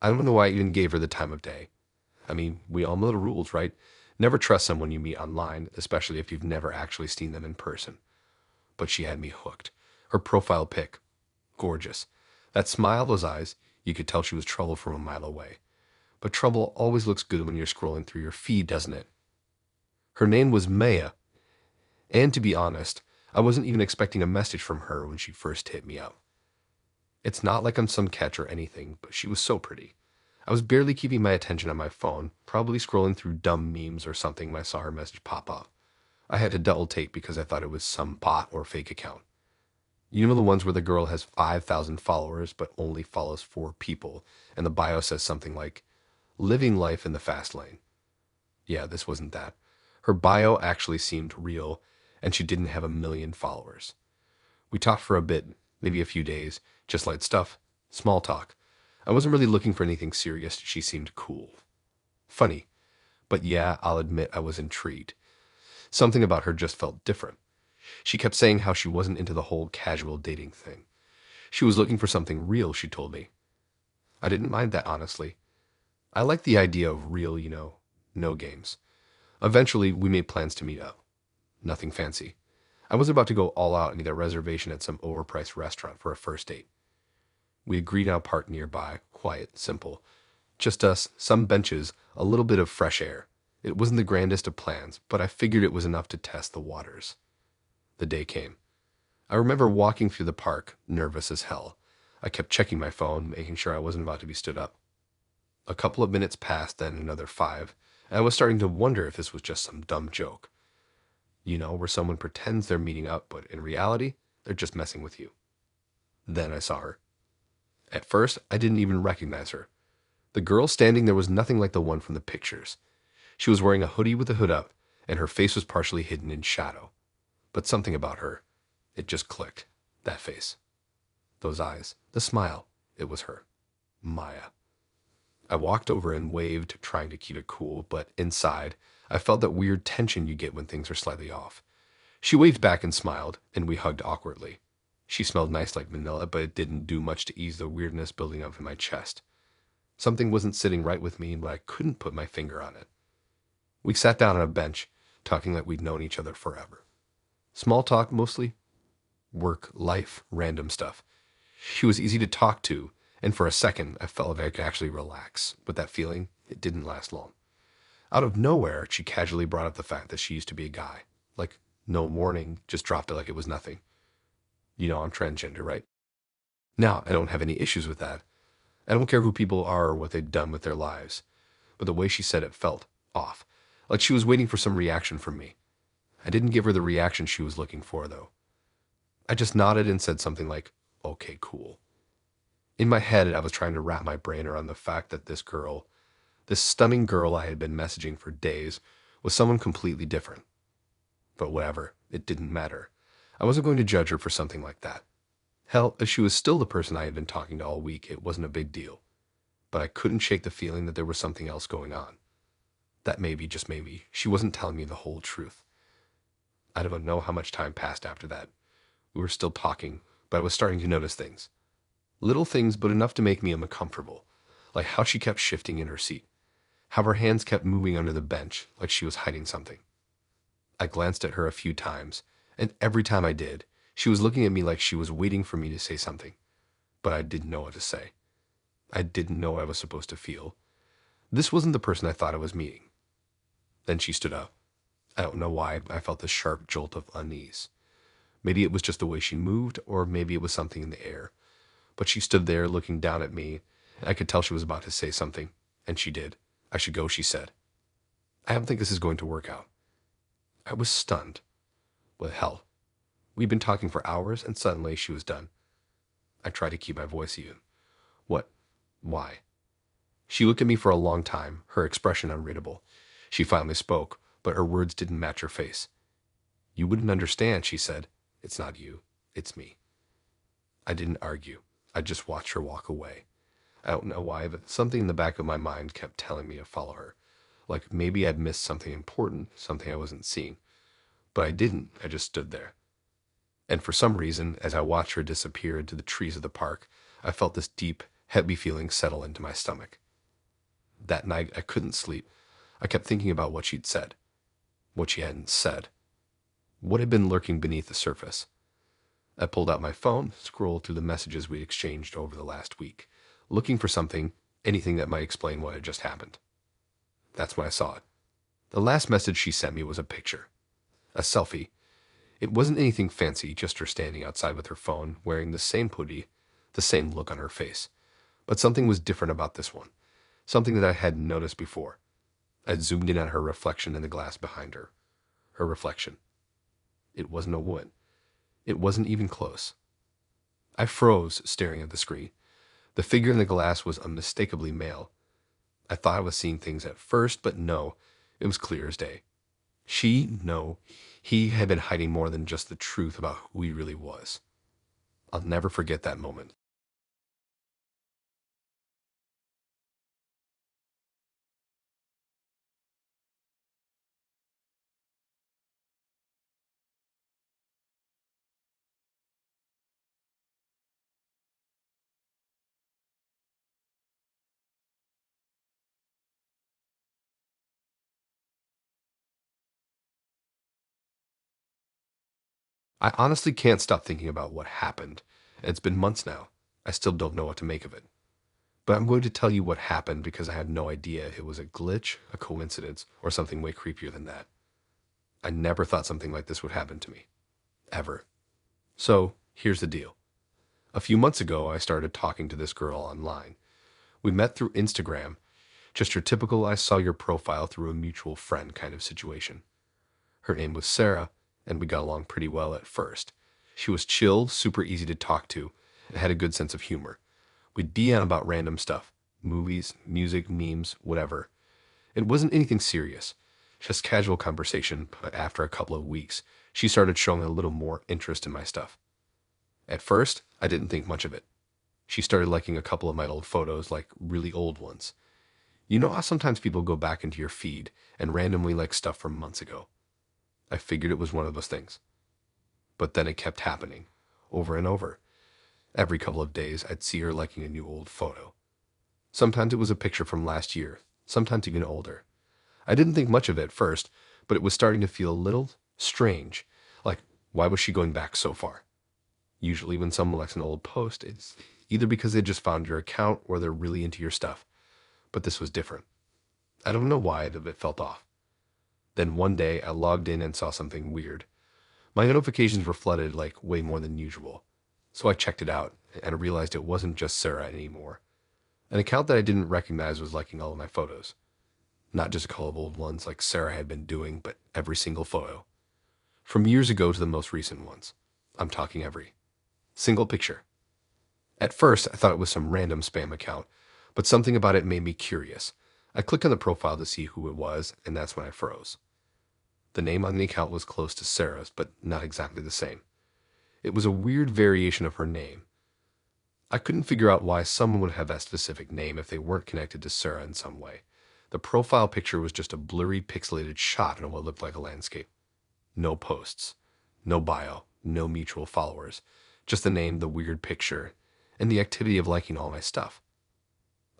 I don't know why I even gave her the time of day. I mean, we all know the rules, right? Never trust someone you meet online, especially if you've never actually seen them in person. But she had me hooked. Her profile pic, gorgeous. That smile, those eyes, you could tell she was trouble from a mile away. But trouble always looks good when you're scrolling through your feed, doesn't it? Her name was Maya, and to be honest, I wasn't even expecting a message from her when she first hit me up. It's not like I'm some catch or anything, but she was so pretty. I was barely keeping my attention on my phone, probably scrolling through dumb memes or something when I saw her message pop up. I had to double take because I thought it was some bot or fake account. You know the ones where the girl has 5,000 followers but only follows 4 people, and the bio says something like, living life in the fast lane. Yeah, this wasn't that. Her bio actually seemed real, and she didn't have 1 million followers. We talked for a bit, maybe a few days, just light stuff, small talk. I wasn't really looking for anything serious. She seemed cool. Funny. But yeah, I'll admit I was intrigued. Something about her just felt different. She kept saying how she wasn't into the whole casual dating thing. She was looking for something real, she told me. I didn't mind that, honestly. I liked the idea of real, no games. Eventually, we made plans to meet up. Nothing fancy. I was about to go all out and get a reservation at some overpriced restaurant for a first date. We agreed on a park nearby, quiet, simple. Just us, some benches, a little bit of fresh air. It wasn't the grandest of plans, but I figured it was enough to test the waters. The day came. I remember walking through the park, nervous as hell. I kept checking my phone, making sure I wasn't about to be stood up. A couple of minutes passed, then another 5, and I was starting to wonder if this was just some dumb joke. Where someone pretends they're meeting up, but in reality, they're just messing with you. Then I saw her. At first, I didn't even recognize her. The girl standing there was nothing like the one from the pictures. She was wearing a hoodie with the hood up, and her face was partially hidden in shadow. But something about her, it just clicked. That face. Those eyes. The smile. It was her. Maya. I walked over and waved, trying to keep it cool, but inside, I felt that weird tension you get when things are slightly off. She waved back and smiled, and we hugged awkwardly. She smelled nice like vanilla, but it didn't do much to ease the weirdness building up in my chest. Something wasn't sitting right with me, but I couldn't put my finger on it. We sat down on a bench, talking like we'd known each other forever. Small talk mostly. Work, life, random stuff. She was easy to talk to, and for a second I felt like I could actually relax. But that feeling, it didn't last long. Out of nowhere, she casually brought up the fact that she used to be a guy. Like, no warning, just dropped it like it was nothing. You know I'm transgender, right? Now, I don't have any issues with that. I don't care who people are or what they've done with their lives. But the way she said it felt off. Like she was waiting for some reaction from me. I didn't give her the reaction she was looking for, though. I just nodded and said something like, okay, cool. In my head, I was trying to wrap my brain around the fact that this girl, this stunning girl I had been messaging for days, was someone completely different. But whatever, it didn't matter. I wasn't going to judge her for something like that. Hell, if she was still the person I had been talking to all week, it wasn't a big deal. But I couldn't shake the feeling that there was something else going on. That maybe, just maybe, she wasn't telling me the whole truth. I don't know how much time passed after that. We were still talking, but I was starting to notice things. Little things, but enough to make me uncomfortable. Like how she kept shifting in her seat. How her hands kept moving under the bench, like she was hiding something. I glanced at her a few times, and every time I did, she was looking at me like she was waiting for me to say something. But I didn't know what to say. I didn't know what I was supposed to feel. This wasn't the person I thought I was meeting. Then she stood up. I don't know why I felt this sharp jolt of unease. Maybe it was just the way she moved, or maybe it was something in the air. But she stood there looking down at me, and I could tell she was about to say something, and she did. I should go, she said. I don't think this is going to work out. I was stunned. Well, hell. We'd been talking for hours, and suddenly she was done. I tried to keep my voice even. What? Why? She looked at me for a long time, her expression unreadable. She finally spoke, but her words didn't match her face. You wouldn't understand, she said. It's not you. It's me. I didn't argue. I just watched her walk away. I don't know why, but something in the back of my mind kept telling me to follow her. Like maybe I'd missed something important, something I wasn't seeing. But I didn't. I just stood there. And for some reason, as I watched her disappear into the trees of the park, I felt this deep, heavy feeling settle into my stomach. That night, I couldn't sleep. I kept thinking about what she'd said. What she hadn't said. What had been lurking beneath the surface. I pulled out my phone, scrolled through the messages we'd exchanged over the last week, looking for something, anything that might explain what had just happened. That's when I saw it. The last message she sent me was a picture. A selfie. It wasn't anything fancy, just her standing outside with her phone, wearing the same hoodie, the same look on her face. But something was different about this one. Something that I hadn't noticed before. I zoomed in on her reflection in the glass behind her. Her reflection. It wasn't a woman. It wasn't even close. I froze, staring at the screen. The figure in the glass was unmistakably male. I thought I was seeing things at first, but no, it was clear as day. He had been hiding more than just the truth about who he really was. I'll never forget that moment. I honestly can't stop thinking about what happened. It's been months now. I still don't know what to make of it. But I'm going to tell you what happened because I had no idea if it was a glitch, a coincidence, or something way creepier than that. I never thought something like this would happen to me. Ever. So, here's the deal. A few months ago, I started talking to this girl online. We met through Instagram, just your typical I saw your profile through a mutual friend kind of situation. Her name was Sarah, and we got along pretty well at first. She was chill, super easy to talk to, had a good sense of humor. We'd DM about random stuff, movies, music, memes, whatever. It wasn't anything serious, just casual conversation, but after a couple of weeks, she started showing a little more interest in my stuff. At first, I didn't think much of it. She started liking a couple of my old photos, like really old ones. You know how sometimes people go back into your feed and randomly like stuff from months ago? I figured it was one of those things. But then it kept happening, over and over. Every couple of days, I'd see her liking a new old photo. Sometimes it was a picture from last year, sometimes even older. I didn't think much of it at first, but it was starting to feel a little strange. Like, why was she going back so far? Usually when someone likes an old post, it's either because they just found your account or they're really into your stuff. But this was different. I don't know why it felt off. Then one day I logged in and saw something weird. My notifications were flooded like way more than usual. So I checked it out and I realized it wasn't just Sarah anymore. An account that I didn't recognize was liking all of my photos. Not just a couple of old ones like Sarah had been doing, but every single photo. From years ago to the most recent ones. I'm talking every single picture. At first, I thought it was some random spam account, but something about it made me curious. I clicked on the profile to see who it was, and that's when I froze. The name on the account was close to Sarah's, but not exactly the same. It was a weird variation of her name. I couldn't figure out why someone would have that specific name if they weren't connected to Sarah in some way. The profile picture was just a blurry, pixelated shot in what looked like a landscape. No posts, no bio, no mutual followers, just the name, the weird picture, and the activity of liking all my stuff.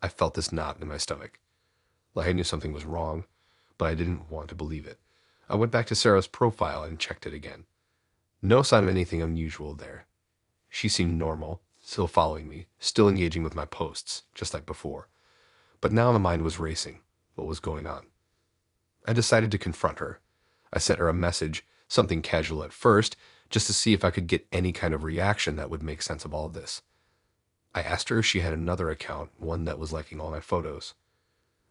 I felt this knot in my stomach. Like I knew something was wrong, but I didn't want to believe it. I went back to Sarah's profile and checked it again. No sign of anything unusual there. She seemed normal, still following me, still engaging with my posts, just like before. But now my mind was racing. What was going on? I decided to confront her. I sent her a message, something casual at first, just to see if I could get any kind of reaction that would make sense of all of this. I asked her if she had another account, one that was liking all my photos.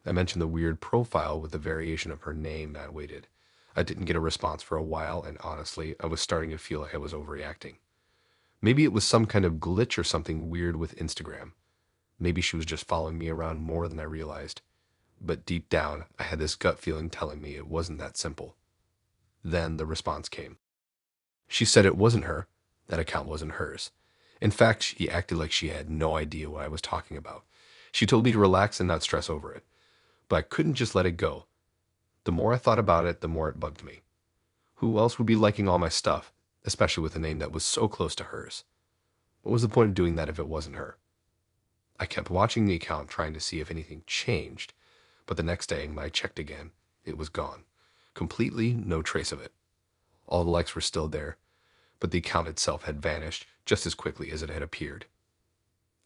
I mentioned the weird profile with the variation of her name, and I waited. I didn't get a response for a while, and honestly, I was starting to feel like I was overreacting. Maybe it was some kind of glitch or something weird with Instagram. Maybe she was just following me around more than I realized. But deep down, I had this gut feeling telling me it wasn't that simple. Then the response came. She said it wasn't her. That account wasn't hers. In fact, she acted like she had no idea what I was talking about. She told me to relax and not stress over it. But I couldn't just let it go. The more I thought about it, the more it bugged me. Who else would be liking all my stuff, especially with a name that was so close to hers? What was the point of doing that if it wasn't her? I kept watching the account trying to see if anything changed, but the next day when I checked again, it was gone. Completely no trace of it. All the likes were still there, but the account itself had vanished just as quickly as it had appeared.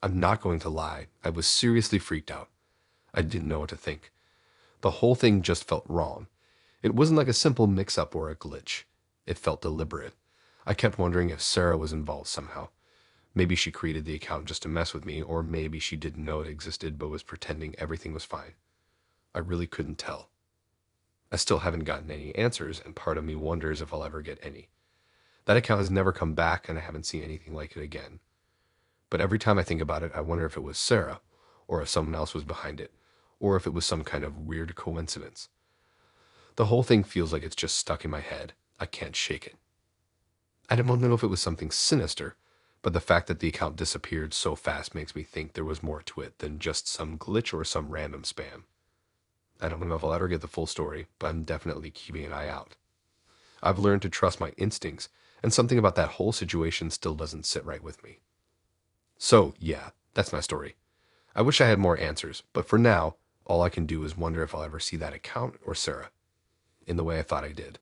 I'm not going to lie, I was seriously freaked out. I didn't know what to think. The whole thing just felt wrong. It wasn't like a simple mix-up or a glitch. It felt deliberate. I kept wondering if Sarah was involved somehow. Maybe she created the account just to mess with me, or maybe she didn't know it existed but was pretending everything was fine. I really couldn't tell. I still haven't gotten any answers, and part of me wonders if I'll ever get any. That account has never come back, and I haven't seen anything like it again. But every time I think about it, I wonder if it was Sarah, or if someone else was behind it, or if it was some kind of weird coincidence. The whole thing feels like it's just stuck in my head. I can't shake it. I don't know if it was something sinister, but the fact that the account disappeared so fast makes me think there was more to it than just some glitch or some random spam. I don't know if I'll ever get the full story, but I'm definitely keeping an eye out. I've learned to trust my instincts, and something about that whole situation still doesn't sit right with me. So, yeah, that's my story. I wish I had more answers, but for now, all I can do is wonder if I'll ever see that account or Sarah, in the way I thought I did.